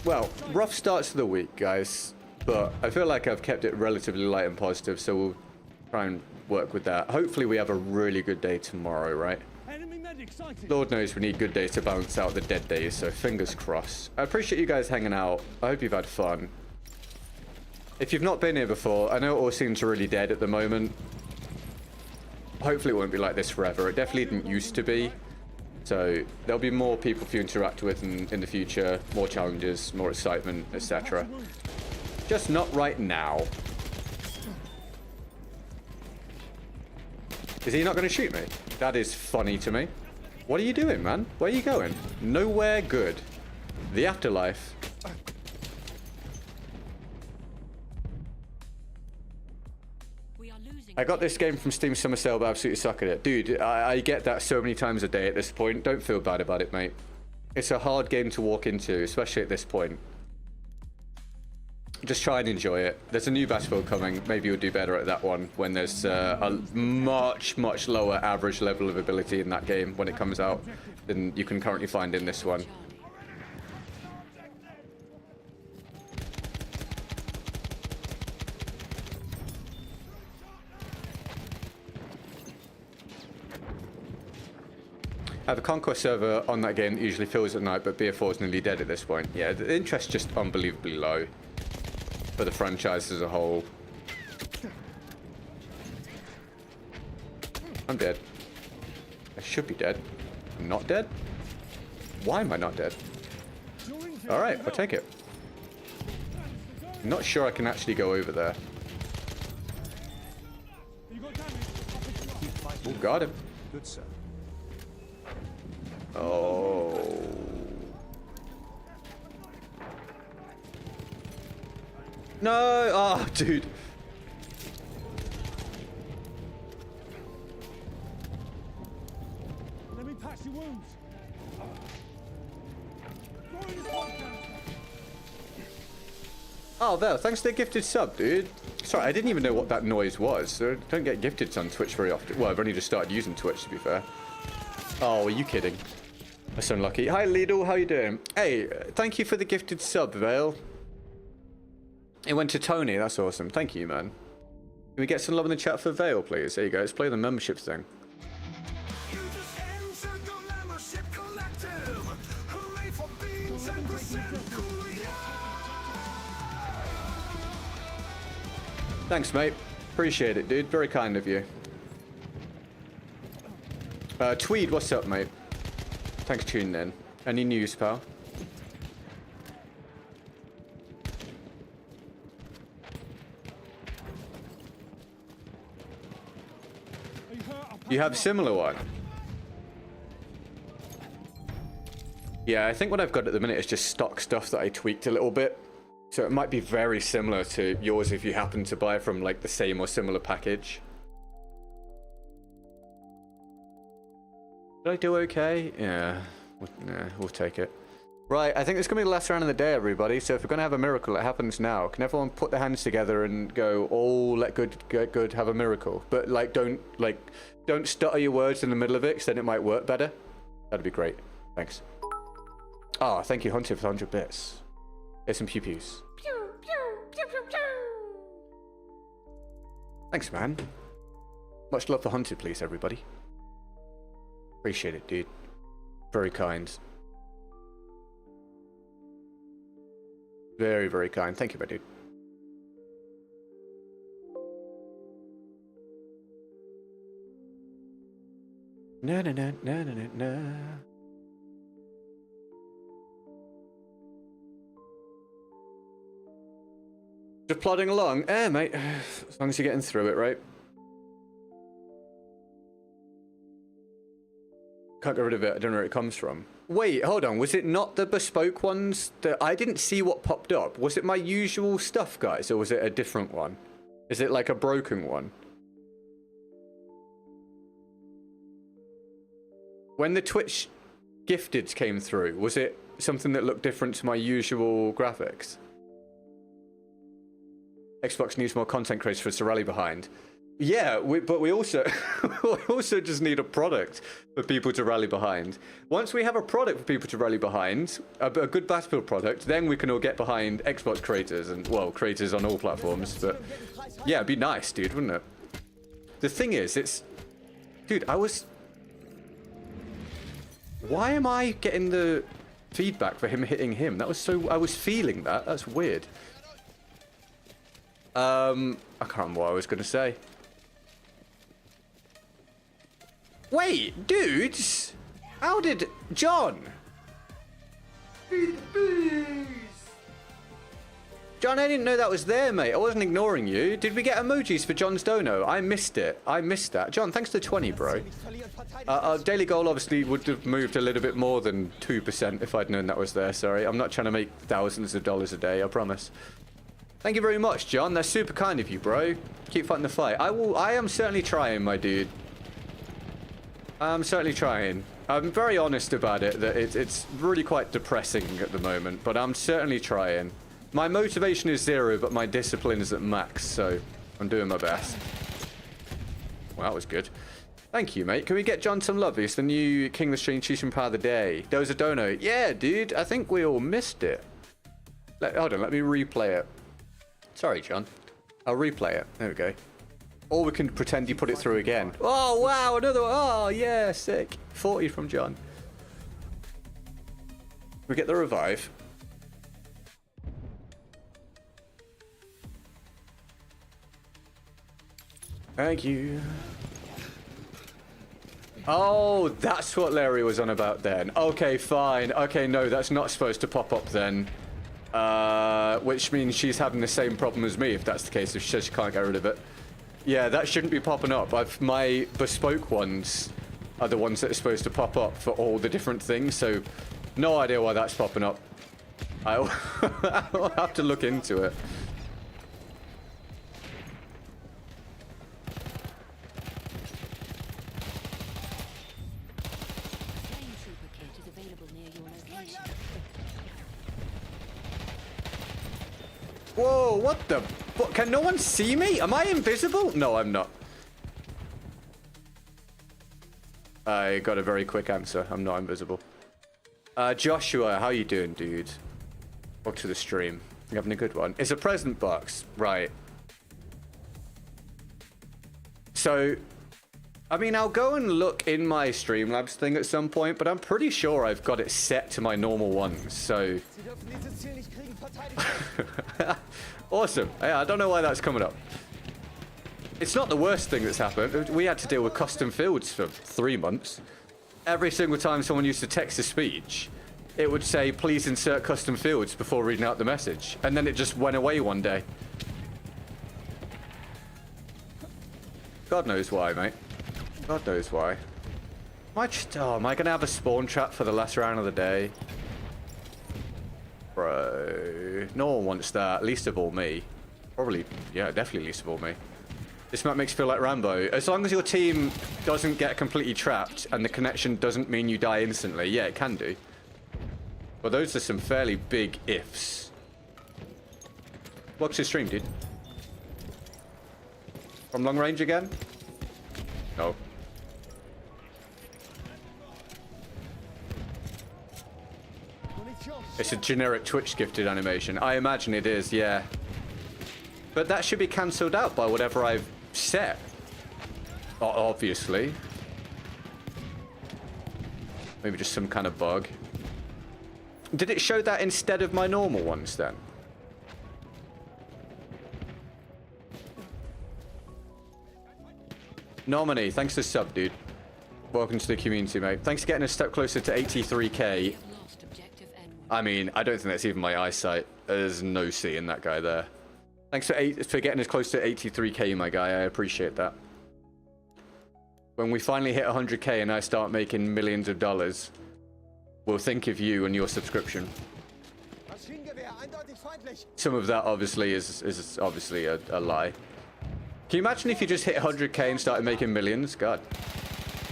Well, rough starts to the week, guys, but I feel like I've kept it relatively light and positive, so we'll try and work with that. Hopefully we have a really good day tomorrow, right? Enemy medic sighted. Lord knows we need good days to balance out the dead days, so fingers crossed. I appreciate you guys hanging out. I hope you've had fun. If you've not been here before, I know it all seems really dead at the moment. Hopefully it won't be like this forever. It definitely didn't used to be. So there'll be more people for you to interact with in the future, more challenges, more excitement, etc. Just not right now. Is he not going to shoot me? That is funny to me. What are you doing, man? Where are you going? Nowhere good. The afterlife. I got this game from Steam Summer Sale, but I absolutely suck at it. Dude, I get that so many times a day at this point. Don't feel bad about it, mate. It's a hard game to walk into, especially at this point. Just try and enjoy it. There's a new battlefield coming. Maybe you'll do better at that one when there's a much lower average level of ability in that game when it comes out than you can currently find in this one. The Conquest server on that game usually fills at night, but BF4 is nearly dead at this point. Yeah, the interest's just unbelievably low for the franchise as a whole. I'm dead. I should be dead. I'm not dead? Why am I not dead? Alright, I'll take it. I'm not sure I can actually go over there. Oh, got him. Good, sir. Oh. No! Oh, dude. Let me patch your wounds. Oh, Vel, thanks for the gifted sub, dude. Sorry, I didn't even know what that noise was. So I don't get gifted on Twitch very often. Well, I've only just started using Twitch, to be fair. Oh, are you kidding? That's unlucky. Hi, Lidl. How you doing? Hey, thank you for the gifted sub, Vale. It went to Tony. That's awesome. Thank you, man. Can we get some love in the chat for Vale, please? There you go. Let's play the membership thing. Thanks, mate. Appreciate it, dude. Very kind of you. Tweed, what's up, mate? Thanks for tuning in. Any news, pal? You have a similar one? Yeah, I think what I've got at the minute is just stock stuff that I tweaked a little bit. So it might be very similar to yours if you happen to buy from like the same or similar package. Did I do okay? Yeah, we'll take it. Right, I think it's going to be the last round of the day, everybody. So if we're going to have a miracle, it happens now. Can everyone put their hands together and go, oh, let good get good, have a miracle. But like, don't stutter your words in the middle of it, because then it might work better. That'd be great. Thanks. Oh, thank you, Hunter, for 100 bits. Here's some pew-pews. Thanks, man. Much love for Hunter, please, everybody. Appreciate it, dude. Very kind. Very, very kind. Thank you, my dude. Na na na na na na na. Just plodding along. Mate. As long as you're getting through it, right? Can't get rid of it. I don't know where it comes from. Wait, hold on. Was it not the bespoke ones? That I didn't see what popped up. Was it my usual stuff, guys? Or was it a different one? Is it like a broken one? When the Twitch gifteds came through, was it something that looked different to my usual graphics? Xbox needs more content creators for us to rally behind. Yeah, but we also we also just need a product for people to rally behind. Once we have a product for people to rally behind, a good Battlefield product, then we can all get behind Xbox creators and, well, creators on all platforms. But yeah, it'd be nice, dude, wouldn't it? The thing is, it's... Dude, why am I getting the feedback for him hitting him? That was so... I was feeling that. That's weird. I can't remember what I was going to say. Wait, dudes! How did... John! John, I didn't know that was there, mate. I wasn't ignoring you. Did we get emojis for John's dono? I missed it. I missed that. John, thanks to 20, bro. Our daily goal obviously would have moved a little bit more than 2% if I'd known that was there. Sorry, I'm not trying to make thousands of dollars a day, I promise. Thank you very much, John. That's super kind of you, bro. Keep fighting the fight. I am certainly trying, my dude. I'm certainly trying. I'm very honest about it, that it's really quite depressing at the moment, but I'm certainly trying. My motivation is 0, but my discipline is at max, so I'm doing my best. Well, that was good. Thank you, mate. Can we get John some love? It's the new King of the Stream Choosing Power of the Day. There was a dono. Yeah, dude. I think we all missed it. Hold on. Let me replay it. Sorry, John. I'll replay it. There we go. Or we can pretend you put it through again. Oh, wow. Another one. Oh, yeah. Sick. 40 from John. We get the revive. Thank you. Oh, that's what Larry was on about then. Okay, fine. Okay, no, that's not supposed to pop up then. Which means she's having the same problem as me, if that's the case, if she says she can't get rid of it. Yeah, that shouldn't be popping up. My bespoke ones are the ones that are supposed to pop up for all the different things, so no idea why that's popping up. I'll have to look into it. Whoa, what the? What, can no one see me? Am I invisible? No, I'm not. I got a very quick answer. I'm not invisible. Joshua, how you doing, dude? Welcome to the stream. You having a good one? It's a present box. Right. So, I mean, I'll go and look in my Streamlabs thing at some point, but I'm pretty sure I've got it set to my normal ones, so... Awesome. Yeah, I don't know why that's coming up. It's not the worst thing that's happened. We had to deal with custom fields for 3 months. Every single time someone used to text a speech, it would say, please insert custom fields before reading out the message. And then it just went away one day. God knows why, mate. God knows why. Am I going to have a spawn trap for the last round of the day? Bro, no one wants that. Least of all me. Probably, yeah, definitely least of all me. This map makes you feel like Rambo. As long as your team doesn't get completely trapped and the connection doesn't mean you die instantly, yeah, it can do. But those are some fairly big ifs. Welcome to the stream, dude. From long range again? No. It's a generic Twitch gifted animation. I imagine it is, yeah. But that should be cancelled out by whatever I've set. Obviously. Maybe just some kind of bug. Did it show that instead of my normal ones then? Nominee, thanks for the sub, dude. Welcome to the community, mate. Thanks for getting a step closer to 83k. I mean, I don't think that's even my eyesight. There's no C in that guy there. Thanks for getting as close to 83k, my guy. I appreciate that. When we finally hit 100k and I start making millions of dollars, we'll think of you and your subscription. Some of that obviously is obviously a lie. Can you imagine if you just hit 100k and started making millions? God,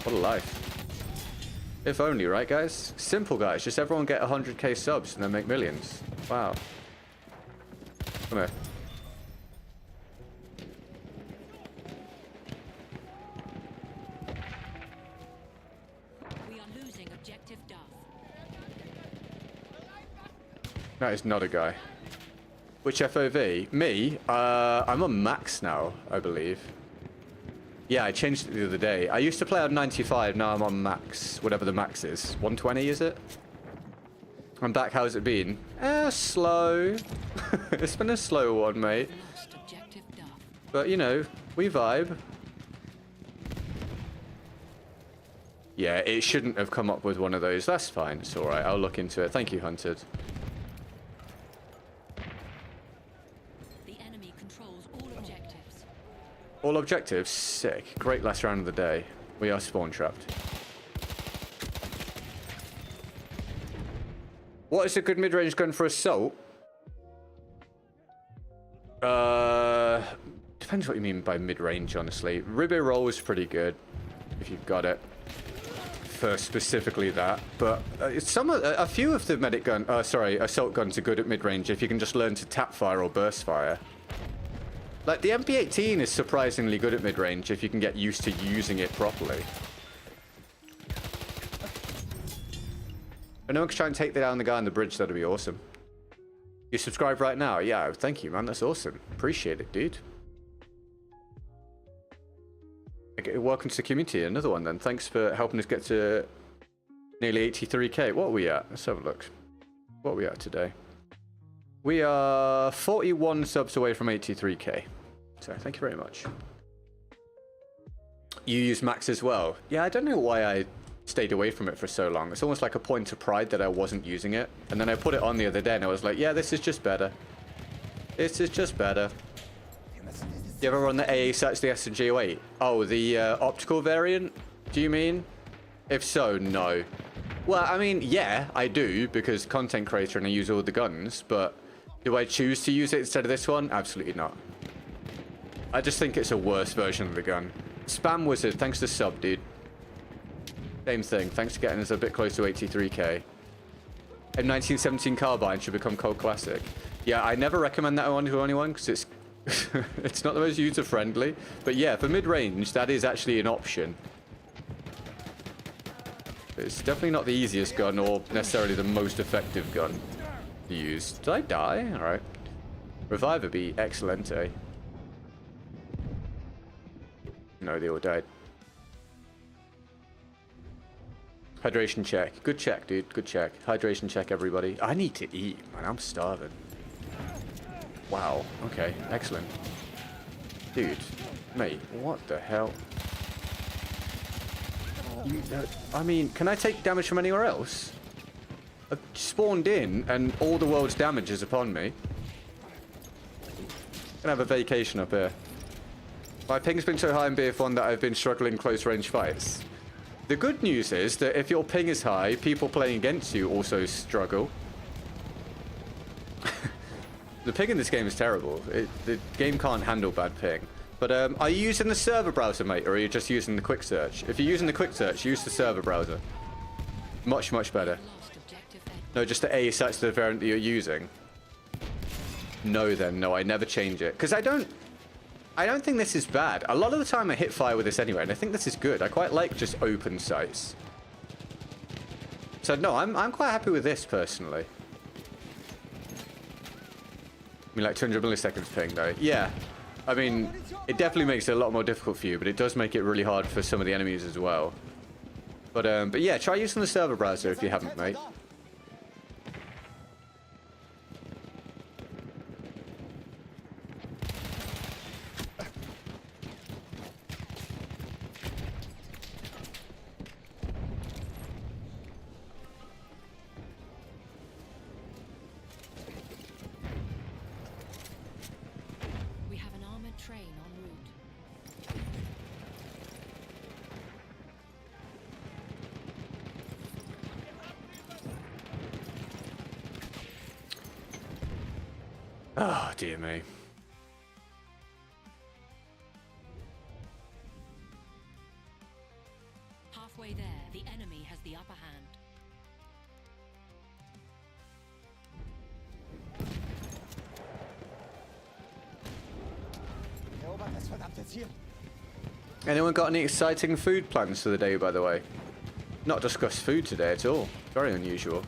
what a life. If only, right, guys? Simple, guys. Just everyone get 100k subs and then make millions. Wow. Come here. We are losing objective Duff. That is not a guy. Which FOV? Me? I'm on max now, I believe. Yeah, I changed it the other day. I used to play on 95, now I'm on max. Whatever the max is. 120, is it? I'm back, how's it been? Slow. It's been a slow one, mate. But, you know, we vibe. Yeah, it shouldn't have come up with one of those. That's fine, it's alright. I'll look into it. Thank you, Hunted. All objectives? Sick. Great last round of the day. We are spawn trapped. What is a good mid-range gun for assault? Depends what you mean by mid-range, honestly. Ribbo roll is pretty good, if you've got it. for specifically that, but a few of the assault guns are good at mid-range if you can just learn to tap fire or burst fire. Like, the MP18 is surprisingly good at mid-range if you can get used to using it properly. If anyone can try and take down the guy on the bridge, that'd be awesome. You subscribe right now? Yeah, thank you, man. That's awesome. Appreciate it, dude. Okay, welcome to the community. Another one, then. Thanks for helping us get to nearly 83k. What are we at? Let's have a look. What are we at today? We are 41 subs away from 83k. So, thank you very much. You use Max as well? Yeah, I don't know why I stayed away from it for so long. It's almost like a point of pride that I wasn't using it. And then I put it on the other day and I was like, yeah, this is just better. This is just better. You ever run the AA sets, the SG08? Oh, the optical variant? Do you mean? If so, no. Well, I mean, yeah, I do, because content creator and I use all the guns, but do I choose to use it instead of this one? Absolutely not. I just think it's a worse version of the gun. Spam Wizard, thanks to sub, dude. Same thing, thanks for getting us a bit close to 83k. M1917 carbine should become cult classic. Yeah, I never recommend that one to anyone, because it's it's not the most user-friendly. But yeah, for mid-range, that is actually an option. It's definitely not the easiest gun, or necessarily the most effective gun to use. Did I die? Alright. Revive would be excellent, eh? No, they all died. Hydration check. Good check, dude. Good check. Hydration check, everybody. I need to eat, man. I'm starving. Wow. Okay. Excellent. Dude. Mate, what the hell? I mean, can I take damage from anywhere else? I've spawned in, and all the world's damage is upon me. Gonna have a vacation up here. My ping's been so high in BF1 that I've been struggling close range fights. The good news is that if your ping is high, people playing against you also struggle. The ping in this game is terrible. The game can't handle bad ping. But are you using the server browser, mate, or are you just using the quick search? If you're using the quick search, use the server browser. Much, much better. No, just the A search the variant that you're using. No, then. No, I never change it. Because I don't think this is bad. A lot of the time I hit fire with this anyway, and I think this is good. I quite like just open sights. So no, I'm quite happy with this personally. I mean, like 200 milliseconds ping though. Yeah. I mean, it definitely makes it a lot more difficult for you, but it does make it really hard for some of the enemies as well. But yeah, try using the server browser if you haven't, mate. Oh, dear me. Halfway there, the enemy has the upper hand. Erobert das verdammte Ziel. Anyone got any exciting food plans for the day, by the way? Not discussed food today at all. Very unusual.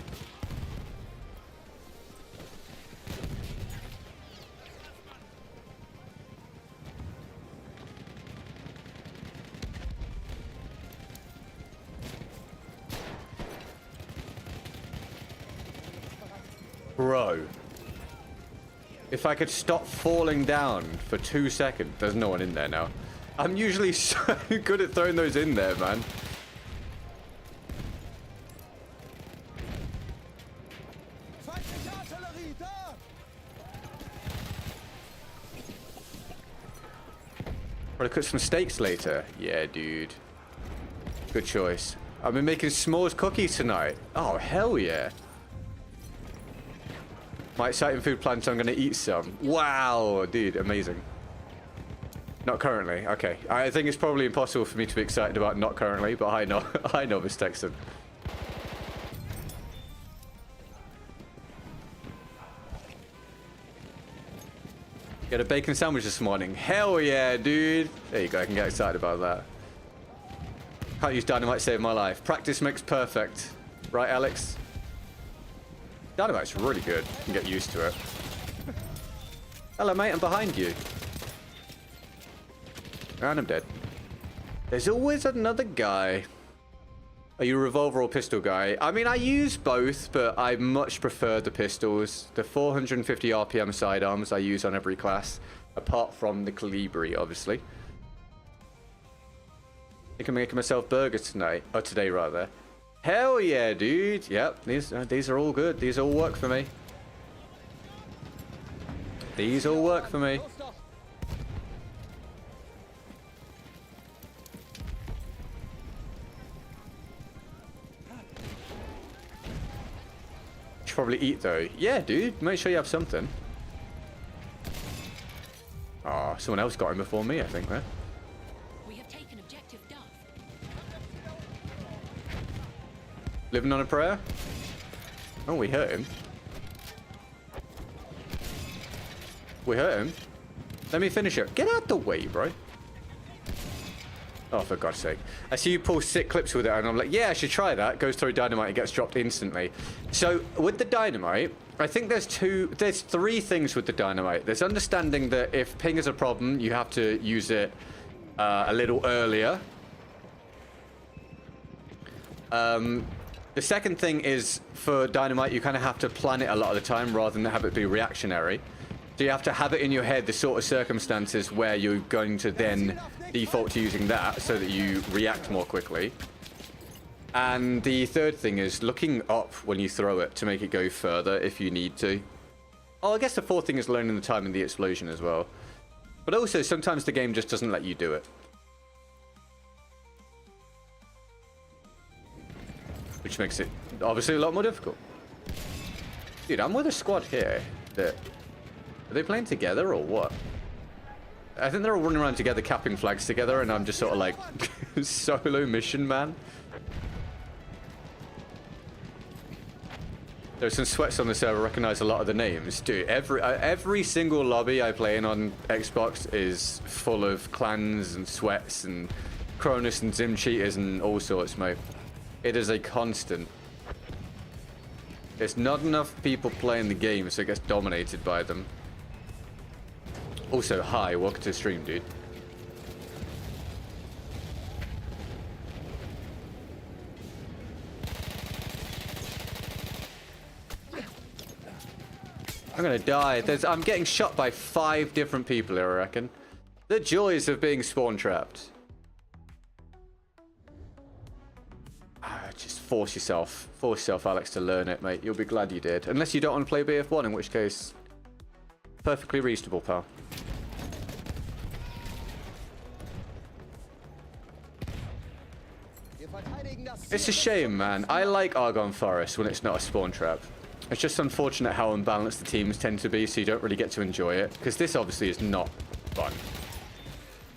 Bro. If I could stop falling down for 2 seconds. There's no one in there now. I'm usually so good at throwing those in there, man. Wanna cook some steaks later? Yeah, dude. Good choice. I've been making s'mores cookies tonight. Oh, hell yeah. My exciting food plan, so I'm gonna eat some. Wow, dude, amazing. Not currently. Okay. I think it's probably impossible for me to be excited about not currently, but I know, I know this Texan. Get a bacon sandwich this morning. Hell yeah, dude. There you go. I can get excited about that. Can't use dynamite to save my life. Practice makes perfect. Right, Alex? Dynamite's really good. You can get used to it. Hello, mate. I'm behind you. And I'm dead. There's always another guy. Are you a revolver or pistol guy? I mean, I use both, but I much prefer the pistols. The 450 RPM sidearms I use on every class, apart from the Kolibri, obviously. I think I'm making myself burgers tonight. Oh, today, rather. Hell yeah, dude. Yep, these are all good. These all work for me. These all work for me. Probably eat though. Yeah, dude. Make sure you have something. Oh, someone else got him before me, I think, there. We have taken objective Duff. Living on a prayer? Oh, we hurt him. We hurt him. Let me finish it. Get out the way, bro. Oh, for God's sake. I see you pull sick clips with it, and I'm like, yeah, I should try that. Goes through dynamite and gets dropped instantly. So, with the dynamite, I think there's three things with the dynamite. There's understanding that if ping is a problem, you have to use it a little earlier. The second thing is, for dynamite, you kind of have to plan it a lot of the time rather than have it be reactionary. So you have to have it in your head, the sort of circumstances where you're going to then default to using that so that you react more quickly. And the third thing is looking up when you throw it to make it go further if you need to. Oh, I guess the fourth thing is learning the time and the explosion as well. But also, sometimes the game just doesn't let you do it. Which makes it obviously a lot more difficult. Dude, I'm with a squad here that... Are they playing together or what? I think they're all running around together, capping flags together, and I'm just sort of like solo mission man. There's some sweats on the server. Recognize a lot of the names, dude. Every single lobby I play in on Xbox is full of clans and sweats and Cronus and Zim cheaters and all sorts, mate. It is a constant. There's not enough people playing the game, so it gets dominated by them. Also, hi, welcome to the stream, dude. I'm gonna die. I'm getting shot by 5 different people here, I reckon. The joys of being spawn trapped. Just force yourself, Alex, to learn it, mate. You'll be glad you did. Unless you don't want to play BF1, in which case, perfectly reasonable, pal. It's a shame, man. I like Argonne Forest when it's not a spawn trap. It's just unfortunate how unbalanced the teams tend to be, so you don't really get to enjoy it. Because this obviously is not fun.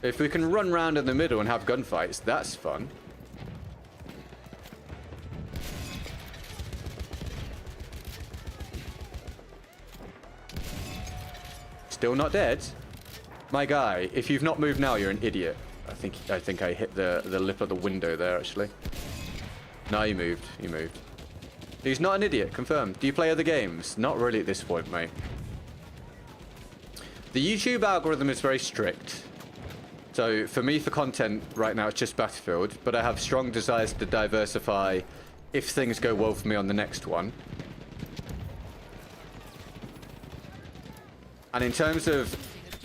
If we can run around in the middle and have gunfights, that's fun. Still not dead? My guy, if you've not moved now, you're an idiot. I think I hit the lip of the window there, actually. No, you moved. You moved. He's not an idiot, confirmed. Do you play other games? Not really at this point, mate. The YouTube algorithm is very strict. So, for me, for content, right now, it's just Battlefield. But I have strong desires to diversify if things go well for me on the next one. And in terms of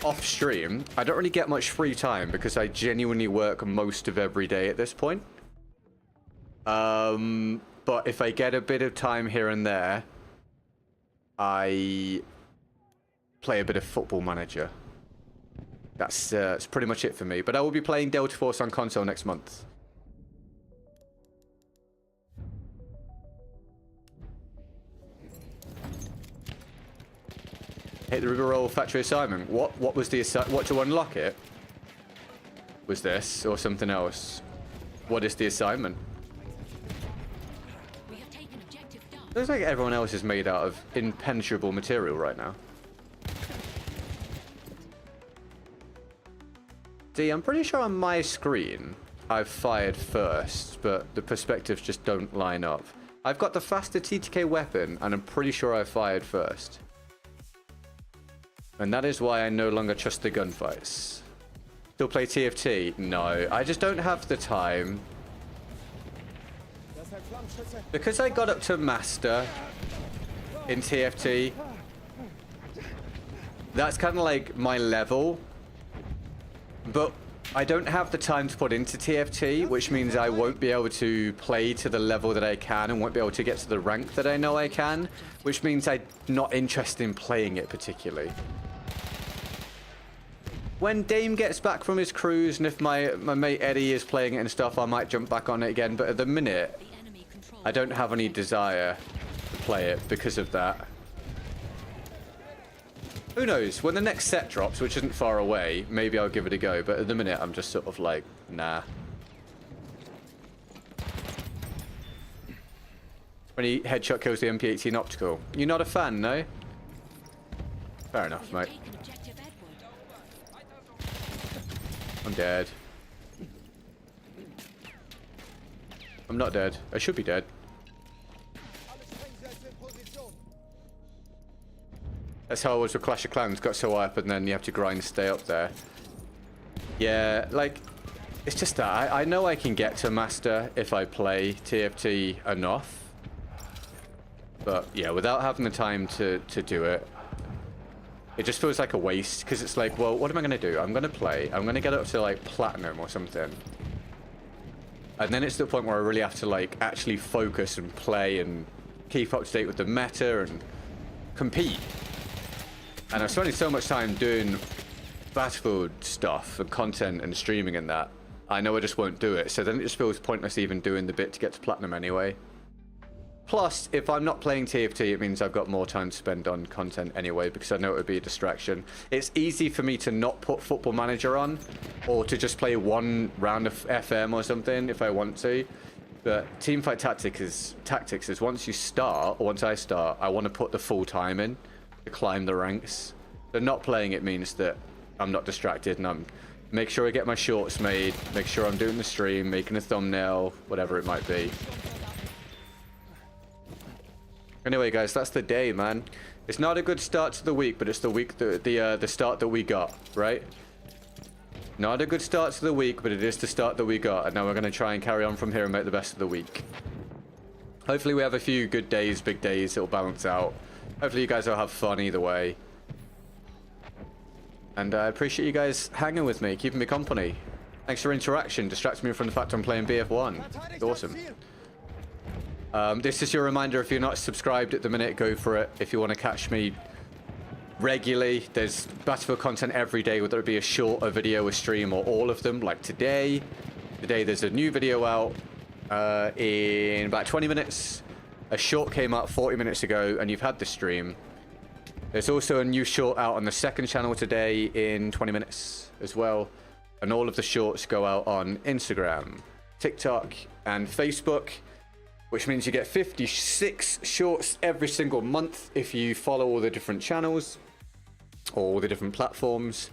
off-stream, I don't really get much free time because I genuinely work most of every day at this point. But if I get a bit of time here and there, I play a bit of Football Manager. That's pretty much it for me. But I will be playing Delta Force on console next month. Hit the river roll factory assignment. What was the what to unlock it? was this or something else? What is the assignment? We have taken objective Duff. Looks like everyone else is made out of impenetrable material right now. See, I'm pretty sure on my screen I've fired first, but the perspectives just don't line up. I've got the faster TTK weapon, and I'm pretty sure I fired first. And that is why I no longer trust the gunfights. Still play TFT? No, I just don't have the time. Das ist ein Flammenschütze. Because I got up to Master in TFT, that's kind of like my level. But I don't have the time to put into TFT, which means I won't be able to play to the level that I can and won't be able to get to the rank that I know I can, which means I'm not interested in playing it particularly. When Dame gets back from his cruise and if my mate Eddie is playing it and stuff, I might jump back on it again, but at the minute, The enemy controls. I don't have any desire to play it because of that. Who knows? When the next set drops, which isn't far away, maybe I'll give it a go. But at the minute, I'm just sort of like, nah. When he headshot kills the MP18 optical. You're not a fan, no? Fair enough, We have mate. taken objective Edward. I'm dead. I'm not dead. I should be dead. Alle Sprengsätze in Position. That's how I was with Clash of Clans. Got so high up and then you have to grind to stay up there. Yeah, like, it's just that. I know I can get to Master if I play TFT enough. But yeah, without having the time to do it, it just feels like a waste. Because it's like, well, what am I going to do? I'm going to play. I'm going to get up to like Platinum or something. And then it's the point where I really have to like actually focus and play and keep up to date with the meta and compete. And I'm spending so much time doing Battlefield stuff and content and streaming and that. I know I just won't do it. So then it just feels pointless even doing the bit to get to Platinum anyway. Plus, if I'm not playing TFT, it means I've got more time to spend on content anyway, because I know it would be a distraction. It's easy for me to not put Football Manager on, or to just play one round of FM or something if I want to. But Teamfight Tactics is once you start, or once I start, I want to put the full time in to climb the ranks. So not playing it means that I'm not distracted, and I'm make sure I get my shorts made, make sure I'm doing the stream, making a thumbnail, whatever it might be. Anyway, guys, that's the day, man. It's not a good start to the week, but it's the week the start that we got, right? Not a good start to the week, but it is the start that we got, and now we're going to try and carry on from here and make the best of the week. Hopefully we have a few good days, big days, it'll balance out. Hopefully you guys will have fun either way. And I appreciate you guys hanging with me, keeping me company. Thanks for interaction, distracting me from the fact I'm playing BF1. It's awesome. This is your reminder, if you're not subscribed at the minute, go for it. If you want to catch me regularly, there's Battlefield content every day, whether it be a short, a video, a stream, or all of them, like today. Today there's a new video out in about 20 minutes. A short came out 40 minutes ago, and you've had the stream. There's also a new short out on the second channel today in 20 minutes as well. And all of the shorts go out on Instagram, TikTok, and Facebook, which means you get 56 shorts every single month if you follow all the different channels or all the different platforms.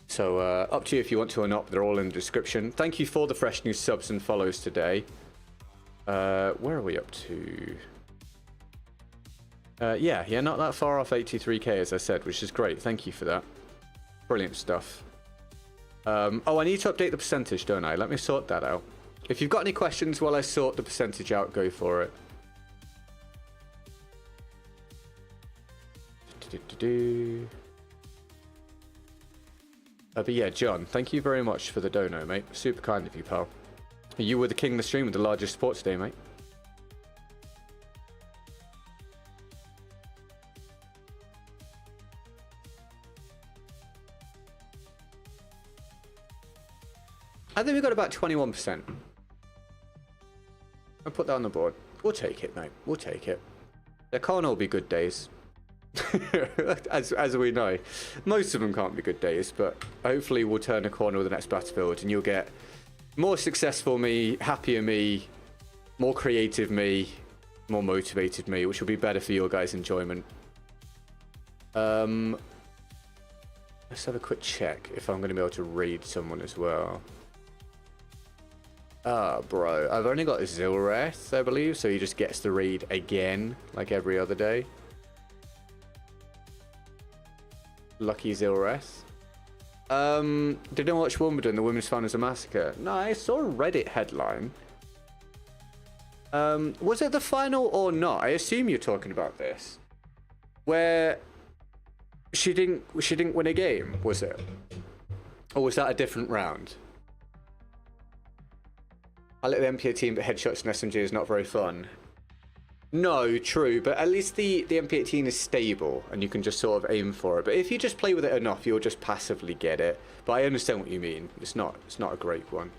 So up to you if you want to or not, but they're all in the description. Thank you for the fresh new subs and follows today. Where are we up to? Yeah, not that far off 83k, as I said, which is great. Thank you for that. Brilliant stuff. Oh, I need to update the percentage, don't I? Let me sort that out. If you've got any questions while I sort the percentage out, go for it. But yeah, John, thank you very much for the dono, mate. Super kind of you, pal. You were the king of the stream with the largest support today, mate. I think we got about 21%. I'll put that on the board. We'll take it, mate. We'll take it. There can't all be good days. as we know, most of them can't be good days, but hopefully we'll turn a corner with the next battlefield and you'll get more successful me, happier me, more creative me, more motivated me, which will be better for your guys' enjoyment. Let's have a quick check if I'm going to be able to raid someone as well. Ah, bro, I've only got Zilreth, I believe, so he just gets the raid again, like every other day. Lucky Zilreth. Didn't watch Wimbledon, the women's final was a massacre. No, I saw a Reddit headline. Was it the final or not? I assume you're talking about this. Where she didn't win a game, was it? Or was that a different round? I let the MPA team, but headshots and SMG is not very fun. No, true, but at least the MP18 is stable and you can just sort of aim for it. But if you just play with it enough, you'll just passively get it. But I understand what you mean. It's not a great one.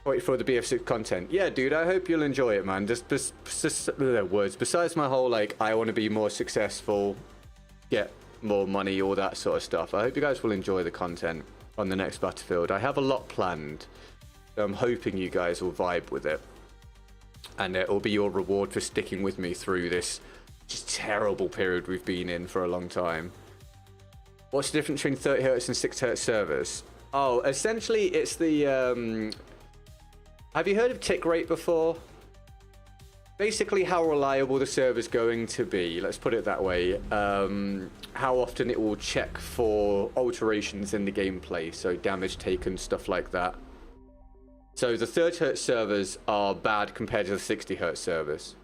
Wait for the BF6 content. Yeah, dude, I hope you'll enjoy it, man. Just words. Besides my whole, like, I want to be more successful, get more money, all that sort of stuff. I hope you guys will enjoy the content on the next battlefield. I have a lot planned. So I'm hoping you guys will vibe with it. And it will be your reward for sticking with me through this just terrible period we've been in for a long time. What's the difference between 30 Hz and 6 Hz servers? Oh, essentially it's the... have you heard of tick rate before? Basically how reliable the server's going to be, let's put it that way. How often it will check for alterations in the gameplay, so damage taken, stuff like that. So the 30 Hz servers are bad compared to the 60 Hz servers.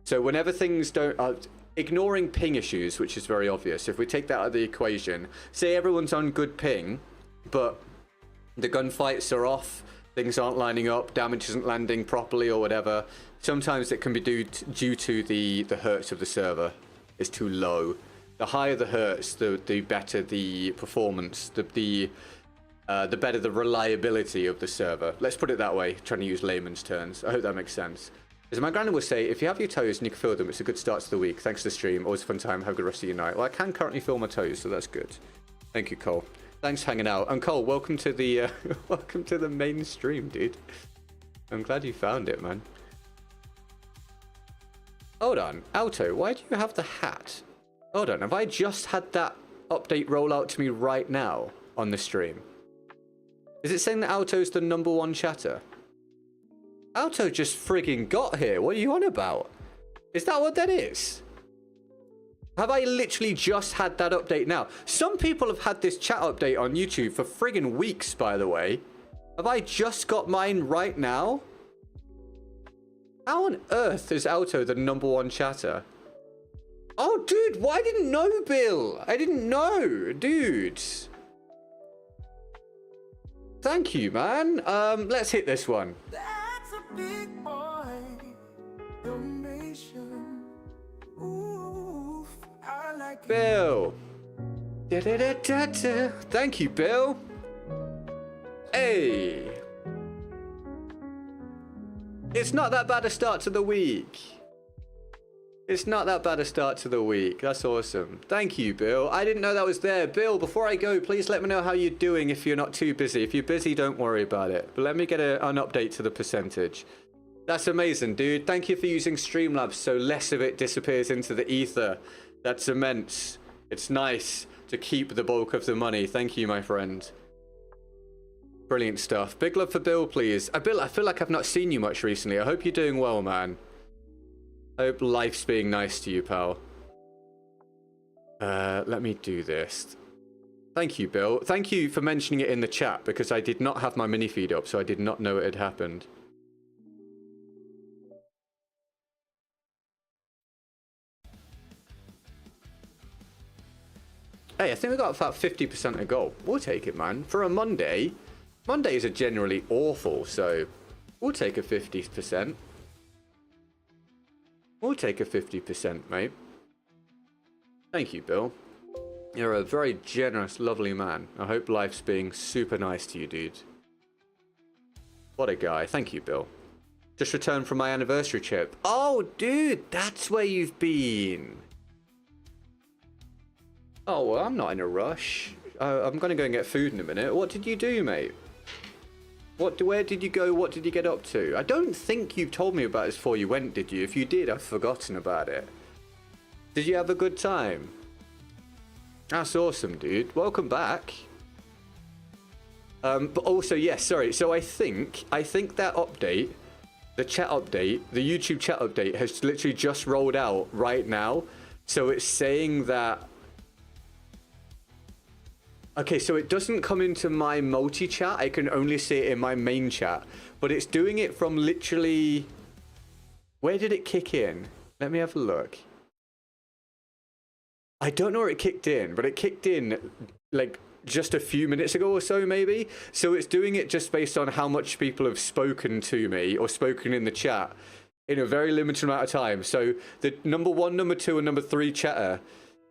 So whenever things don't... ignoring ping issues, which is very obvious, if we take that out of the equation, say everyone's on good ping, but the gunfights are off, things aren't lining up, damage isn't landing properly or whatever, sometimes it can be due to the hertz of the server is too low. The higher the hertz, the better the performance, the better the reliability of the server. Let's put it that way, trying to use layman's terms. I hope that makes sense. As my granny will say, if you have your toes and you can feel them, it's a good start to the week. Thanks to the stream. Always a fun time. Have a good rest of your night. Well, I can currently feel my toes, so that's good. Thank you, Cole. Thanks for hanging out. And Cole, welcome to the welcome to the main stream, dude. I'm glad you found it, man. Hold on. Alto, why do you have the hat? Hold on. Have I just had that update roll out to me right now on the stream? Is it saying that Alto's the #1 chatter? Alto just frigging got here. What are you on about? Is that what that is? Have I literally just had that update now? Some people have had this chat update on YouTube for friggin' weeks, by the way. Have I just got mine right now? How on earth is Alto the #1 chatter? Oh, dude, well, I didn't know, Bill. I didn't know, dude. Thank you, man. Let's hit this one. That's a big boy donation. Ooh, I like Bill. Da-da-da-da-da. Thank you, Bill. Hey. It's not that bad a start to the week. It's not that bad a start to the week. That's awesome. Thank you, Bill. I didn't know that was there. Bill, before I go, please let me know how you're doing if you're not too busy. If you're busy, don't worry about it. But let me get an update to the percentage. That's amazing, dude. Thank you for using Streamlabs so less of it disappears into the ether. That's immense. It's nice to keep the bulk of the money. Thank you, my friend. Brilliant stuff. Big love for Bill, please. Bill, I feel like I've not seen you much recently. I hope you're doing well, man. I hope life's being nice to you, pal. Let me do this. Thank you, Bill. Thank you for mentioning it in the chat, because I did not have my mini feed up, so I did not know it had happened. Hey, I think we got about 50% a goal. We'll take it, man. For a Monday, Mondays are generally awful, so we'll take a 50%. We'll take a 50%, mate. Thank you, Bill. You're a very generous, lovely man. I hope life's being super nice to you, dude. What a guy. Thank you, Bill. Just returned from my anniversary trip. Oh, dude, that's where you've been. Oh, well, I'm not in a rush. I'm going to go and get food in a minute. What did you do, mate? Where did you go? What did you get up to? I don't think you told me about this before you went, did you? If you did, I've forgotten about it. Did you have a good time? That's awesome, dude. Welcome back. But also, yes, sorry. So I think that update, the chat update, the YouTube chat update has literally just rolled out right now. So it's saying that... Okay, so it doesn't come into my multi-chat. I can only see it in my main chat. But it's doing it from literally... Where did it kick in? Let me have a look. I don't know where it kicked in, but it kicked in like just a few minutes ago or so, maybe. So it's doing it just based on how much people have spoken to me or spoken in the chat in a very limited amount of time. So the number 1, number 2, and number 3 chatter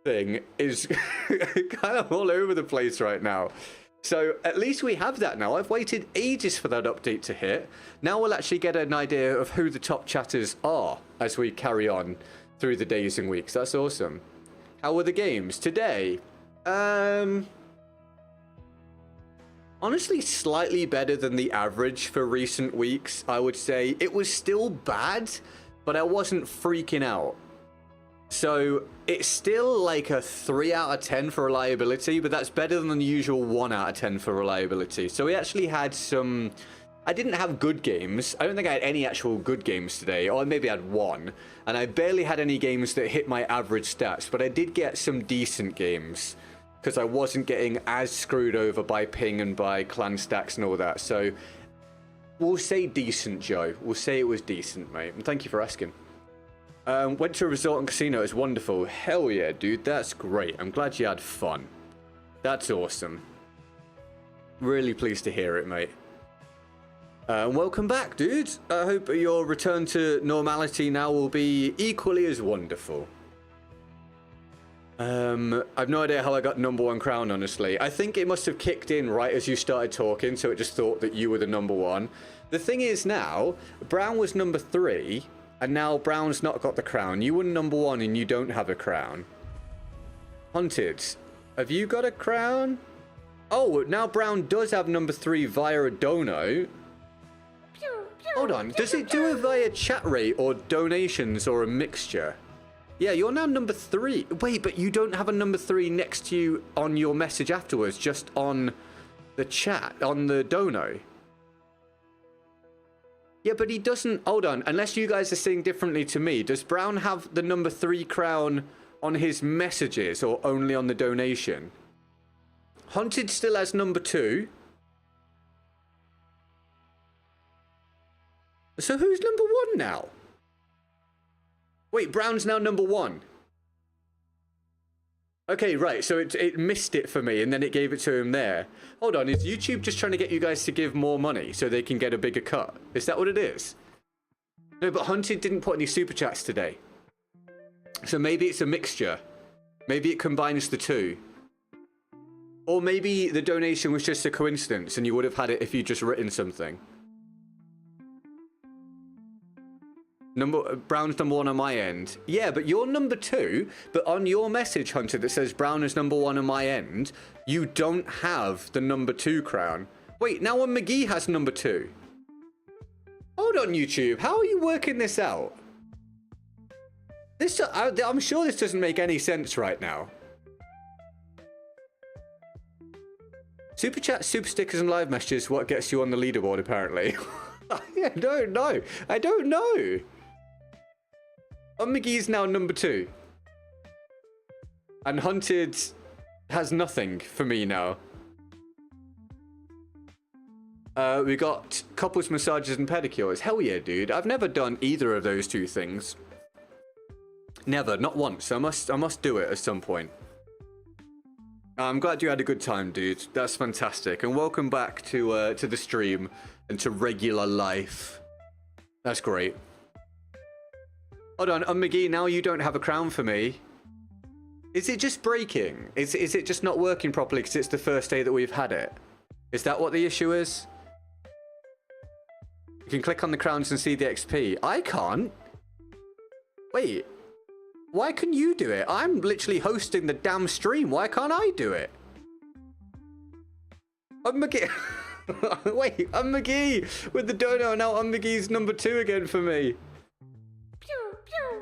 thing is kind of all over the place right now. So at least we have that now. I've waited ages for that update to hit. Now we'll actually get an idea of who the top chatters are as we carry on through the days and weeks. That's awesome. How were the games today? Honestly, slightly better than the average for recent weeks, I would say. It was still bad, but I wasn't freaking out. So it's still like a 3 out of 10 for reliability, but that's better than the usual 1 out of 10 for reliability. So we actually had some... I didn't have good games. I don't think I had any actual good games today, or maybe I had 1. And I barely had any games that hit my average stats, but I did get some decent games because I wasn't getting as screwed over by ping and by clan stacks and all that. So we'll say decent, Joe. We'll say it was decent, mate. And thank you for asking. Went to a resort and casino. It was wonderful. Hell yeah, dude. That's great. I'm glad you had fun. That's awesome. Really pleased to hear it, mate. Welcome back, dude. I hope your return to normality now will be equally as wonderful. I've no idea how I got number 1 crown, honestly. I think it must have kicked in right as you started talking, so it just thought that you were the number 1. The thing is now, Brown was number 3, and now Brown's not got the crown. You were number 1 and you don't have a crown. Hunted, have you got a crown? Oh, now Brown does have number 3 via a dono. Hold on, does it do it via chat rate or donations or a mixture? Yeah, you're now number 3. Wait, but you don't have a number 3 next to you on your message afterwards, just on the chat, on the dono. Yeah, but he doesn't... Hold on, unless you guys are saying differently to me, does Brown have the number 3 crown on his messages or only on the donation? Hunted still has number 2. So who's number 1 now? Wait, Brown's now number 1. Okay, right, so it missed it for me and then it gave it to him there. Hold on, is YouTube just trying to get you guys to give more money so they can get a bigger cut? Is that what it is? No, but Hunted didn't put any super chats today. So maybe it's a mixture. Maybe it combines the 2. Or maybe the donation was just a coincidence and you would have had it if you'd just written something. Brown's number 1 on my end. Yeah, but you're number 2. But on your message, Hunter, that says Brown is number 1 on my end, you don't have the number 2 crown. Wait, now on McGee has number 2. Hold on, YouTube. How are you working this out? I'm sure this doesn't make any sense right now. Super chat, super stickers, and live messages. What gets you on the leaderboard? Apparently. I don't know. I don't know. McGee's now number 2. And Hunted has nothing for me now. We got couples massages and pedicures. Hell yeah, dude. I've never done either of those 2 things. Never, not once. I must do it at some point. I'm glad you had a good time, dude. That's fantastic. And welcome back to the stream and to regular life. That's great. Hold on, McGee, now you don't have a crown for me. Is it just breaking? Is it just not working properly because it's the first day that we've had it? Is that what the issue is? You can click on the crowns and see the XP. I can't. Wait. Why can you do it? I'm literally hosting the damn stream. Why can't I do it? McGee. Wait, McGee with the donut. Now McGee's number 2 again for me.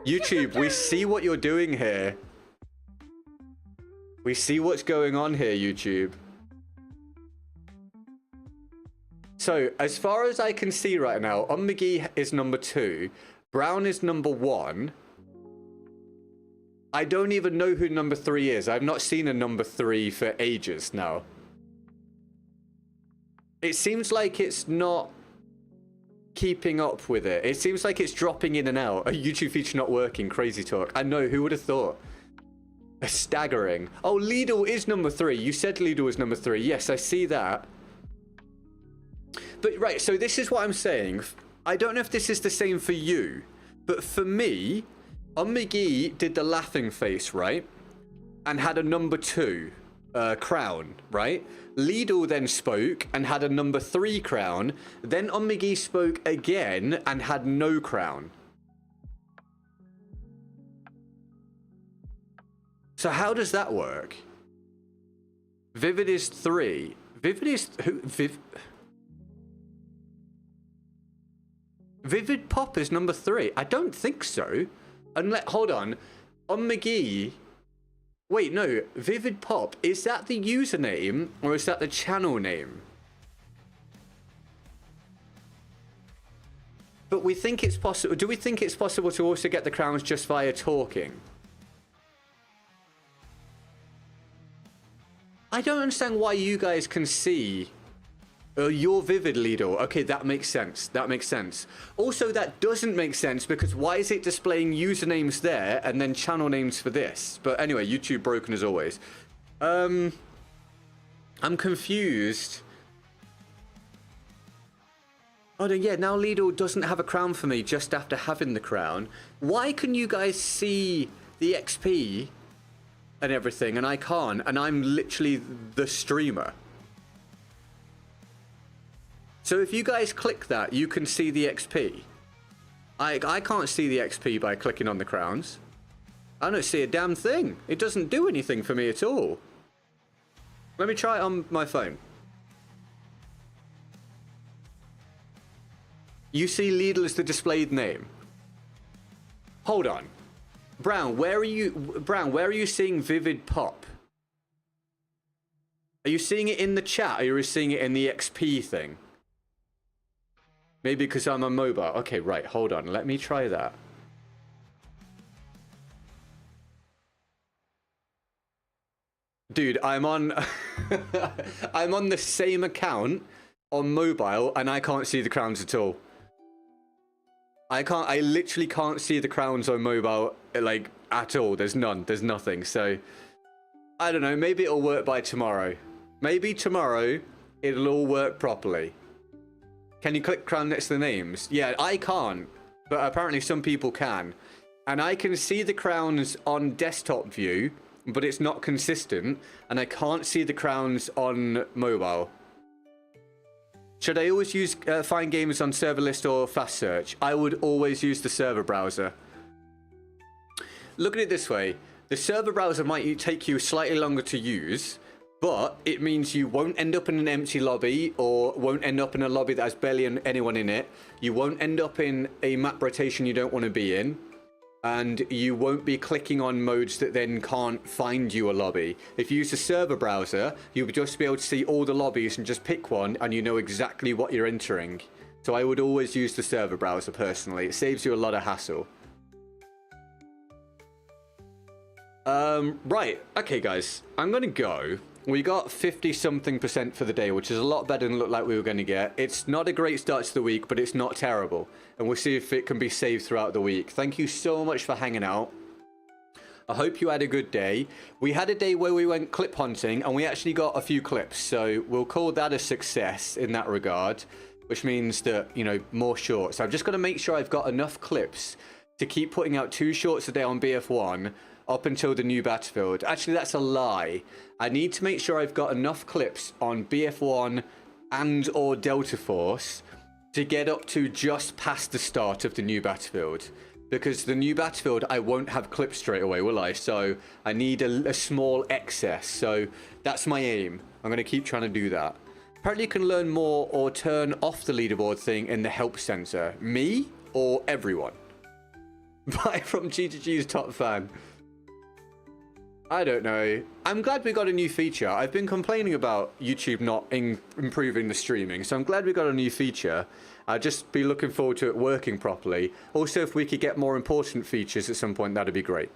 YouTube, we see what you're doing here. We see what's going on here, YouTube. So, as far as I can see right now, McGee is number 2. Brown is number 1. I don't even know who number 3 is. I've not seen a number 3 for ages now. It seems like it's not keeping up with it. It seems like it's dropping in and out. A YouTube feature not working. Crazy talk. I know. Who would have thought? Staggering. Oh, Lidl is number 3. You said Lidl was number 3. Yes, I see that. But right, so this is what I'm saying. I don't know if this is the same for you, but for me, McGee did the laughing face, right? And had a number 2 crown, right? Lidl then spoke and had a number 3 crown. Then McGee spoke again and had no crown. So how does that work? Vivid is 3. Vivid is who? Vivid Pop is number 3. I don't think so. Unless, hold on McGee. Wait, no. Vivid Pop, is that the username or is that the channel name? But we think it's possible. Do we think it's possible to also get the crowns just via talking? I don't understand why you guys can see your Vivid Lidl. Okay, that makes sense. That makes sense. Also, that doesn't make sense because why is it displaying usernames there and then channel names for this? But anyway, YouTube broken as always. I'm confused. Oh, no, yeah, now Lidl doesn't have a crown for me just after having the crown. Why can you guys see the XP and everything and I can't? And I'm literally the streamer. So if you guys click that, you can see the XP. I can't see the XP by clicking on the crowns. I don't see a damn thing. It doesn't do anything for me at all. Let me try it on my phone. You see Lidl as the displayed name. Hold on. Brown, where are you seeing Vivid Pop? Are you seeing it in the chat or are you seeing it in the XP thing? Maybe because I'm on mobile. Okay, right. Hold on. Let me try that. Dude, I'm on I'm on the same account on mobile and I can't see the crowns at all. I literally can't see the crowns on mobile like at all. There's none. There's nothing. So I don't know. Maybe it'll work by tomorrow. Maybe tomorrow it'll all work properly. Can you click crown next to the names? Yeah, I can't, but apparently some people can. And I can see the crowns on desktop view, but it's not consistent, and I can't see the crowns on mobile. Should I always use find games on server list or fast search? I would always use the server browser. Look at it this way. The server browser might take you slightly longer to use, but it means you won't end up in an empty lobby or won't end up in a lobby that has barely anyone in it. You won't end up in a map rotation you don't want to be in. And you won't be clicking on modes that then can't find you a lobby. If you use the server browser, you'll just be able to see all the lobbies and just pick one and you know exactly what you're entering. So I would always use the server browser personally. It saves you a lot of hassle. Right. Okay, guys. I'm going to go. We got 50-something% for the day, which is a lot better than it looked like we were going to get. It's not a great start to the week, but it's not terrible. And we'll see if it can be saved throughout the week. Thank you so much for hanging out. I hope you had a good day. We had a day where we went clip hunting, and we actually got a few clips. So we'll call that a success in that regard, which means that, you know, more shorts. I've just got to make sure I've got enough clips to keep putting out 2 shorts a day on BF1 up until the new battlefield. Actually, that's a lie. I need to make sure I've got enough clips on BF1 and or Delta Force to get up to just past the start of the new battlefield. because the new Battlefield, I won't have clips straight away, will I? So I need a small excess. So that's my aim. I'm going to keep trying to do that. Apparently you can learn more or turn off the leaderboard thing in the help center. Me or everyone? Bye from GGG's top fan. I don't know. I'm glad we got a new feature. I've been complaining about YouTube not improving the streaming, so I'm glad we got a new feature. I'd just be looking forward to it working properly. Also, if we could get more important features at some point, that'd be great.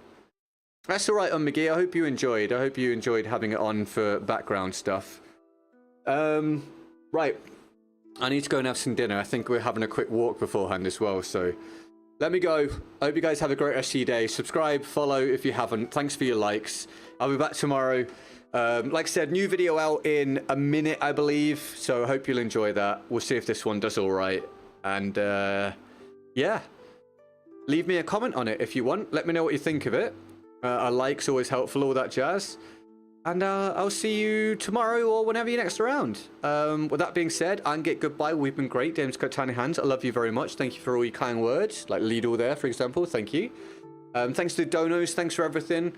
That's all right, McGee. I hope you enjoyed. I hope you enjoyed having it on for background stuff. Right. I need to go and have some dinner. I think we're having a quick walk beforehand as well, so let me go. I hope you guys have a great rest of your day. Subscribe, follow if you haven't. Thanks for your likes. I'll be back tomorrow. Like I said, new video out in a minute, I believe. So I hope you'll enjoy that. We'll see if this one does all right. And yeah, leave me a comment on it if you want. Let me know what you think of it. A like's always helpful, all that jazz. And I'll see you tomorrow or whenever you're next around. With that being said, I'm GetGoodGuy. We've been great. Dame's got tiny hands. I love you very much. Thank you for all your kind words. Like Lidl there, for example. Thank you. Thanks to Donos. Thanks for everything.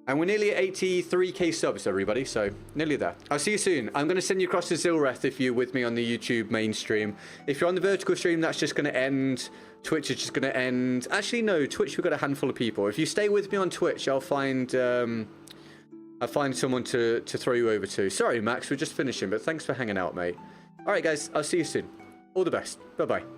And we're nearly at 83k subs, everybody. So, nearly there. I'll see you soon. I'm going to send you across to Zilreth if you're with me on the YouTube main stream. If you're on the vertical stream, that's just going to end. Twitch is just going to end. Actually, no. Twitch, we've got a handful of people. If you stay with me on Twitch, I'll find someone to throw you over to. Sorry, Max, we're just finishing, but thanks for hanging out, mate. All right, guys, I'll see you soon. All the best. Bye-bye.